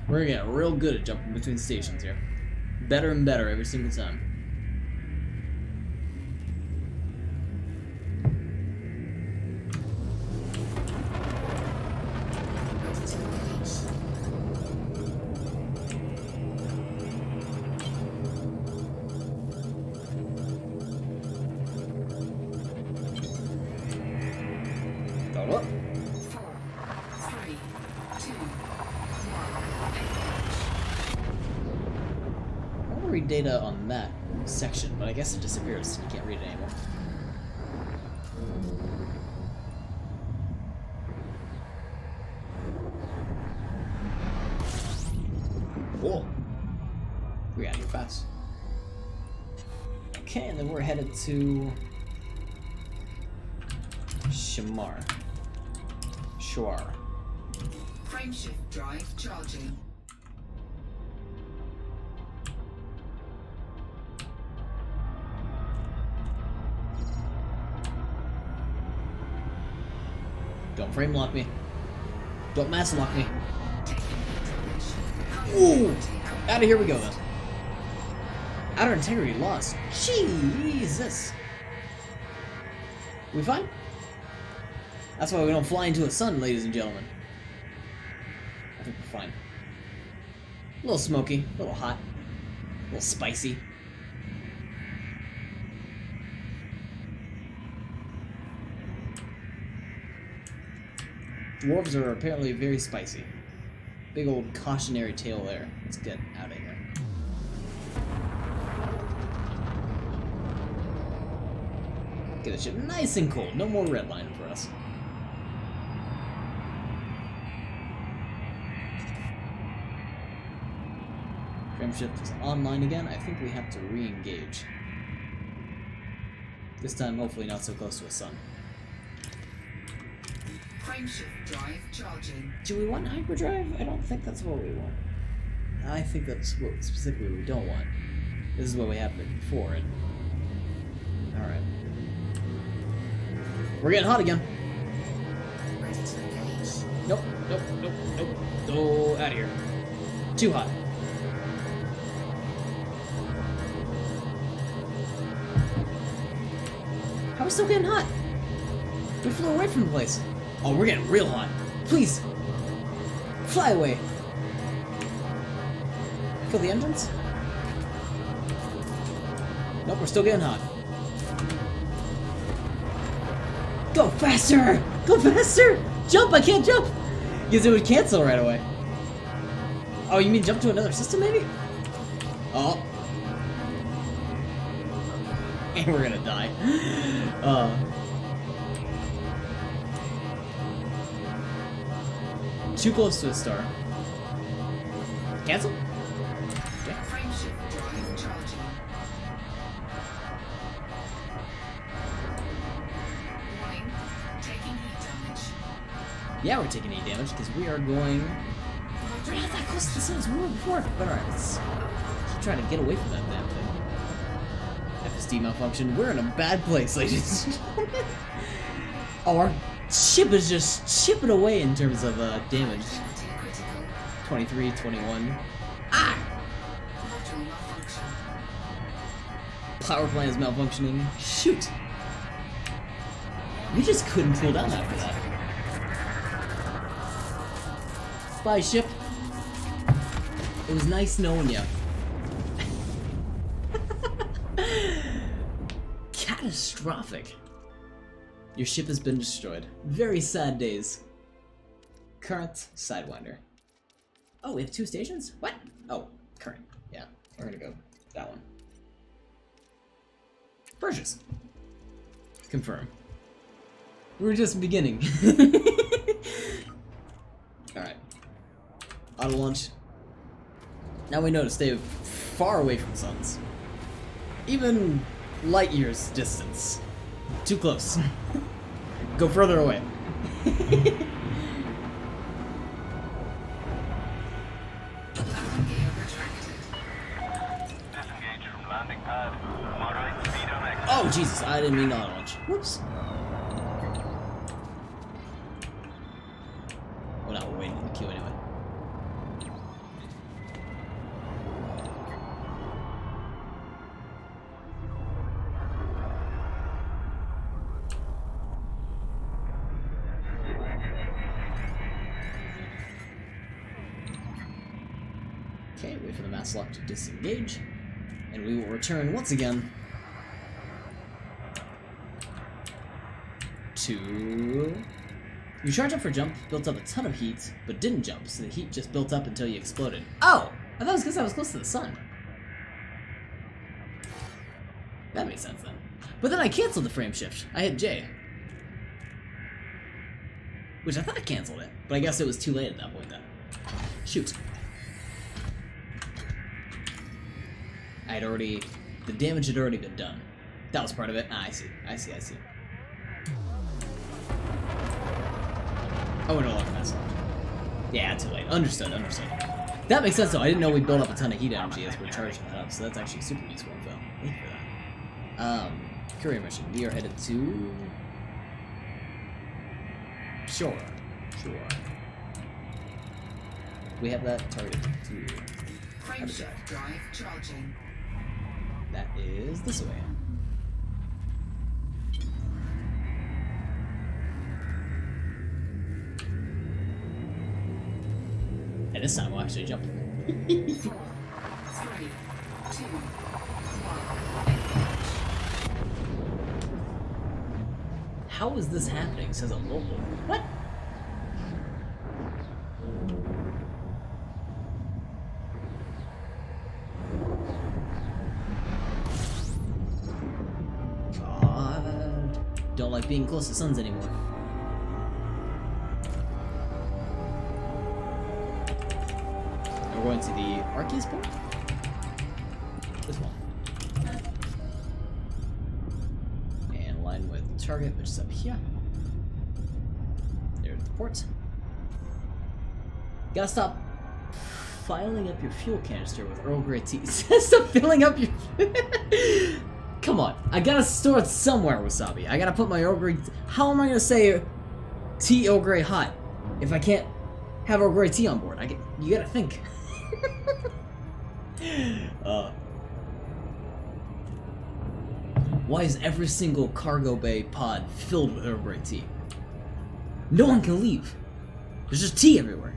We're getting real good at jumping between stations here. Better and better every single time. Ready to engage. Hold up. 4, 3, 2, 1. I want to read data on that section, but I guess it disappears. You can't read it anymore. Cool. We got here fast. Okay, and then we're headed to Shamar. Shuar. Frameshift drive charging. Don't frame lock me. Don't mass lock me. Taking damage. Ooh! Out of here we go then. Outer integrity lost. Jesus! We fine? That's why we don't fly into a sun, ladies and gentlemen. I think we're fine. A little smoky, a little hot, a little spicy. Dwarves are apparently very spicy. Big old cautionary tale there. Let's get out of here. Get the ship nice and cold. No more redlining for us. Frameshift is online again. I think we have to re-engage. This time, hopefully not so close to a sun. Frameshift drive charging. Do we want hyperdrive? I don't think that's what we want. I think that's what specifically we don't want. This is what we have before it. Alright. We're getting hot again. Ready to engage. Nope, nope, nope, nope. Go out of here. Too hot. How are we still getting hot? We flew away from the place. Oh, we're getting real hot. Please. Fly away. Kill the engines? Nope, we're still getting hot. Go faster! Go faster! Jump! I can't jump! Because it would cancel right away. Oh, you mean jump to another system, maybe? Oh. And we're gonna die. Too close to a star. Cancel? Okay. Frameshift drive charging. Warning. Taking heat damage. Yeah, we're taking 8 damage because we are going. We're not that close to the sun as we were before. But alright, let's keep trying to get away from that damn thing. FSD malfunction. We're in a bad place, ladies and gentlemen. Oh, our ship is just chipping away in terms of damage. Critical. 23, 21. Module malfunction. Power plant is malfunctioning. Shoot! We just couldn't cool down after that. Bye, ship. It was nice knowing ya. Catastrophic. Your ship has been destroyed. Very sad days. Current Sidewinder. Oh, we have 2 stations? What? Oh, current. Yeah, we're gonna go that one. Purchase. Confirm. We're just beginning. Alright. Auto launch. Now we know to stay far away from suns. Even light years distance. Too close. Go further away. Landing gear retracted. Disengage from landing pad. Oh, Jesus, I didn't mean to launch. Whoops. Well, now we're waiting in the queue anyway. Okay, wait for the mass lock to disengage, and we will return once again to... You charge up for jump, built up a ton of heat, but didn't jump, so the heat just built up until you exploded. Oh! I thought it was because I was close to the sun. That makes sense then. But then I canceled the frame shift. I hit J. Which I thought I canceled it, but I guess it was too late at that point then. Shoot. The damage had already been done. That was part of it. Ah, I see. Oh, no, that's not. Yeah, too late. Understood. That makes sense though. I didn't know we built up a ton of heat energy as we're charging that up, so that's actually super useful info. Thank you for that. Courier mission. We are headed to... Sure. We have that targeted to... Frameshift drive charging. That is this way. And this time we'll actually jump. 4, 3, 2, 1. How is this happening? Says a local. What? God. Don't like being close to suns anymore. We're going to the Arceus port? This one. And align with the target, which is up here. There's the port. Gotta stop filing up your fuel canister with Earl Grey tea. Stop filling up your... Come on. I gotta store it somewhere, Wasabi. I gotta put my Earl Grey... How am I gonna say tea Earl Grey hot if I can't have Earl Grey tea on board? You gotta think. Why is every single cargo bay pod filled with Earl Grey tea? No one can leave. There's just tea everywhere.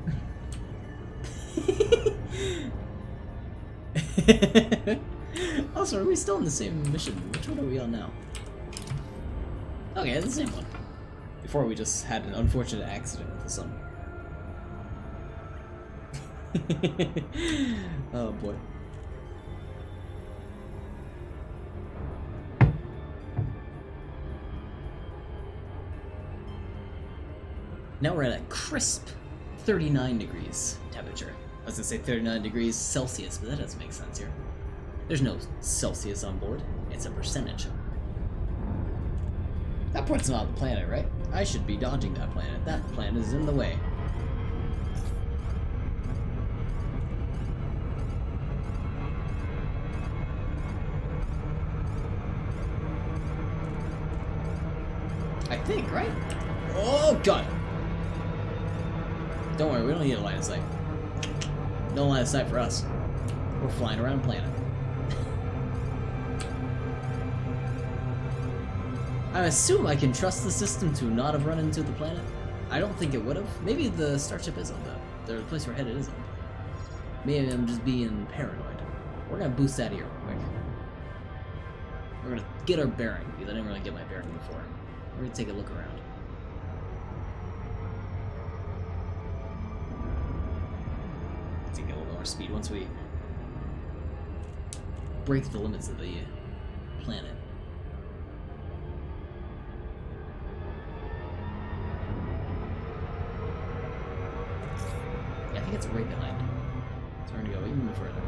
Also, are we still in the same mission? Which one are we on now? Okay, it's the same one. Before we just had an unfortunate accident with the sun. Oh boy. Now we're at a crisp 39 degrees temperature. I was gonna say 39 degrees Celsius, but that doesn't make sense here. There's no Celsius on board. It's a percentage. That port's not the planet, right? I should be dodging that planet. That planet is in the way. I think, right? Oh, God. Don't worry, we don't need a line of sight. No line of sight for us. We're flying around a planet. I assume I can trust the system to not have run into the planet. I don't think it would have. Maybe the starship is on the place we're headed is on. Maybe I'm just being paranoid. We're gonna boost out of here real quick. We're gonna get our bearing, because I didn't really get my bearing before. We're gonna take a look around. To get a little more speed once we break the limits of the planet. Yeah, I think it's right behind. So we're gonna go even further.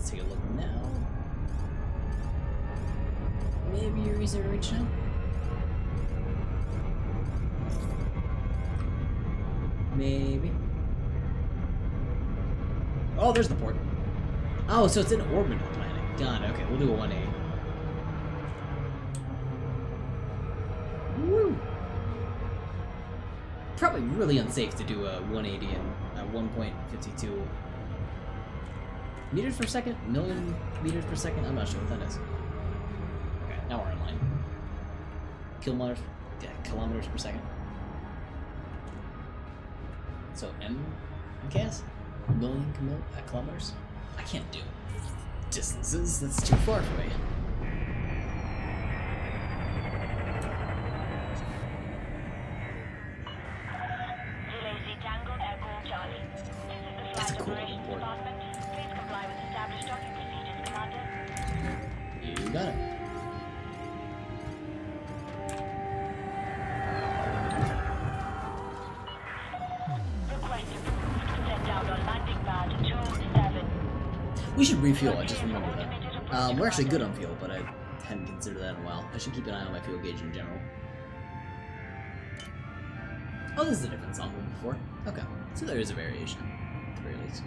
Let's take a look now. Maybe you're easier to reach now? Maybe. Oh, there's the port. Oh, so it's in orbit we're planning. Done. Okay, we'll do a 180. Woo! Probably really unsafe to do a 180 and 1.52 meters per second? Million meters per second? I'm not sure what that is. Okay, now we're in line. Kilometers, yeah, kilometers per second. So MKS? Million kilometers? I can't do distances, that's too far for me. Delacy Tango Echo Charlie. This is the That's Flight cool. Operations Department. Please comply with established docking procedures, Commander. You got it. Request approved. Set down on landing pad 27. We should refuel, I just remembered that. We're actually good on fuel, but I hadn't considered that in a while. I should keep an eye on my fuel gauge in general. Oh, this is a different song than before. Okay, so there is a variation, at the very least.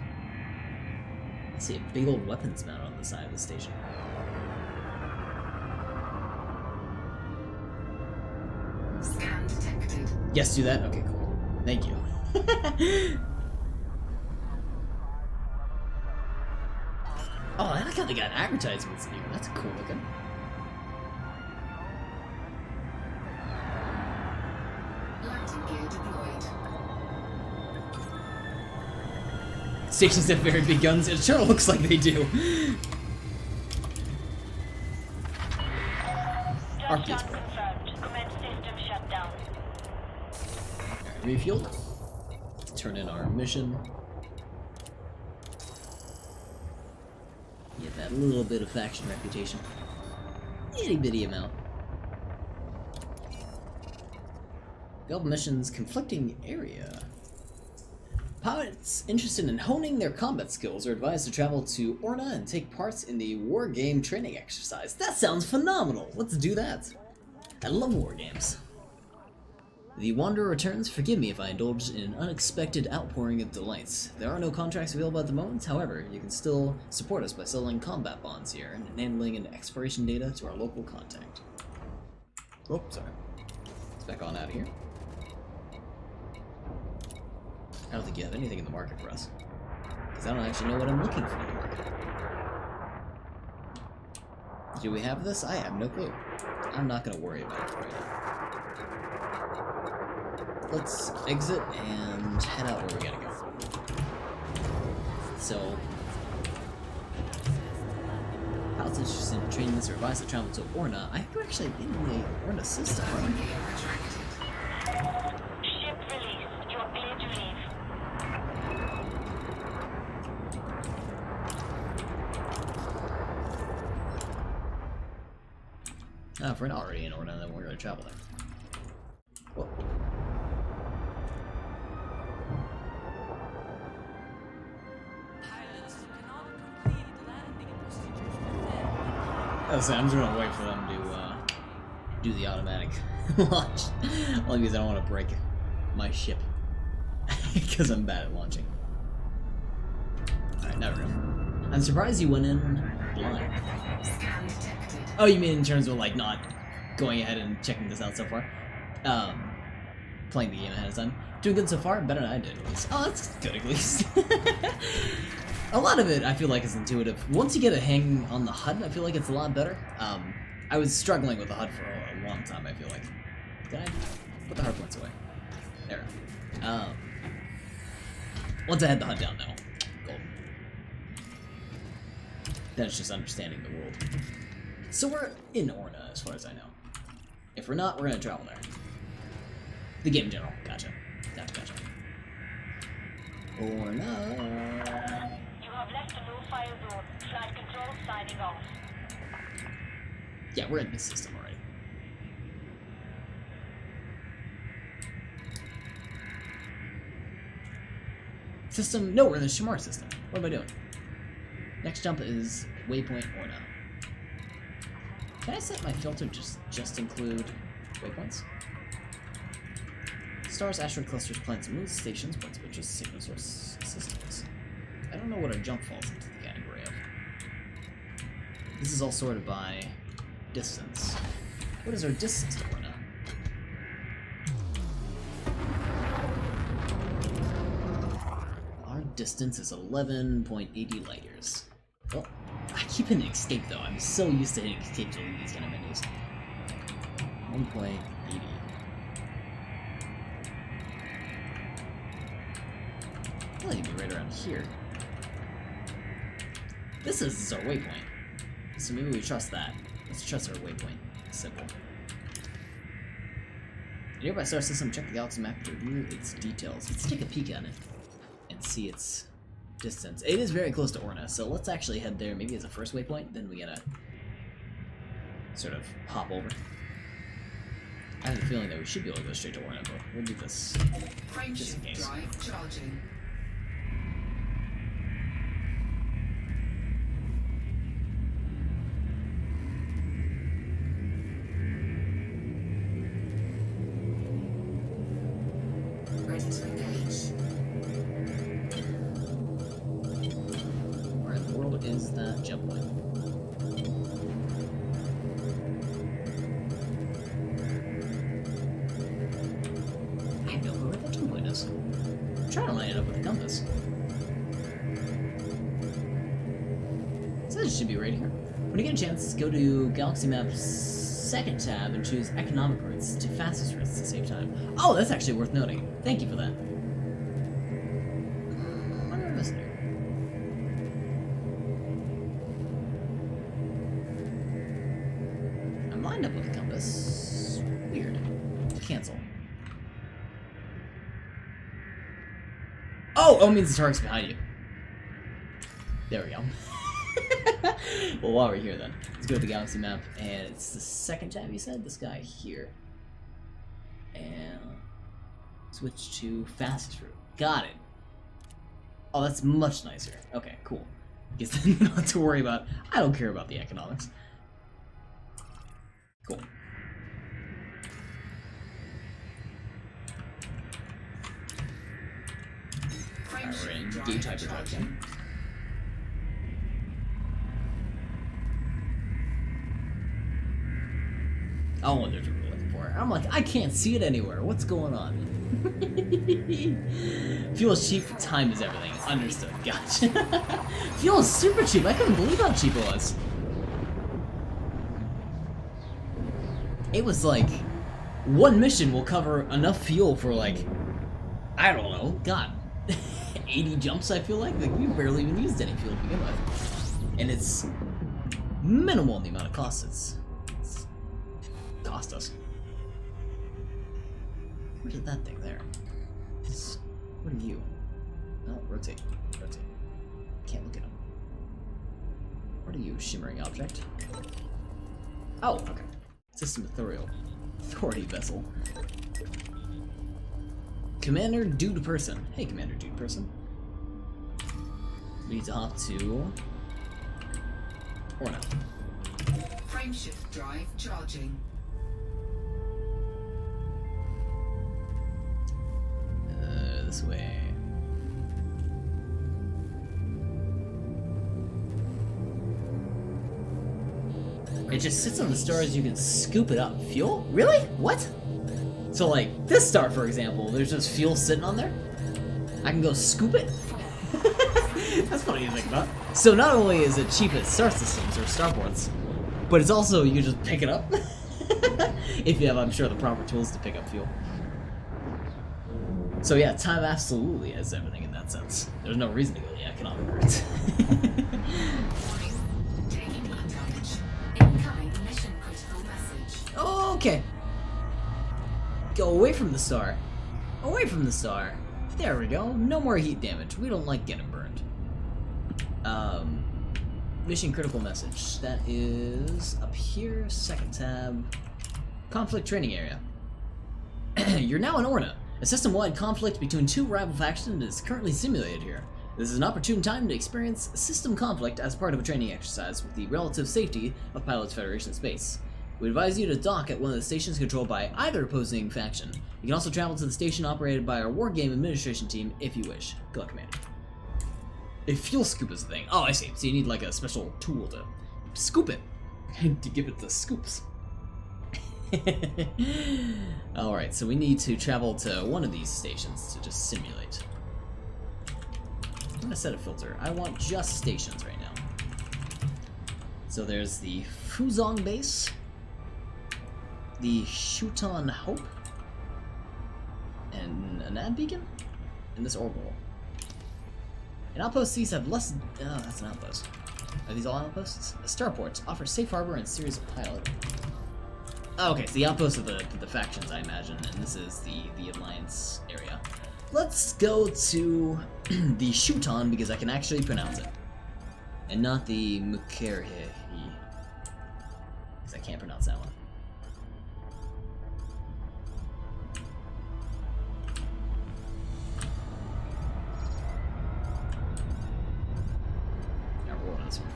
I see a big old weapons mount on the side of the station. Scan detected. Yes, do that? Okay, cool. Thank you. Oh, I like how they got advertisements in here. That's cool looking. Landing gear deployed. Stations have very big guns. It sure looks like they do. Arc is Touchdown confirmed. Commence system shutdown. Alright, refueled. Let's turn in our mission. Get that little bit of faction reputation. Itty bitty amount. Guild missions conflicting area. Pilots interested in honing their combat skills are advised to travel to Orna and take part in the war game training exercise. That sounds phenomenal! Let's do that. I love war games. The Wanderer returns. Forgive me if I indulge in an unexpected outpouring of delights. There are no contracts available at the moment, however, you can still support us by selling combat bonds here and handling and exploration data to our local contact. Oh, sorry. Let's back on out of here. I don't think you have anything in the market for us. Because I don't actually know what I'm looking for in the market. Do we have this? I have no clue. I'm not going to worry about it right now. Let's exit and head out where we gotta go. So, pilots interested in training this are advised to travel to Orna. I think we're actually in the Orna system, aren't we? Gear retracted. Ship release. You are clear to leave. If we're not already in Orna, then we're gonna travel there. Whoa. Oh, so I'm just gonna wait for them to do the automatic launch. Only because I don't want to break my ship. Because I'm bad at launching. Alright, now we're good. I'm surprised you went in blind. Scan detected. Oh, you mean in terms of like not going ahead and checking this out so far? Playing the game ahead of time. Doing good so far? Better than I did at least. Oh, that's good at least. A lot of it I feel like is intuitive. Once you get a hang on the HUD, I feel like it's a lot better. I was struggling with the HUD for a long time, I feel like. Did I put the hard points away? There. Once I had the HUD down now. Gold. Then it's just understanding the world. So we're in Orna, as far as I know. If we're not, we're gonna travel there. The game in general. Gotcha. Gotcha. Orna. You have left the no-fire zone. Flight control signing off. Yeah, we're in this system already. System? No, we're in the Shamar system. What am I doing? Next jump is Waypoint Orna. Can I set my filter just include waypoints? Stars, asteroid clusters, planets, moons, stations, points of interest, signal source systems. I don't know what a jump falls into the category of. This is all sorted by distance. What is our distance to Orna? Our distance is 11.80 light years. Well, I keep hitting escape though. I'm so used to hitting escape to leave these kind of menus. 1.80. I feel like it'd be right around here. This is our waypoint. So maybe we trust that. Let's trust our waypoint. Simple. The nearby star system, check the galaxy map to review its details. Let's take a peek at it and see its distance. It is very close to Orna, so let's actually head there maybe as a first waypoint, then we gotta sort of hop over. I have a feeling that we should be able to go straight to Orna, but we'll do this just in Frameshift case. drive charging. Ready to engage. Where in the world is that jump point? I have no clue where that jump point is. I'm trying to line it up with the compass. So this should be right here. When you get a chance, go to Galaxy Map's second tab and choose Economic Routes to fastest routes to save time. Oh, that's actually worth noting. Thank you for that. What am I missing here? I'm lined up with the compass. Weird. Cancel. Oh, means the target's behind you. There we go. Well, while we're here then, let's go to the galaxy map, and it's the second tab you said? This guy here. And switch to fastest route. Got it. Oh, that's much nicer. Okay, cool. Guess then not have to worry about, I don't care about the economics. Cool. Alright, we're in gauge hyperdrive. I wonder what we're looking for. I'm like, I can't see it anywhere. What's going on? Fuel is cheap, time is everything. Understood. Gotcha. Fuel is super cheap. I couldn't believe how cheap it was. It was like, one mission will cover enough fuel for like, I don't know, God, 80 jumps I feel like? Like, we barely even used any fuel to begin with. And it's minimal in the amount of cost it's cost us. Where did that thing there? What are you? Oh, rotate. Rotate. Can't look at them. What are you, shimmering object? Oh, okay. System authority vessel. Commander Dude Person. Hey, Commander Dude Person. We need to hop to Orna. Frameshift drive charging. This way. It just sits on the stars, you can scoop it up. Fuel? Really? What? So like, this star for example, there's just fuel sitting on there? I can go scoop it? That's funny to think about. So not only is it cheap at star systems or starports, but it's also, you can just pick it up. If you have, I'm sure, the proper tools to pick up fuel. So yeah, time absolutely has everything in that sense. There's no reason to go the economic route. Taking heat damage. Incoming mission critical message. Okay. Go away from the star. Away from the star. There we go. No more heat damage. We don't like getting burned. Mission critical message. That is up here, second tab. Conflict training area. You're now in Orna. A system-wide conflict between two rival factions is currently simulated here. This is an opportune time to experience system conflict as part of a training exercise with the relative safety of Pilots Federation space. We advise you to dock at one of the stations controlled by either opposing faction. You can also travel to the station operated by our Wargame administration team if you wish. Good luck, Commander. A fuel scoop is the thing. Oh, I see. So you need like a special tool to scoop it. To give it the scoops. Alright, so we need to travel to one of these stations to just simulate. I'm gonna set a filter. I want just stations right now. So there's the Fuzong base, the Shuton Hope, and an ad beacon, and this orbital. And outposts these have less. Oh, that's an outpost. Are these all outposts? Starports offer safe harbor and series of pilot. Oh, okay, so the outposts of the factions, I imagine, and this is the Alliance area. Let's go to the Shuton because I can actually pronounce it, and not the Mukerhe, because I can't pronounce that one. Yeah, we're on this one.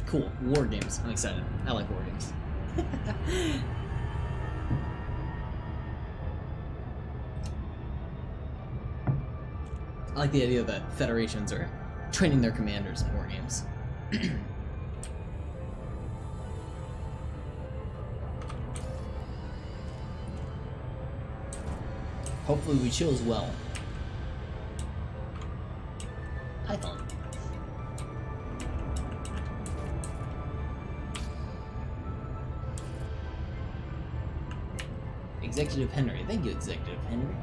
Cool, war games. I'm excited. I like war games. I like the idea that federations are training their commanders in war games. Hopefully we chose well. Python. Executive Henry. Thank you, Executive Henry.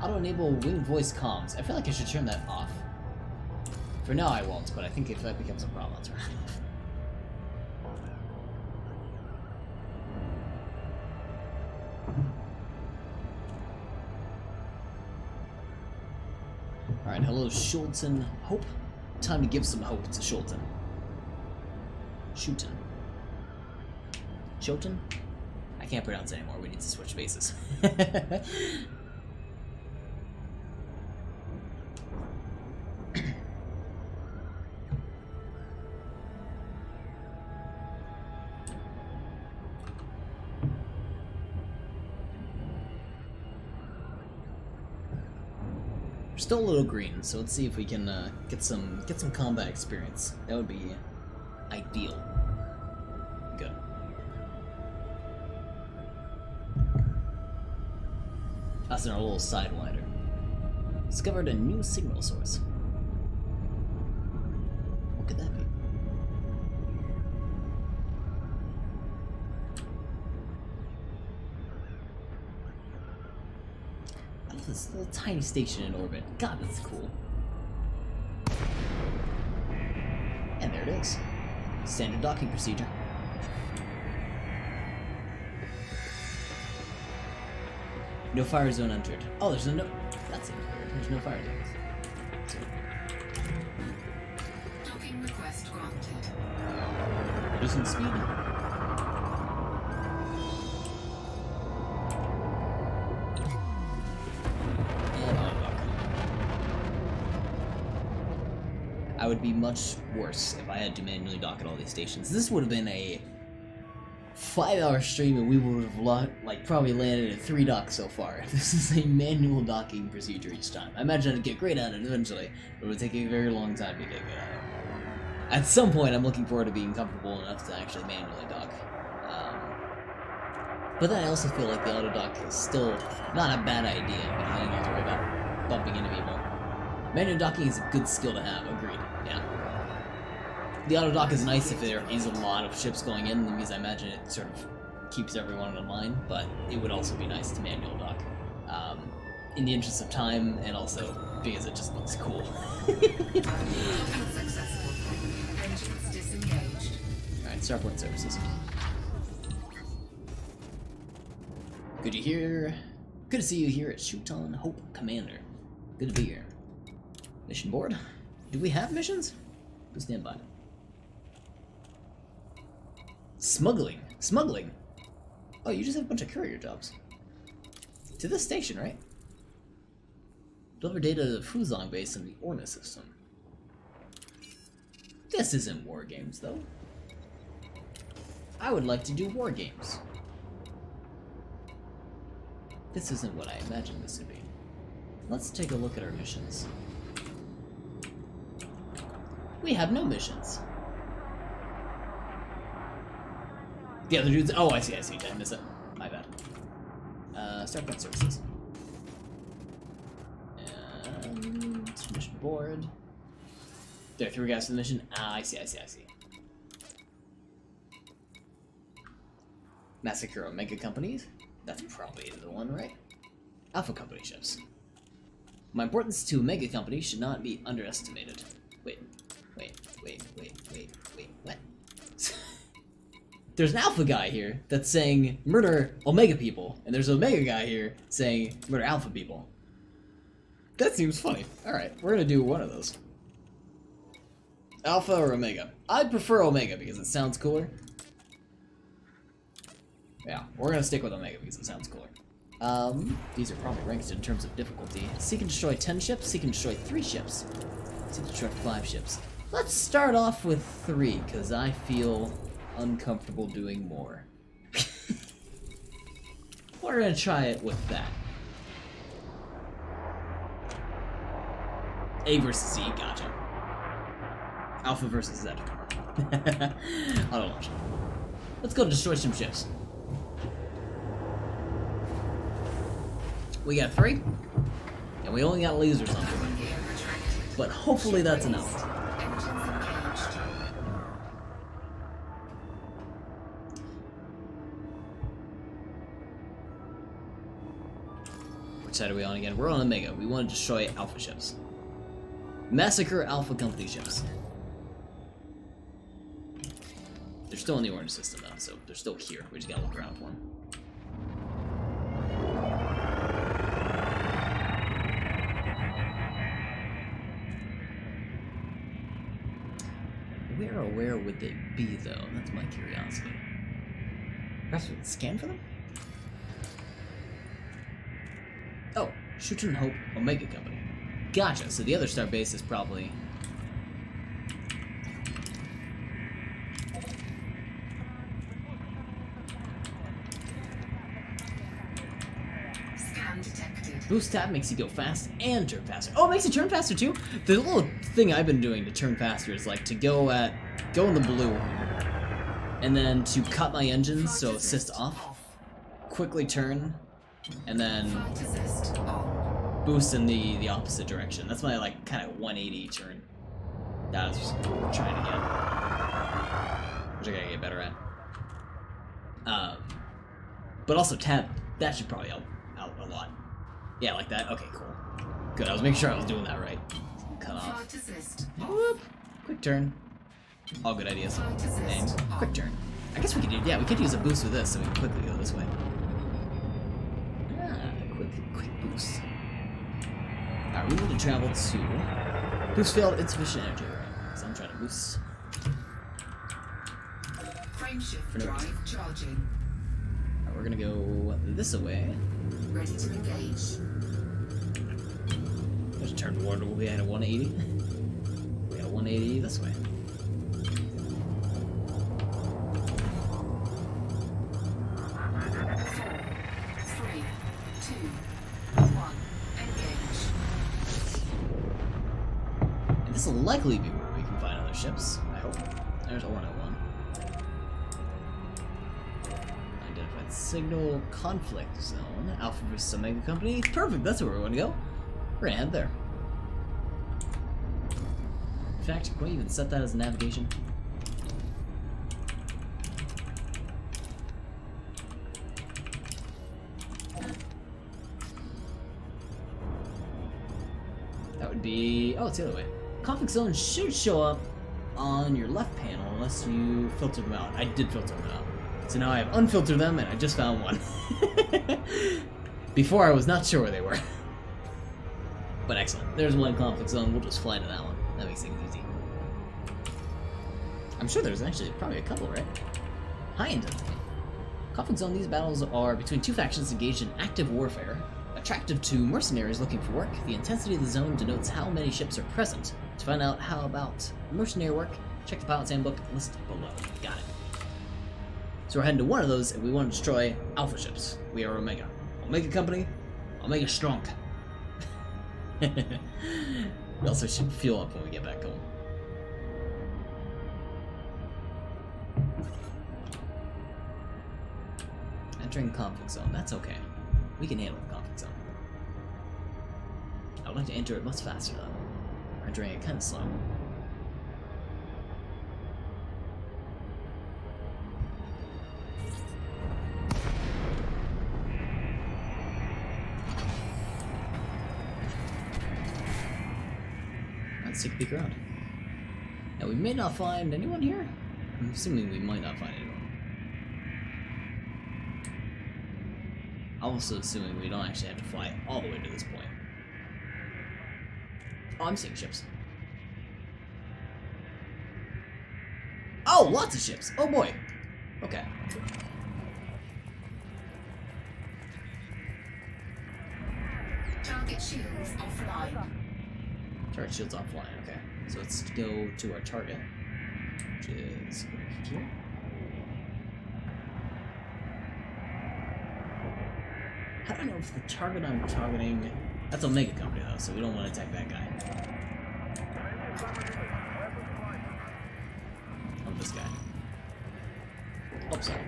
Auto-enable winged voice comms. I feel like I should turn that off. For now I won't, but I think if that becomes a problem, I'll turn it off. Alright, hello Shulton Hope. Time to give some hope to Shulton. Shulton. Shulton? I can't pronounce it anymore, we need to switch bases. Still a little green, so let's see if we can get some combat experience. That would be ideal. Good. Us in our little sidewinder. Discovered a new signal source. What could that be? This little tiny station in orbit. God, that's cool. And there it is. Standard docking procedure. No fire zone entered. Oh, there's no. That's it. There's no fire zones. So, Docking request granted. reducing speed. I would be much worse if I had to manually dock at all these stations. This would have been a 5-hour stream and we would have probably landed at 3 docks so far. This is a manual docking procedure each time. I imagine I'd get great at it eventually, but it would take a very long time to get good at it. At some point, I'm looking forward to being comfortable enough to actually manually dock. But then I also feel like the auto dock is still not a bad idea because I don't have to worry about bumping into people. Manual docking is a good skill to have, agreed, yeah. The auto dock is nice if there is a lot of ships going in, because I imagine it sort of keeps everyone in line, but it would also be nice to manual dock. In the interest of time, and also because it just looks cool. Unsuccessful. Engines disengaged. Alright, Starport services. Could you hear Good to see you here at Shuton Hope Commander. Good to be here. Mission board? Do we have missions? Please stand by. Smuggling. Smuggling? Oh, you just had a bunch of courier jobs. To this station, right? Deliver data to the Fuzong base in the Orna system. This isn't war games, though. I would like to do war games. This isn't what I imagined this to be. Let's take a look at our missions. We have no missions. The other dudes. Oh, I see. Did I miss it? My bad. Start gun services. And mission board. There are 3 guys for the mission. Ah, I see. Massacre Omega Companies. That's probably the one, right? Alpha Company ships. My importance to Omega Company should not be underestimated. Wait, what? There's an Alpha guy here that's saying murder Omega people, and there's an Omega guy here saying murder Alpha people. That seems funny. Alright, we're gonna do one of those. Alpha or Omega? I'd prefer Omega because it sounds cooler. Yeah, we're gonna stick with Omega because it sounds cooler. These are probably ranked in terms of difficulty. Seek and destroy 10 ships, seek and destroy 3 ships. Seek and destroy 5 ships. Let's start off with 3, because I feel uncomfortable doing more. We're gonna try it with that. A versus Z, gotcha. Alpha versus Z. Auto launch. Let's go destroy some ships. We got 3, and we only got lasers on board. But hopefully that's enough. Which side are we on again? We're on Omega. We want to destroy Alpha ships. Massacre Alpha Company ships. They're still in the orange system though, so they're still here. We just gotta look around for them. Where would they be, though? That's my curiosity. Perhaps we can scan for them? Oh, Shuton Hope Omega Company. Gotcha, so the other star base is probably... Scan detected. Boost tab makes you go fast and turn faster. Oh, it makes you turn faster too? The little thing I've been doing to turn faster is like to go in the blue, and then to cut my engines, so assist off, quickly turn, and then Flight assist on. boost in the opposite direction. That's my like kind of 180 turn. That's what I'm trying to get. Which I gotta get better at. But also tab, that should probably help out a lot. Yeah, like that. Okay, cool. Good. I was making sure I was doing that right. Cut off. Flight assist Whoop. Quick turn. All good ideas. Aim. Quick turn. I guess we could do. Yeah, we could use a boost with this, so we can quickly go this way. Quick boost. Alright, we need to travel to boost failed insufficient energy. Right? So I'm trying to boost. Frameshift For no reason. drive charging. Alright, we're gonna go this way. Ready to engage. There's a turn toward. We had a 180. We got a 180 this way. 3, 2, 1. Engage. And this will likely be where we can find other ships. I hope. There's a 101. Identified signal conflict zone. Alpha versus Omega Company. Perfect. That's where we want to go. We're gonna head there. In fact, can we even set that as navigation? That would be... Oh, it's the other way. Conflict zone should show up on your left panel unless you filter them out. I did filter them out. So now I have unfiltered them and I just found one. Before I was not sure where they were. But excellent. There's one conflict zone. We'll just fly to that one. That makes things easy. I'm sure there's actually probably a couple, right? High intensity. Conflict zone. These battles are between two factions engaged in active warfare. Attractive to mercenaries looking for work, the intensity of the zone denotes how many ships are present. To find out how about mercenary work, check the pilot's handbook listed below. Got it. So we're heading to one of those, and we want to destroy Alpha ships. We are Omega. Omega Company, Omega Strong. We also should fuel up when we get back home. Entering conflict zone. That's okay. We can handle the conflict zone. I would like to enter it much faster though. Entering it kind of slow. Let's take a peek around. Now we may not find anyone here. I'm assuming we might not find anyone. I'm also assuming we don't actually have to fly all the way to this point. Oh, I'm seeing ships. Oh, lots of ships! Oh boy! Okay. Target shields offline. Target shields offline, okay. So let's go to our target, which is over here. I don't know if the target I'm targeting... That's Omega Company though, so we don't want to attack that guy. Oh, this guy. Oh, sorry.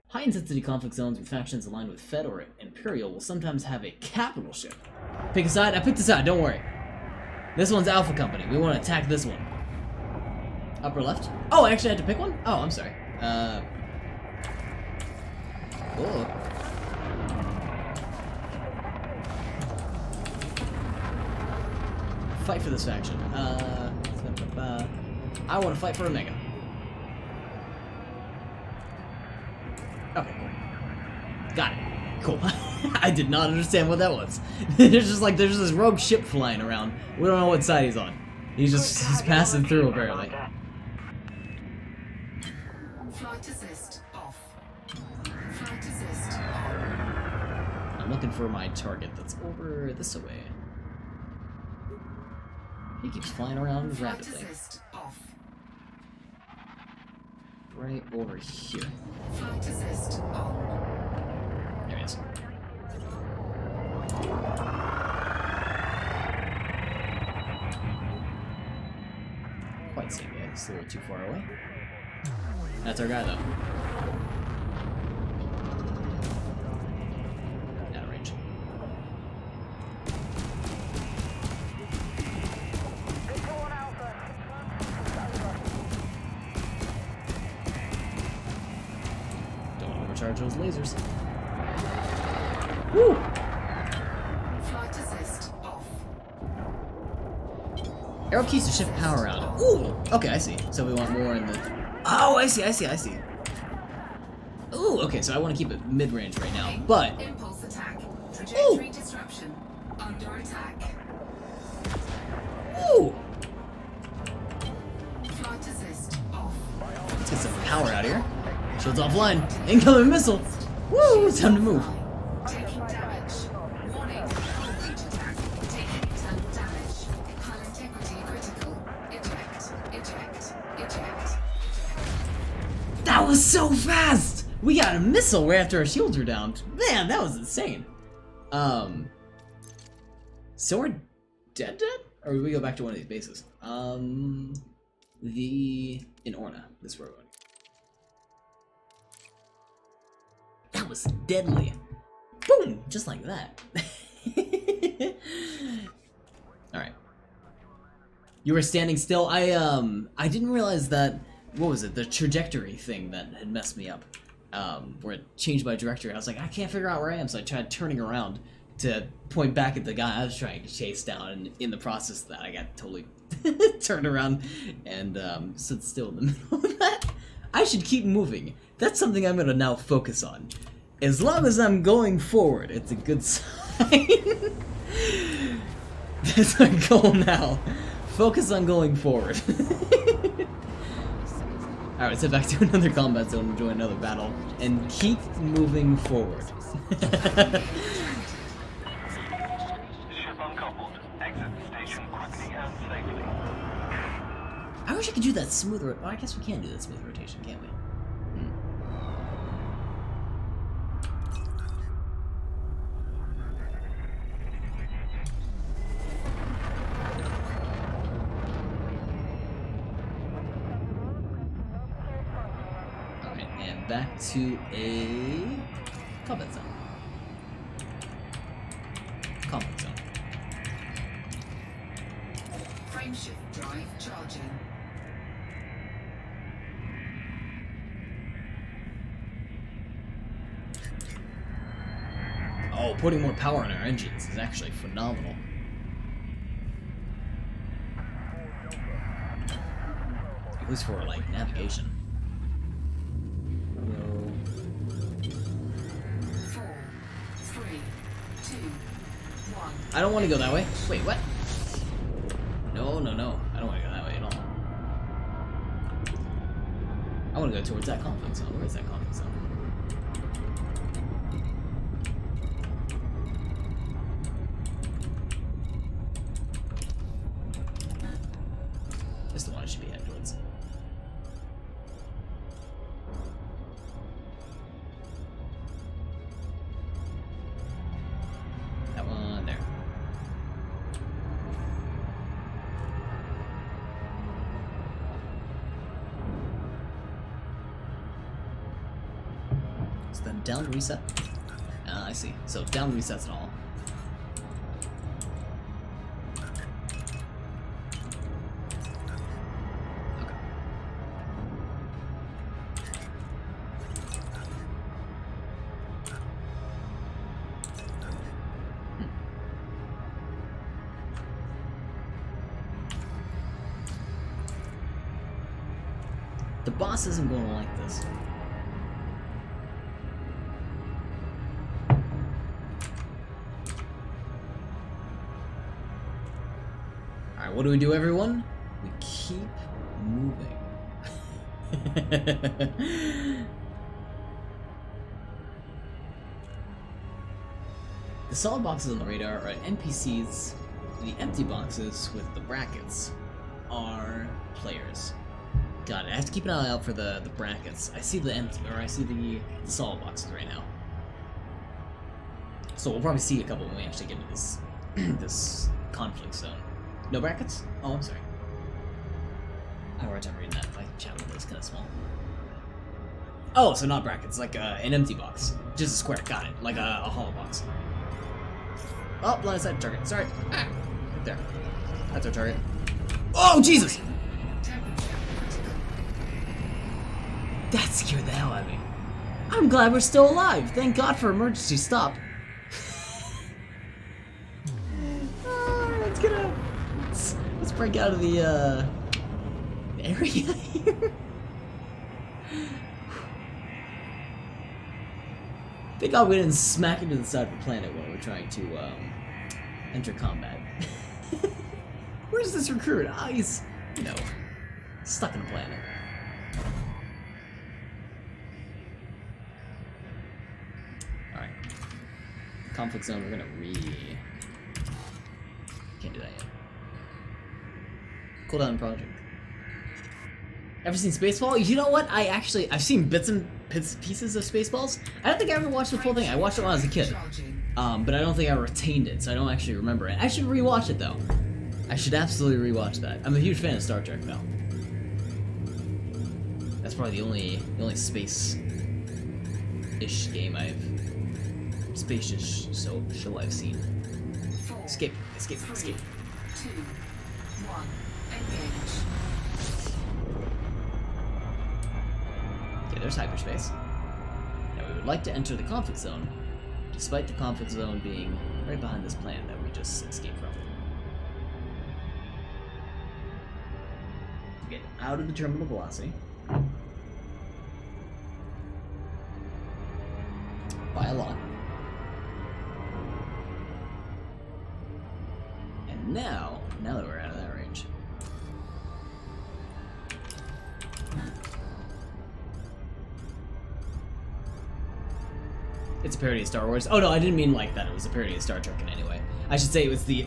High-intensity conflict zones with factions aligned with Fed or Imperial will sometimes have a capital ship. Pick a side? I picked a side, don't worry. This one's Alpha Company. We want to attack this one. Upper left? Oh, I actually had to pick one? Oh, I'm sorry. Oh. Fight for this faction. I want to fight for Omega. Okay, cool. Got it. Cool. I did not understand what that was. There's there's this rogue ship flying around. We don't know what side he's on. He's passing through apparently. Flight assist off. Flight assist on. I'm looking for my target that's over this way. He keeps flying around Flight rapidly. assist off. Right over here. Flight assist on. There he is. Quite safe, yeah. He's a little too far away. That's our guy, though. Out of range. Don't overcharge those lasers. Woo! Flight assist off. Arrow keys to shift power around. Ooh! Okay, I see. So we want more in the... Oh, I see. Ooh, okay, so I want to keep it mid-range right now, but... Impulse attack. Trajectory disruption. Under attack. Ooh! Flight assist off. Let's get some power out here. Shields offline. Incoming missile! Woo! Time to move. Taking damage. Warning. Hull breach attack. Taking internal damage. Hull integrity critical. Eject. That was so fast! We got a missile right after our shields were down. Man, that was insane. So we're dead? Or do we go back to one of these bases? In Orna. This is where we're going. That was deadly. Boom! Just like that. Alright. You were standing still. I didn't realize that, what was it, the trajectory thing that had messed me up. Where it changed my trajectory. I was like, I can't figure out where I am, so I tried turning around to point back at the guy I was trying to chase down, and in the process of that, I got totally turned around and stood still in the middle of that. I should keep moving. That's something I'm gonna now focus on. As long as I'm going forward, it's a good sign. That's our goal now. Focus on going forward. Alright, so back to another combat zone and join another battle. And keep moving forward. Ship uncoupled. Exit the station quickly and safely. I wish I could do that smooth well, I guess we can do that smooth rotation, can't we? Alright, and back to a combat zone. Combat zone. Frameshift drive charging. Oh, putting more power in our engines is actually phenomenal. At least for, like, navigation. 4, 3, 2, 1. I don't want to go that way. Wait, what? No, no, no. I don't want to go that way at all. I want to go towards that conflict zone. Where is that conflict zone? This is the one I should be heading towards. That one there. So then down reset. I see. So down resets and all. Okay. The boss isn't going to like this. Alright, what do we do, everyone? We keep moving. The solid boxes on the radar are NPCs. The empty boxes with the brackets are players. Got it. I have to keep an eye out for the brackets. I see the empty, or I see the solid boxes right now. So we'll probably see a couple when we actually get into this this conflict zone. No brackets? Oh, I'm sorry. I have a hard time reading that. My chat window is kind of small. Oh, so not brackets, like an empty box. Just a square, got it. Like a hollow box. Oh, blind side target. Sorry. Ah, right there. That's our target. Oh, Jesus! That scared the hell out of me. I'm glad we're still alive. Thank God for emergency stop. Let's break out of the area here. Thank God we didn't smack into the side of the planet while we're trying to enter combat. Where's this recruit? Ah, he's, you know, stuck in the planet. Alright. Conflict zone, we're gonna can't do that yet. Cooldown project. Ever seen Spaceball? You know what? I've seen bits and pieces of Spaceballs. I don't think I ever watched the full thing. I watched it when I was a kid. But I don't think I retained it, so I don't actually remember it. I should rewatch it though. I should absolutely rewatch that. I'm a huge fan of Star Trek though. That's probably the only space-ish game space-ish show I've seen. Escape. 2, 1, engage. Okay, there's hyperspace. Now we would like to enter the conflict zone, despite the conflict zone being right behind this planet that we just escaped from. Get out of the terminal velocity. It's a parody of Star Wars. Oh no, I didn't mean like that. It was a parody of Star Trek in any way. I should say it was the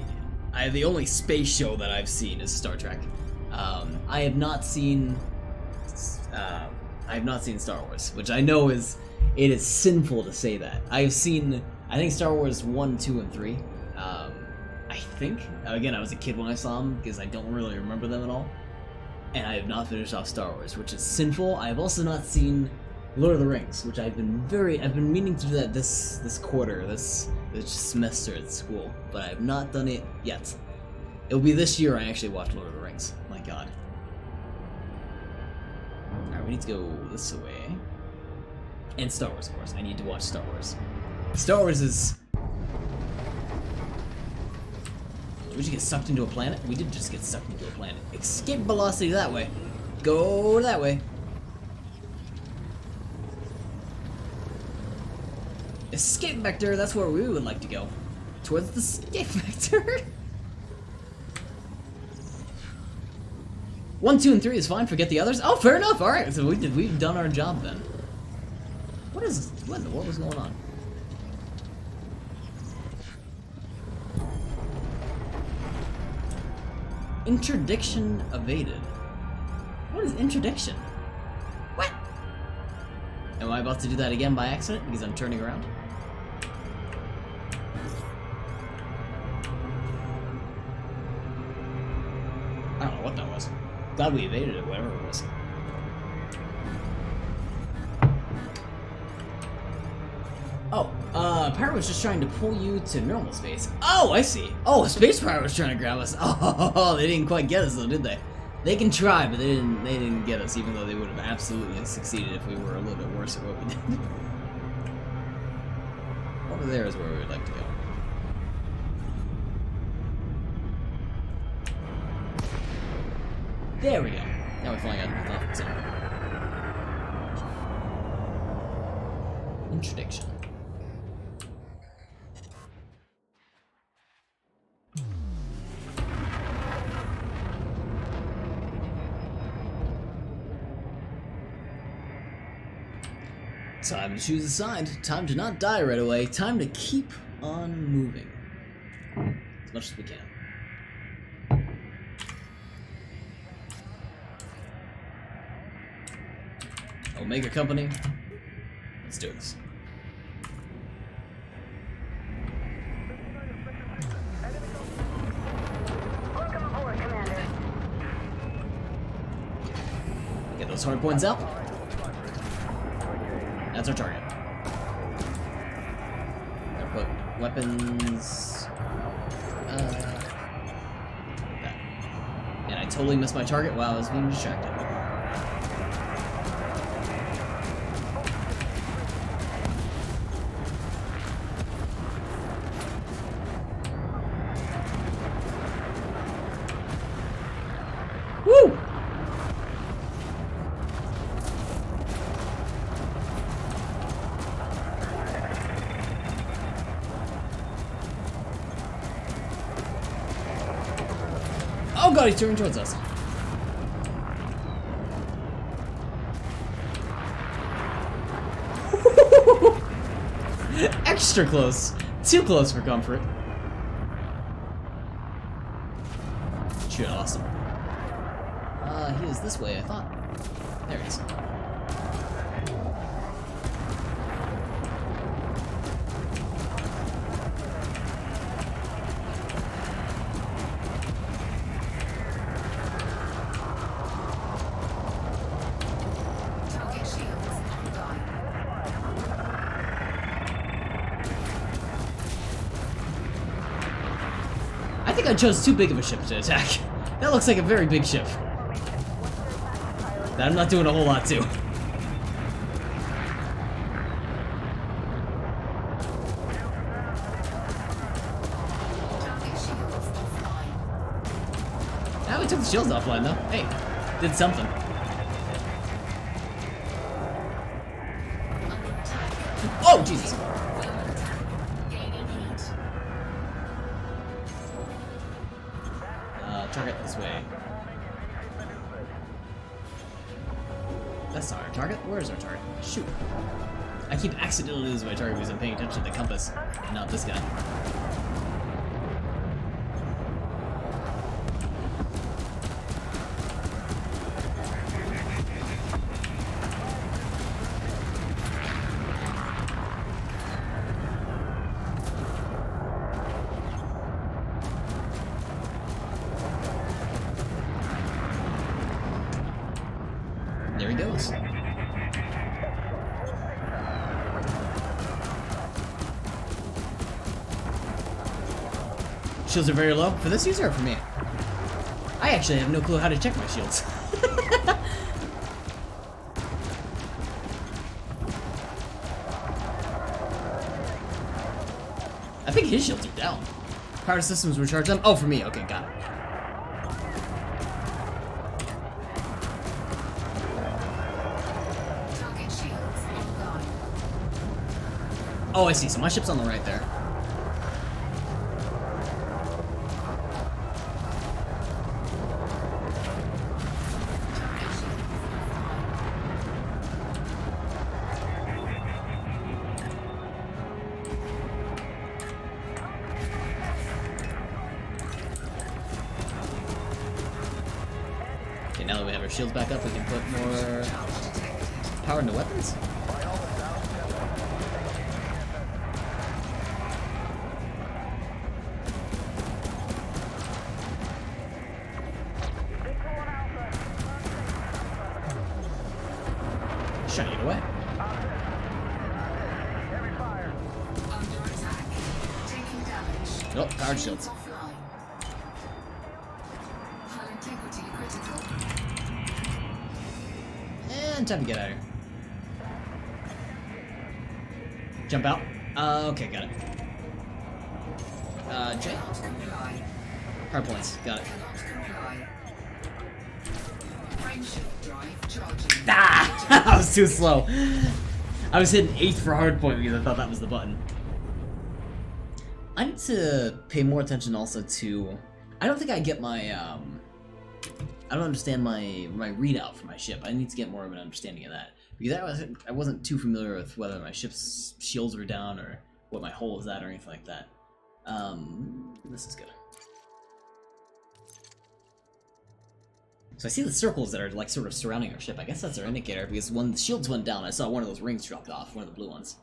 only space show that I've seen is Star Trek. I have not seen Star Wars, which I know it is sinful to say that. I've seen, I think, Star Wars 1, 2, and 3. I think. Again, I was a kid when I saw them because I don't really remember them at all. And I have not finished off Star Wars, which is sinful. I have also not seen Lord of the Rings, which I've been meaning to do that this quarter, this semester at school, but I have not done it yet. It'll be this year I actually watch Lord of the Rings. My god. Alright, we need to go this way. And Star Wars, of course. I need to watch Star Wars. Star Wars is... Did we just get sucked into a planet? We did just get sucked into a planet. Escape velocity that way. Go that way. Escape vector, that's where we would like to go. Towards the escape vector. 1, 2, and 3 is fine. Forget the others. Oh, fair enough. All right, so we've done our job then. What in the world was going on? Interdiction evaded. What is interdiction? What? Am I about to do that again by accident because I'm turning around? I don't know what that was. Glad we evaded it, whatever it was. Oh, Pyro was just trying to pull you to normal space. Oh, I see. Oh, Space Pyro was trying to grab us. Oh, they didn't quite get us though, did they? They can try, but they didn't get us, even though they would have absolutely succeeded if we were a little bit worse at what we did. Over there is where we would like to go. There we go. Now we're flying out of the left zone. Interdiction. Time to choose a side. Time to not die right away. Time to keep on moving. As much as we can. Omega Company. Let's do this. Welcome aboard, Commander. Get those hard points out. That's our target. Gotta put weapons. That. And I totally missed my target while I was being distracted. Woo! Oh god, he's turning towards us. Extra close. Too close for comfort. Shoot, awesome. He is this way, I thought. There he is. Target shields online. I think I chose too big of a ship to attack. That looks like a very big ship. That I'm not doing a whole lot to. Target shields offline. Now we took the shields offline though. Hey, did something. Under attack. Oh, Jesus. We're under attack. Gaining heat. Target this way. That's not our target. Where is our target? Shoot. I keep accidentally losing my target because I'm paying attention to the compass, and not this guy. There he goes. Shields are very low for this user or for me? I actually have no clue how to check my shields. I think his shields are down. Power systems recharge them? Oh, for me. Okay, got it. Target shields online. Oh, I see. So my ship's on the right there. Target shields offline. Okay, now that we have our shields back up, we can put more Charge detected. power into weapons. Just trying to get away. Under attack. Taking damage. Oh, powered shields. Offline. Hull integrity critical. And time to get out of here. Jump out. Okay, got it. J. Cannot comply. Hard points. Got it. Cannot comply. Frameshift drive charging. Ah! I was too slow. I was hitting 8th for hard point because I thought that was the button. I need to pay more attention also to... I don't think I get my, I don't understand my readout for my ship. I need to get more of an understanding of that. Because I wasn't too familiar with whether my ship's shields were down or what my hull is at or anything like that. This is good. So I see the circles that are like sort of surrounding our ship. I guess that's our indicator because when the shields went down, I saw one of those rings dropped off, one of the blue ones.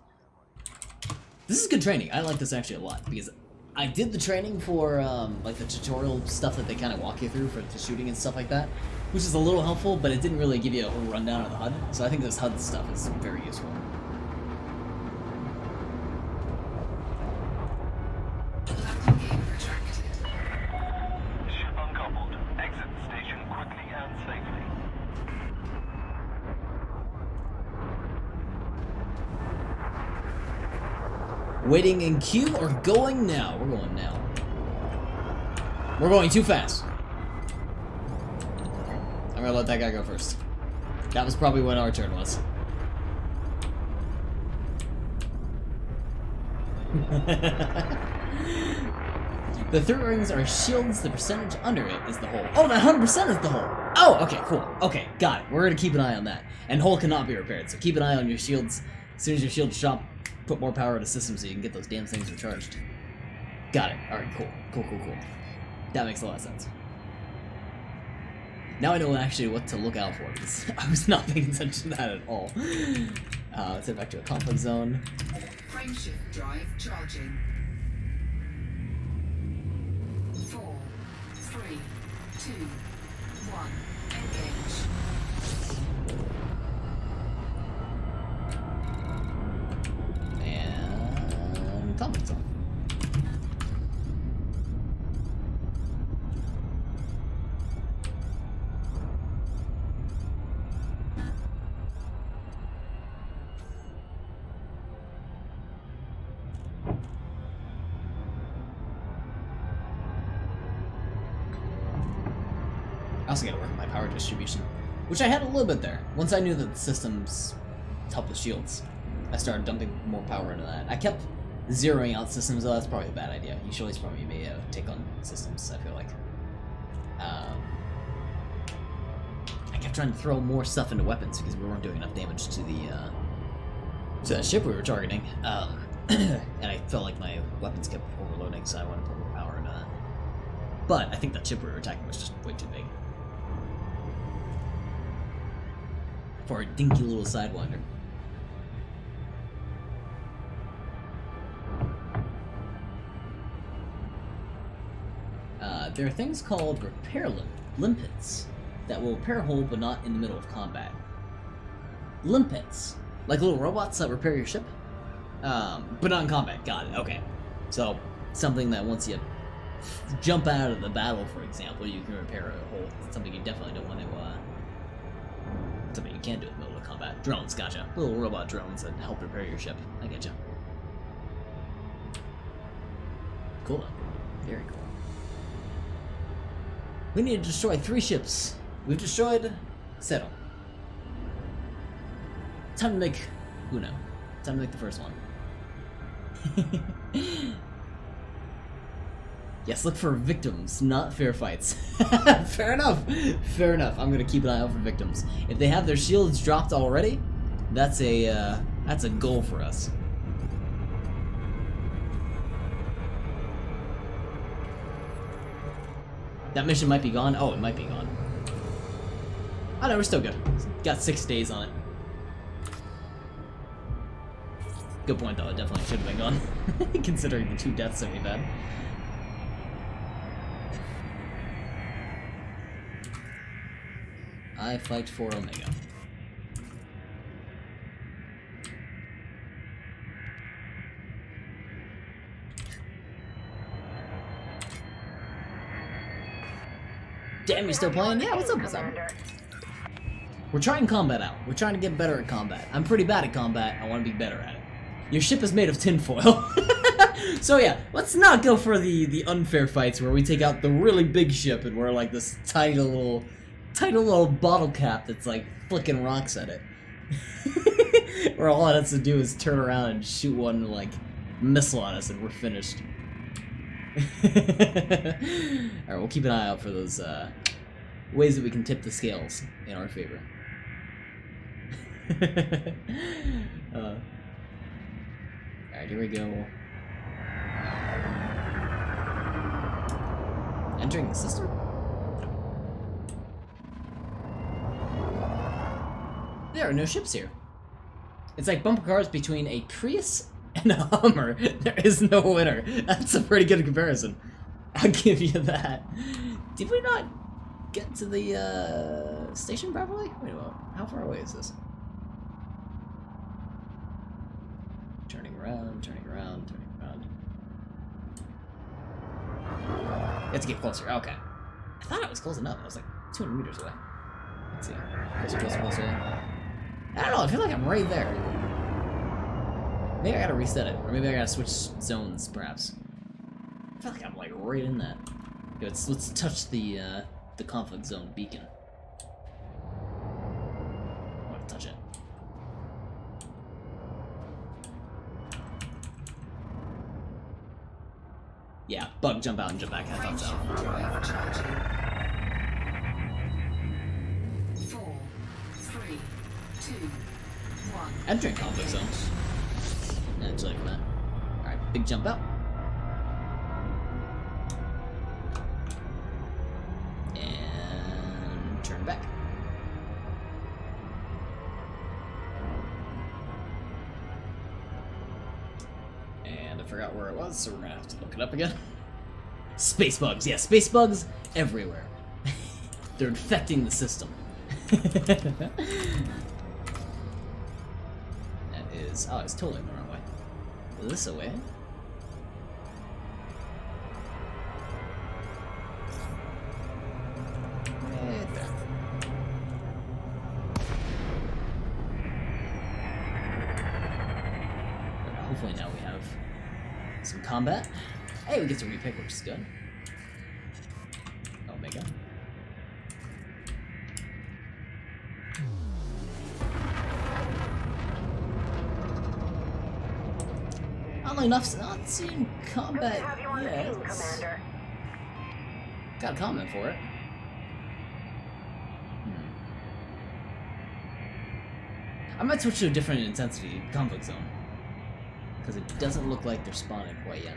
This is good training. I like this actually a lot because I did the training for like the tutorial stuff that they kind of walk you through for the shooting and stuff like that, which is a little helpful, but it didn't really give you a whole rundown of the HUD. So I think this HUD stuff is very useful. Landing gear retracted. Ship uncoupled. Exit the station quickly and safely. Waiting in queue or going now? We're going now. We're going too fast. I'm gonna let that guy go first. That was probably when our turn was. The three rings are shields, the percentage under it is the hull. Oh, that 100% is the hull! Oh, okay, cool. Okay, got it. We're gonna keep an eye on that. And hull cannot be repaired, so keep an eye on your shields. As soon as your shields drop, put more power into systems so you can get those damn things recharged. Got it. Alright, cool. Cool. That makes a lot of sense. Now I know actually what to look out for, because I was not paying attention to that at all. Let's head back to a conflict zone. Frameshift drive charging. 4, 3, 2, 1. Engage. And conflict zone. I also gotta work on my power distribution, which I had a little bit there. Once I knew that the systems help with shields, I started dumping more power into that. I kept zeroing out systems, though. That's probably a bad idea. You should always probably maybe take on systems, I feel like. I kept trying to throw more stuff into weapons because we weren't doing enough damage to the to that ship we were targeting, and I felt like my weapons kept overloading, so I wanted to put more power into that. But I think that ship we were attacking was just way too big for a dinky little Sidewinder. There are things called repair limpets that will repair a hull but not in the middle of combat. Limpets, like little robots that repair your ship, but not in combat. Got it. Okay, so something that once you jump out of the battle, for example, you can repair a hull. Something you definitely don't want to. Something you can't do in the middle of combat. Drones, gotcha. Little robot drones that help repair your ship. I getcha. Cool. Very cool. We need to destroy 3 ships. We've destroyed Zero. Time to make Uno. Time to make the first one. Yes, look for victims, not fair fights. Fair enough. Fair enough. I'm gonna keep an eye out for victims. If they have their shields dropped already, that's a goal for us. That mission might be gone. Oh, it might be gone. Oh no, we're still good. Got 6 days on it. Good point though, it definitely should have been gone. Considering the 2 deaths that we've had. I fight for Omega. Damn, you still playing? Yeah, what's up, what's up? We're trying combat out. We're trying to get better at combat. I'm pretty bad at combat. I want to be better at it. Your ship is made of tinfoil. So yeah, let's not go for the unfair fights where we take out the really big ship and we're like this tiny little bottle cap that's like flicking rocks at it. Where all it has to do is turn around and shoot one like missile at us and we're finished. Alright, we'll keep an eye out for those ways that we can tip the scales in our favor. Alright, here we go. Entering the system? There are no ships here. It's like bumper cars between a Prius and a Hummer. There is no winner. That's a pretty good comparison. I'll give you that. Did we not get to the station properly? Wait a moment. How far away is this? Turning around, turning around, turning around. You have to get closer. Okay. I thought it was close enough. I was like 200 meters away. Let's see. Closer, closer, closer. I don't know. I feel like I'm right there. Maybe I gotta reset it, or maybe I gotta switch zones, perhaps. I feel like I'm like right in that. Yeah, let's touch the conflict zone beacon. I want to touch it. Yeah, bug, jump out and jump back. I thought so. Charging. 4, 3, 2, 1. Entering conflict zone. Yeah, too late for that. Alright, big jump out. And turn back. And I forgot where it was, so we're gonna have to look it up again. Space bugs, yeah, space bugs everywhere. They're infecting the system. That is, oh, it's totally the wrong way. This way. Right there. Hopefully now we have some combat. Hey, we get to repick, which is good. Omega. Oddly enough, not seeing combat yet. Got a comment for it. I might switch to a different intensity conflict zone. Because it doesn't look like they're spawning quite yet.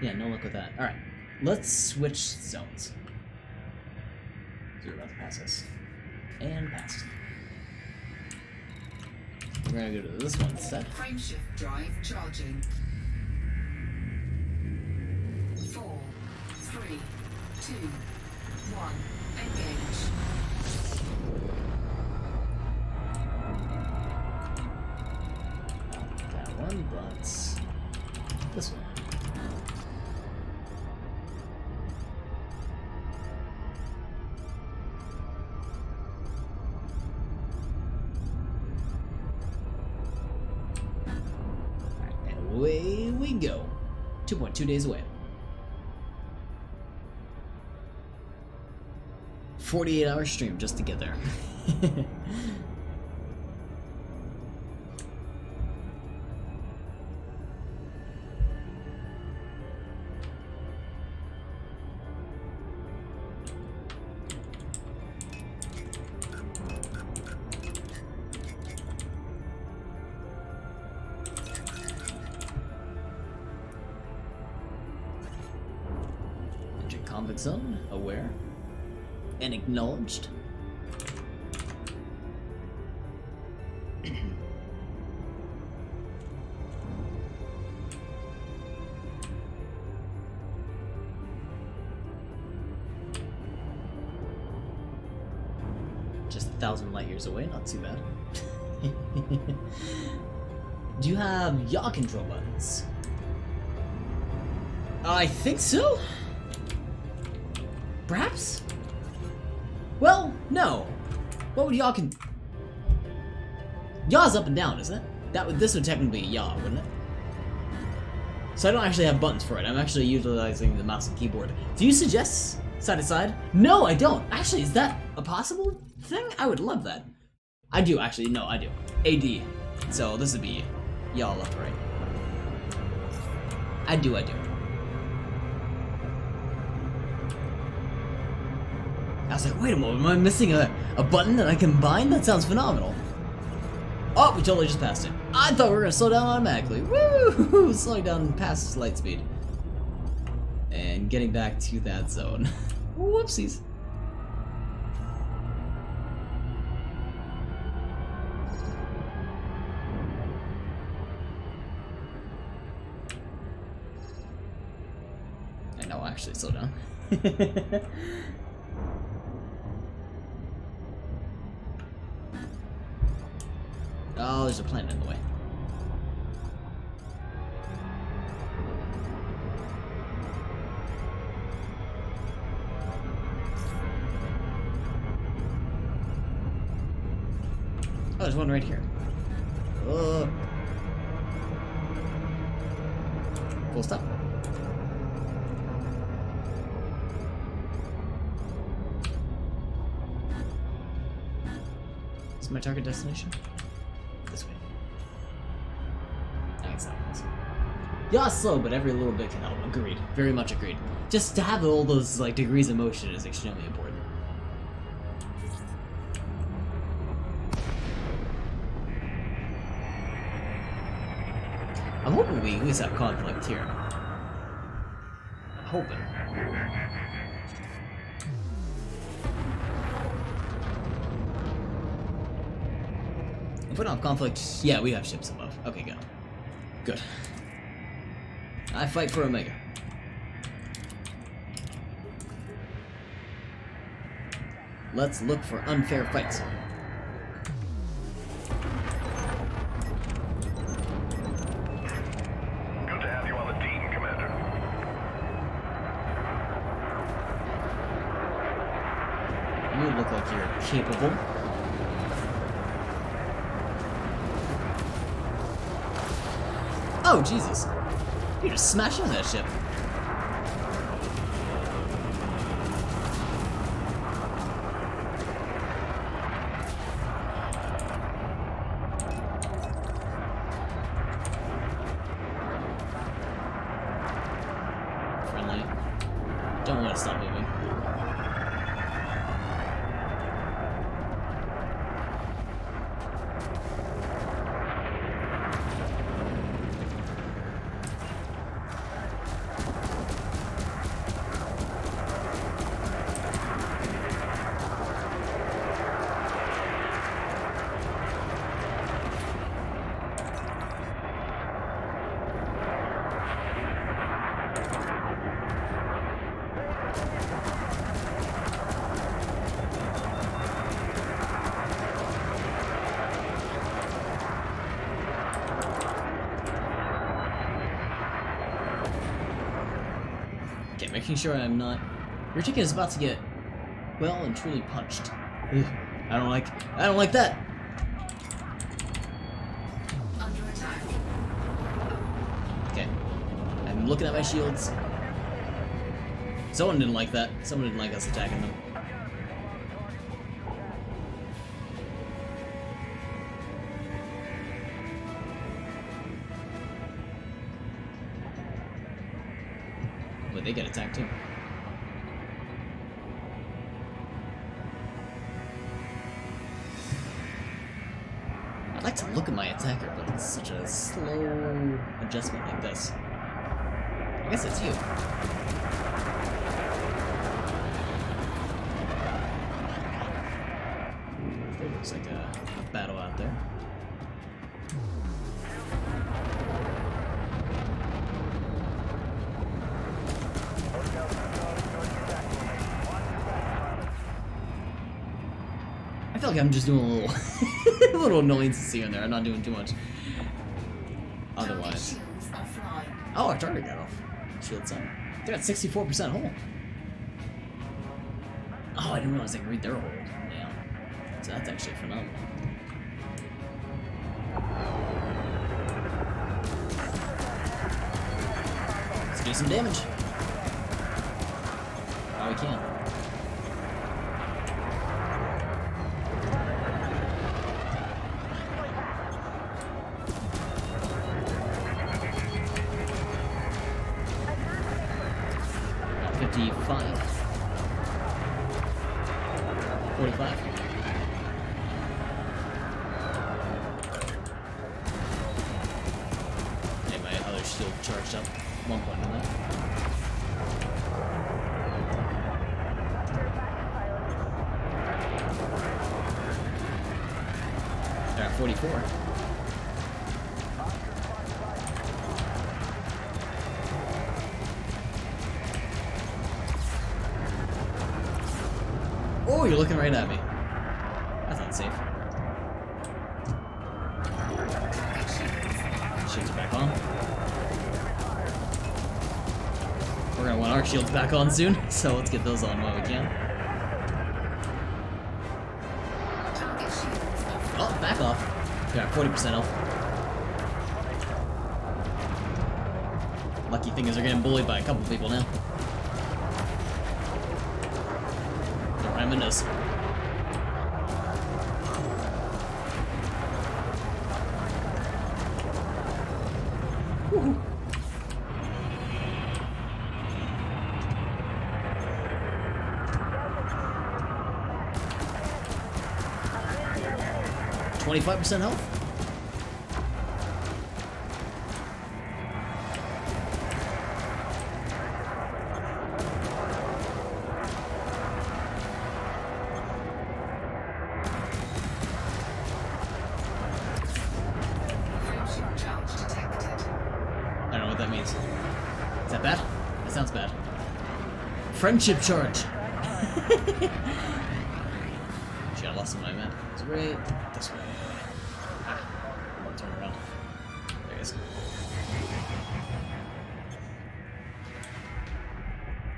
Yeah, no luck with that. Alright, let's switch zones. So you're about to pass us. And pass. We're gonna go to this one instead. Frameshift drive charging. 4, 3, 2, 1. Engage. That one, but this one. Alright, and away we go. 2.2 days away. 48-hour stream just to get there. Enter convict zone, aware, and acknowledged. Just 1,000 light years away, not too bad. Do you have yaw control buttons? I think so? Perhaps? Well, no. What would yaw con... Yaw's up and down, isn't it? This would technically be yaw, wouldn't it? So I don't actually have buttons for it. I'm actually utilizing the mouse and keyboard. Do you suggest side to side? No, I don't. Actually, is that a possible thing? I would love that. I do, actually. No, I do. AD. So this would be yaw left, right. I do. I was like, wait a moment, am I missing a button that I can bind? That sounds phenomenal. Oh, we totally just passed it. I thought we were gonna slow down automatically. Woo! Slowing down past light speed. And getting back to that zone. Whoopsies. And no, actually, slow down. Oh, there's a planet in the way. Oh, there's one right here. Full stop. Is my target destination? This way. I guess that was. Yeah, it's slow, but every little bit can help. Agreed. Very much agreed. Just to have all those like degrees of motion is extremely important. I'm hoping we at least have conflict here. I'm hoping. If we don't have conflict, yeah, we have ships above. Okay, go. Good. I fight for Omega. Let's look for unfair fights. Good to have you on the team, Commander. You look like you're capable. Oh, Jesus. You just smashed into that ship. Friendly. don't want to stop moving. Okay, making sure I'm not... Your chicken is about to get well and truly punched. Ugh, I don't like that! Under attack. Okay. I'm looking at my shields. Someone didn't like that. Someone didn't like us attacking them. But they get attacked too. I'd like to look at my attacker, but it's such a slow adjustment like this. I guess it's you. It looks like a battle out there. I feel like I'm just doing a little, a little annoyances here and there. I'm not doing too much. Otherwise. Shields offline. Oh, our target got off. Shields up. They're at 64% hold. Oh, I didn't realize they could read their hold. Yeah. So that's actually phenomenal. Let's do some damage. Oh, we can. Got 55. 45. And my other shield charged up. 1 point on that. They're at 44. Oh, you're looking right at me. That's not safe. Shields are back on. We're gonna want our shields back on soon, so let's get those on while we can. Target shields offline. Oh, back off. You're at 40% health. Lucky thing is they're getting bullied by a couple people now. They're ramming us. Woohoo. $25% health. Friendship charge detected. I don't know what that means. Is that bad? That sounds bad. Friendship charge. Shit, I lost some of my map. It's right this way. I'm gonna turn around. There it is.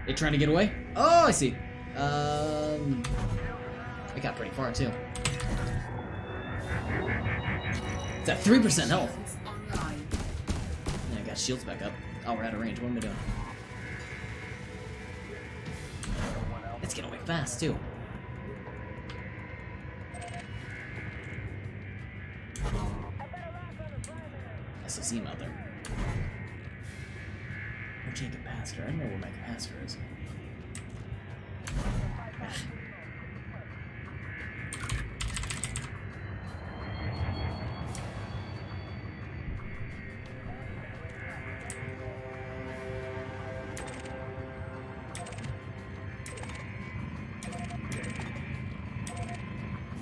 They trying to get away? Oh, I see. I got pretty far too. It's at 3% health. Shields online. And I got shields back up. Oh, we're out of range. What am I doing? It's getting away fast too. I still see him out there. Where'd you get capacitor? I don't know where my capacitor is.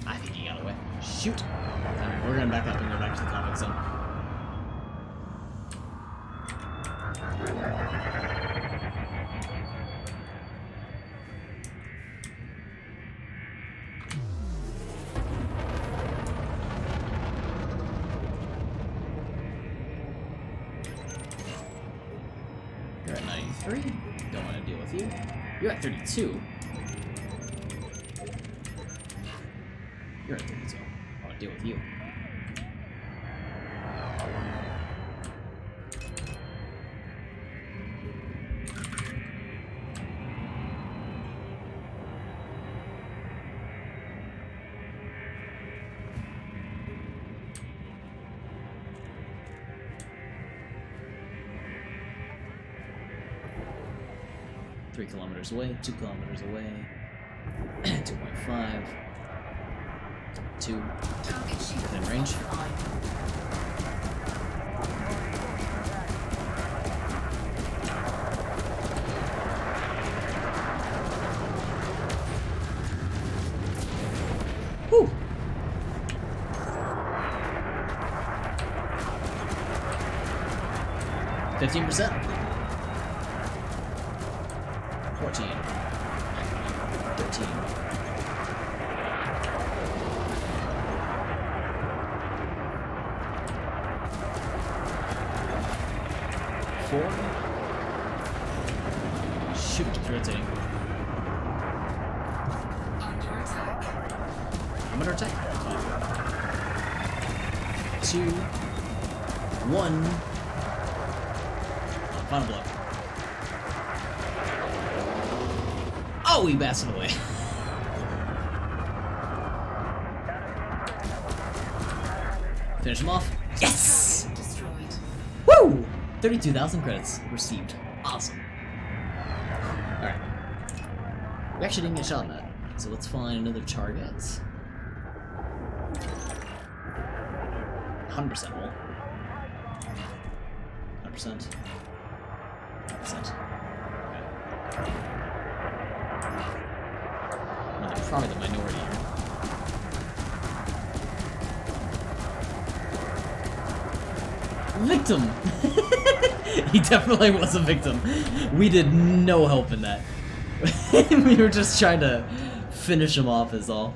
I think he got away. Shoot! Alright, we're gonna back up and go back to the conflict zone. You're at 93. Don't want to deal with you. You're at 32. You're at 32. I want to deal with you. Three kilometers away, 2 kilometers away, 2.5, 2, Target shield within range. offline. Whew! %. 14. 13. 4. Shoot, it's rotating. Under attack. I'm under attack. 2, 1. Final blow. Oh, he blasted away. Finish him off. Yes! Destroyed. Woo! 32,000 credits received. Awesome. Alright. We actually didn't get shot at. So let's find another target. 100% roll. 100%. 100%. Okay. Well, they're probably the minority here. Victim! He definitely was a victim. We did no help in that. We were just trying to finish him off is all.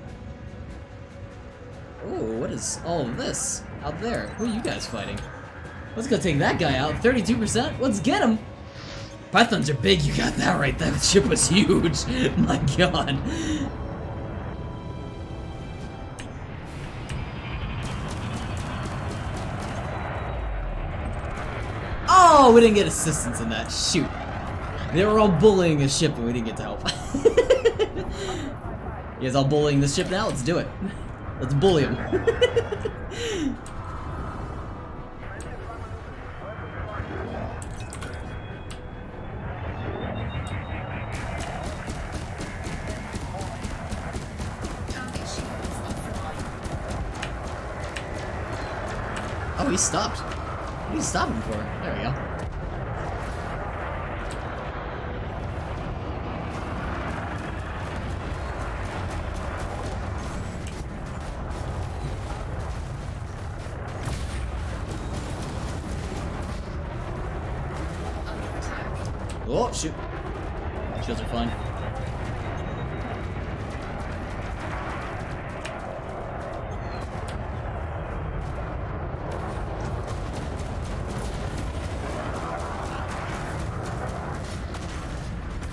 Ooh, what is all of this out there? Who are you guys fighting? Let's go take that guy out. 32%? Let's get him! Pythons are big, you got that right. That ship was huge. My god. Oh, we didn't get assistance in that. Shoot. They were all bullying a ship and we didn't get to help. You guys all bullying this ship now? Let's do it. Let's bully him. Target shield offline. Oh, he stopped. What are you stopping for? There we go. Under attack. Oh, shoot. Shields are fine.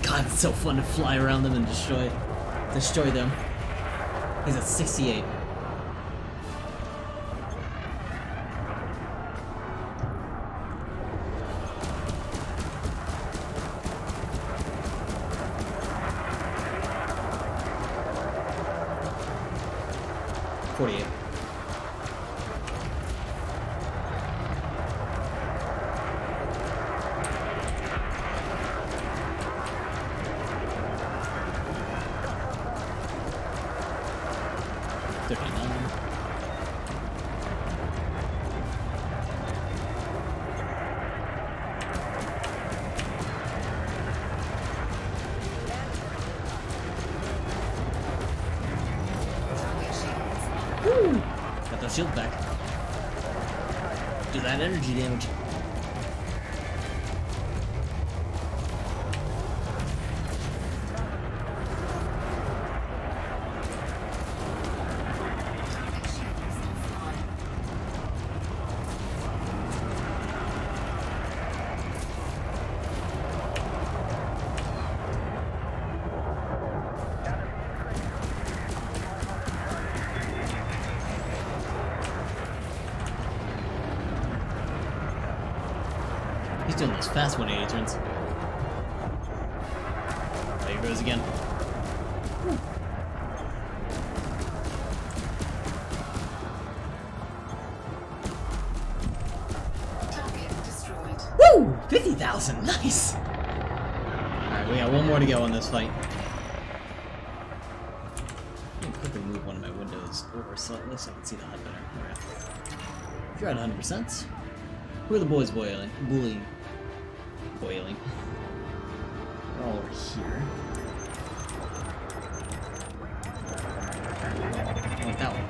God, it's so fun to fly around them and destroy them. He's at 68. $48. shield back. Do that energy damage. Target ship is offline. He's doing those fast 180 turns. There he goes again. Target destroyed. Woo! 50,000! Nice! Alright, we got one more to go in this fight. Let me quickly move one of my windows over slightly so I can see the HUD better. Alright. If you're at 100%, who are the boys boiling? Boiling. They're all over here. I want that one.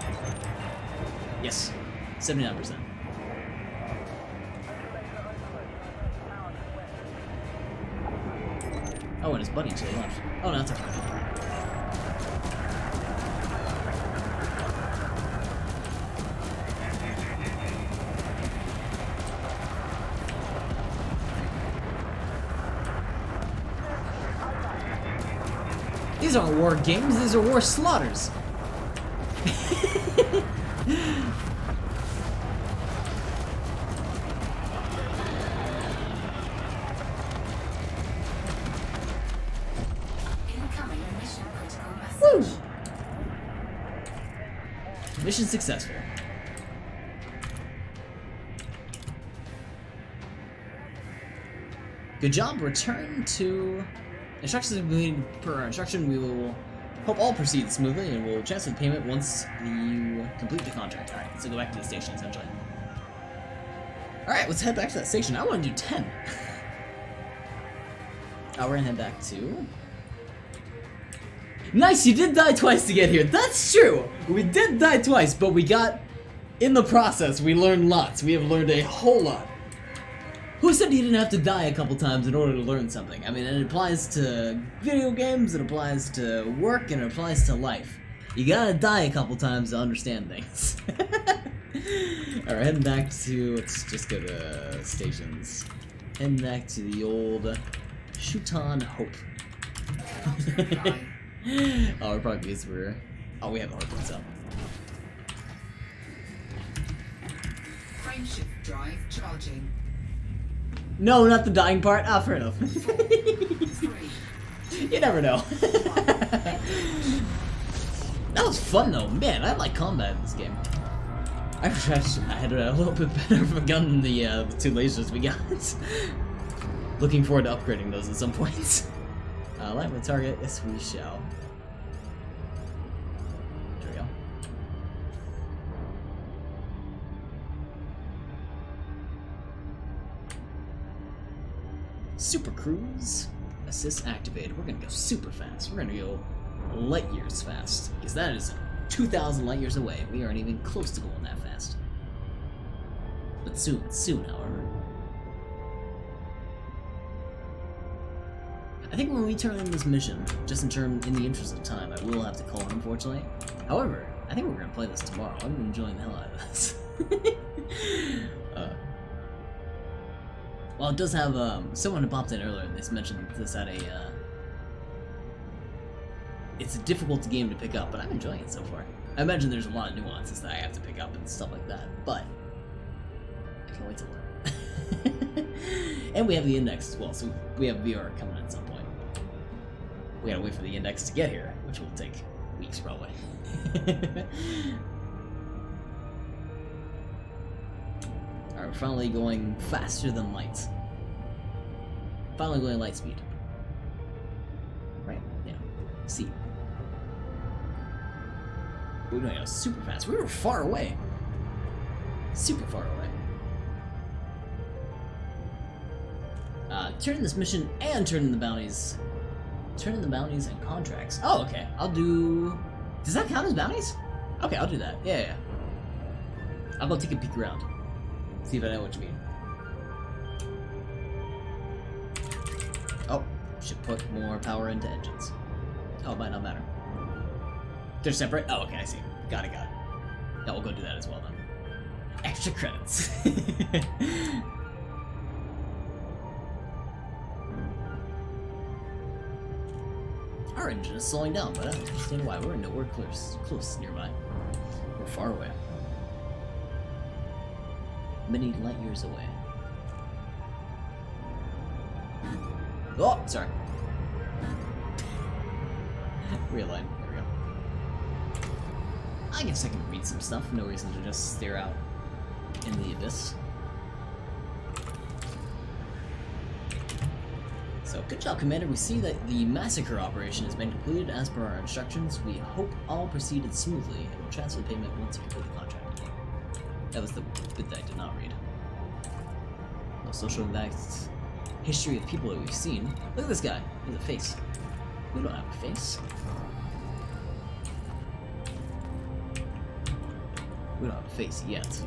Yes. 79%. Oh, and his buddy to the left. Oh, no, that's okay. These aren't war games, these are war slaughters. Incoming mission critical Woo! message. Mission successful. Good job. Return to instructions completed per our instruction. We will hope all proceeds smoothly, and we'll transfer the payment once you complete the contract. All right, so go back to the station essentially. All right, let's head back to that station. I want to do 10. We're gonna head back to. Nice, you did die twice to get here. That's true. We did die twice, but we got. In the process, we learned lots. We have learned a whole lot. Who said you didn't have to die a couple times in order to learn something? I mean, it applies to video games, it applies to work, and it applies to life. You gotta die a couple times to understand things. Alright, heading back to, let's just go to stations. Heading back to the old Shutan Hope. Oh, probably because we're, oh, we have the hard ones up. Frameshift drive charging. No, not the dying part. Ah, fair enough. 3. You never know. That was fun though, man. I like combat in this game. I wish I had a little bit better of a gun than the 2 lasers we got. Looking forward to upgrading those at some point. Light with target, yes we shall. There we go. Super Cruise. Assist activated. We're gonna go super fast. We're gonna go light years fast. Because that is 2,000 light years away. We aren't even close to going that fast. But soon, however. I think when we turn in this mission, just in the interest of time, I will have to call it, unfortunately. However, I think we're gonna play this tomorrow. I'm enjoying the hell out of this. Well, it does have, someone who popped in earlier, and they mentioned this at a, it's a difficult game to pick up, but I'm enjoying it so far. I imagine there's a lot of nuances that I have to pick up and stuff like that, but I can't wait to learn. And we have the index as well, so we have VR coming at some point. We gotta wait for the index to get here, which will take weeks probably. Alright, we're finally going faster than light. Finally going light speed. Right? Yeah. C. We're doing it super fast. We were far away. Super far away. Turn in this mission and turn in the bounties. Turn in the bounties and contracts. Oh, okay. I'll do... Does that count as bounties? Okay, I'll do that. Yeah. I'll go take a peek around. See if I know what you mean. Oh, should put more power into engines. Oh, it might not matter. They're separate? Oh, okay, I see. Got it. Yeah, we'll go do that as well then. Extra credits. Our engine is slowing down, but I don't understand why. We're nowhere close nearby. We're far away. Many light years away. Oh, sorry. Realign. There we go. I guess I can read some stuff. No reason to just stare out in the abyss. So, good job, Commander. We see that the massacre operation has been completed as per our instructions. We hope all proceeded smoothly and will transfer the payment once you complete the contract. That was the bit that I did not read. No social impacts. History of people that we've seen. Look at this guy. He has a face. We don't have a face. We don't have a face yet.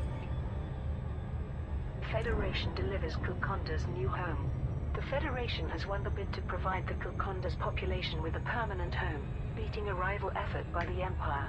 Federation delivers Kilkonda's new home. The Federation has won the bid to provide the Kilkonda's population with a permanent home, beating a rival effort by the Empire.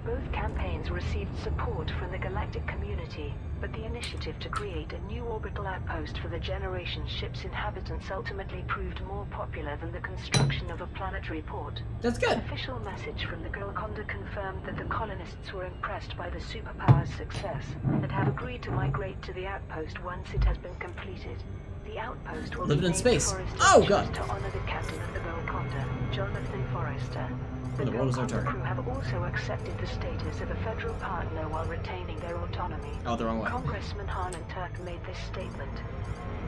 Both campaigns received support from the galactic community, but the initiative to create a new orbital outpost for the Generation ship's inhabitants ultimately proved more popular than the construction of a planetary port. That's good. An official message from the Kilkonda confirmed that the colonists were impressed by the superpower's success and have agreed to migrate to the outpost once it has been completed. The outpost will Living be in named space. Forrester Oh, God. to honor the captain of the Kilkonda, Jonathan Forrester. What in the world is our Kilkonda target? crew have also accepted the status of a federal partner while retaining their autonomy. Oh, the wrong way. Congressman Harlan Turk made this statement.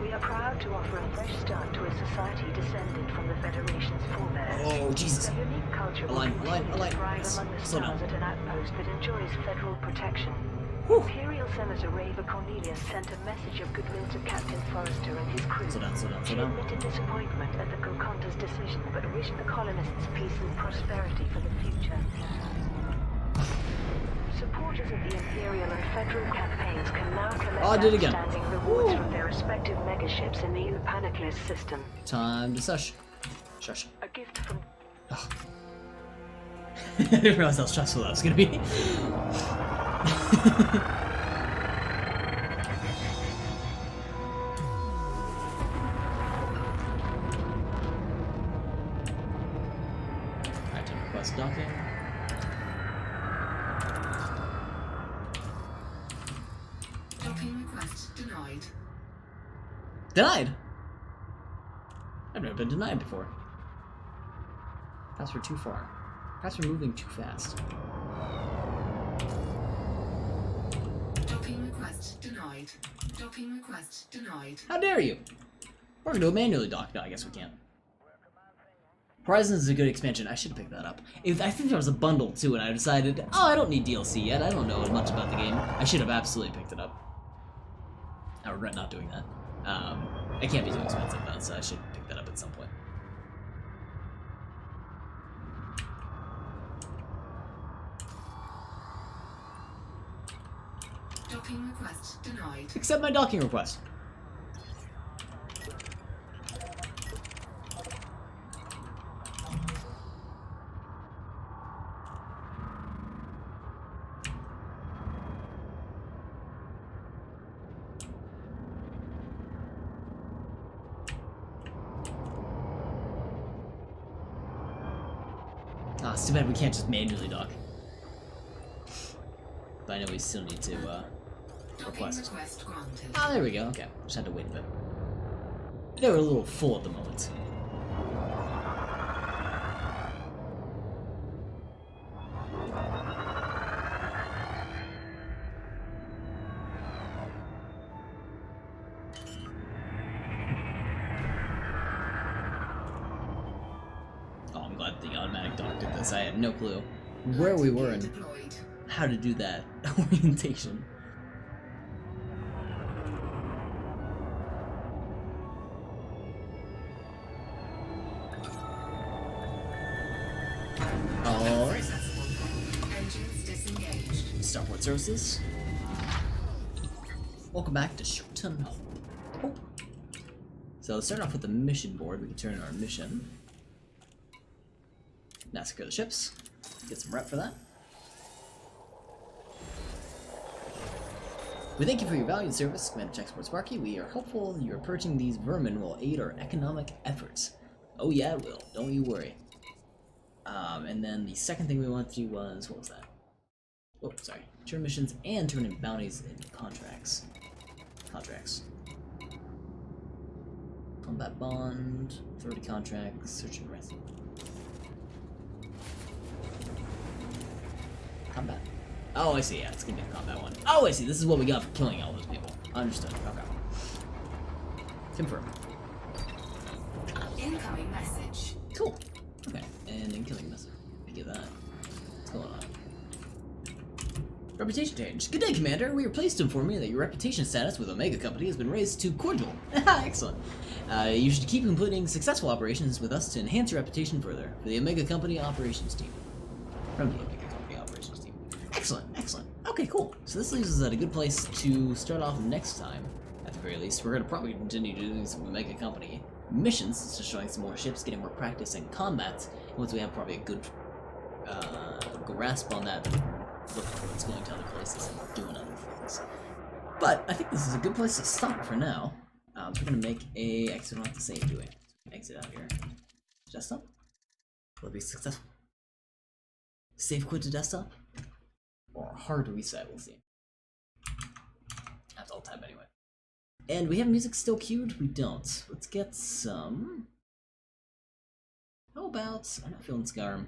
We are proud to offer a fresh start to a society descended from the Federation's forebears. Oh, Jesus. A unique culture will Align. continue to thrive Yes. among the Slow down. stars at an outpost that enjoys federal protection. Whew. Imperial Senator Rava Cornelius sent a message of goodwill to Captain Forrester and his crew. Slow down. She admitted disappointment at the Kilkonda's decision, but wished the colonists peace and prosperity for the future. Supporters of the Imperial and Federal campaigns can now collect Oh, I did it again. outstanding rewards from their respective megaships in the Upaniclis system. Time to shush. Shush. A gift from I didn't realize how stressful that was gonna be. Item request docking. Docking request denied. Denied? I've never been denied before. Perhaps we're too far. Perhaps we're moving too fast. Docking request denied. Docking request denied. How dare you? We're gonna do a manually dock. No, I guess we can't. Horizons is a good expansion. I should have picked that up. I think there was a bundle too, and I decided, oh, I don't need DLC yet. I don't know as much about the game. I should have absolutely picked it up. I regret not doing that. It can't be too expensive though, so I should pick that up at some point. Docking request denied. Accept my docking request. Ah, it's too bad we can't just manually dock. But I know we still need to, Docking request. request granted. Ah, there we go. Okay, just had to wait a bit. They were a little full at the moment. Oh, I'm glad the automatic dock did this. I had no clue where we were and Deployed. how to do that orientation. Oh, Successful. Engines disengaged. Starport services. Welcome back to Shoten Hope. So let's start off with the mission board. We can turn in our mission. Massacre the ships. Get some rep for that. We thank you for your valued service, Commander Checksport Sparky. We are hopeful your purging these vermin will aid our economic efforts. Oh yeah, it will. Don't you worry. And then the second thing we wanted to do was, what was that? Oh, sorry. Turn missions and turn in bounties into contracts. Combat bond, 30 contracts, search and rescue. Combat. Oh, I see, yeah, it's gonna be a combat one. Oh, I see, this is what we got for killing all those people. Understood, okay. Confirm. Incoming message. Cool. Okay, and incoming message. I get that. What's going on? Reputation change. Good day, Commander. We are pleased to inform you that your reputation status with Omega Company has been raised to cordial. Excellent. You should keep completing successful operations with us to enhance your reputation further. For the Omega Company operations team. From the Omega Company operations team. Excellent, excellent. Okay, cool. So this leaves us at a good place to start off next time. At the very least, we're going to probably continue doing some Omega Company missions, just showing some more ships, getting more practice in combat. Once we have probably a good grasp on that, look for what's going to other places and doing other things. But I think this is a good place to stop for now. So we're going to make a exit off the save, do we? Exit out here. Desktop? Will it be successful? Save quit to desktop? Or hard reset, we'll see. That's all tab anyway. And we have music still queued? We don't. Let's get some... How about... I'm not feeling Skyrim.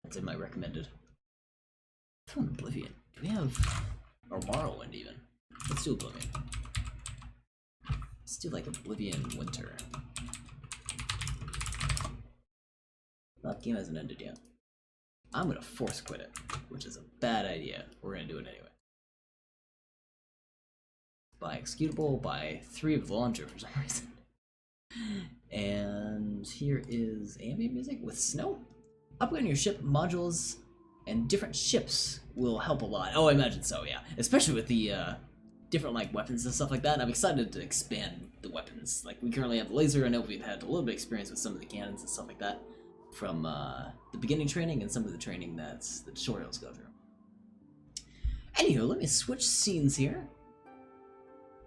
That's in my recommended. I'm feeling Oblivion. Do we have... Or Morrowind even. Let's do Oblivion. Let's do like Oblivion Winter. That game hasn't ended yet. I'm gonna force quit it, which is a bad idea. We're gonna do it anyway. Buy executable, buy 3 of the launcher for some reason. And here is ambient music with snow. Upgrading your ship modules and different ships will help a lot. Oh, I imagine so, yeah. Especially with the different like weapons and stuff like that. I'm excited to expand the weapons. Like we currently have the laser. I know we've had a little bit of experience with some of the cannons and stuff like that from the beginning training and some of the training that the tutorials go through. Anywho, let me switch scenes here.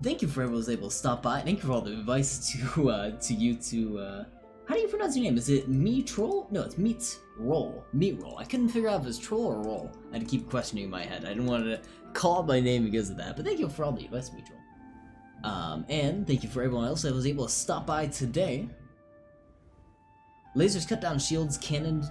Thank you for everyone who was able to stop by. Thank you for all the advice to you to how do you pronounce your name? Is it me troll? No, it's meat roll. Meat roll. I couldn't figure out if it was troll or roll. I had to keep questioning in my head. I didn't want to call out my name because of that. But thank you for all the advice, meat troll. And thank you for everyone else that was able to stop by today. Lasers cut down shields, cannons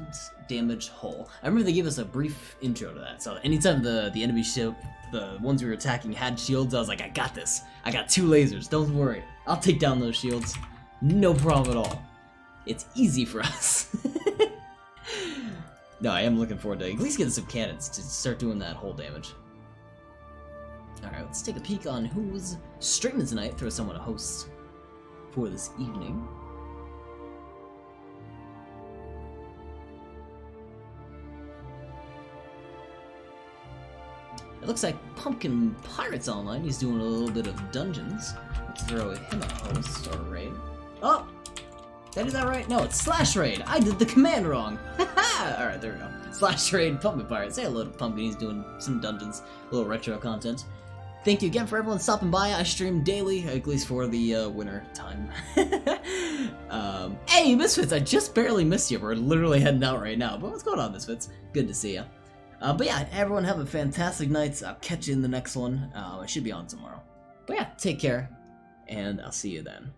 damage hull. I remember they gave us a brief intro to that. So anytime the enemy ship, the ones we were attacking had shields, I was like, I got this. I got 2 lasers. Don't worry. I'll take down those shields. No problem at all. It's easy for us. No, I am looking forward to at least getting some cannons to start doing that hull damage. Alright, let's take a peek on who's streaming tonight. Throw someone a host for this evening. It looks like Pumpkin Pirate's online. He's doing a little bit of dungeons. Let's throw him a host or a raid. Oh! Did I do that right? No, it's Slash Raid! I did the command wrong! Haha! Alright, there we go. Slash Raid, Pumpkin Pirate. Say hello to Pumpkin. He's doing some dungeons, a little retro content. Thank you again for everyone stopping by. I stream daily, at least for the winter time. Hey, Misfits! I just barely missed you. We're literally heading out right now. But what's going on, Misfits? Good to see you. But yeah, everyone have a fantastic night. I'll catch you in the next one. I should be on tomorrow. But yeah, take care, and I'll see you then.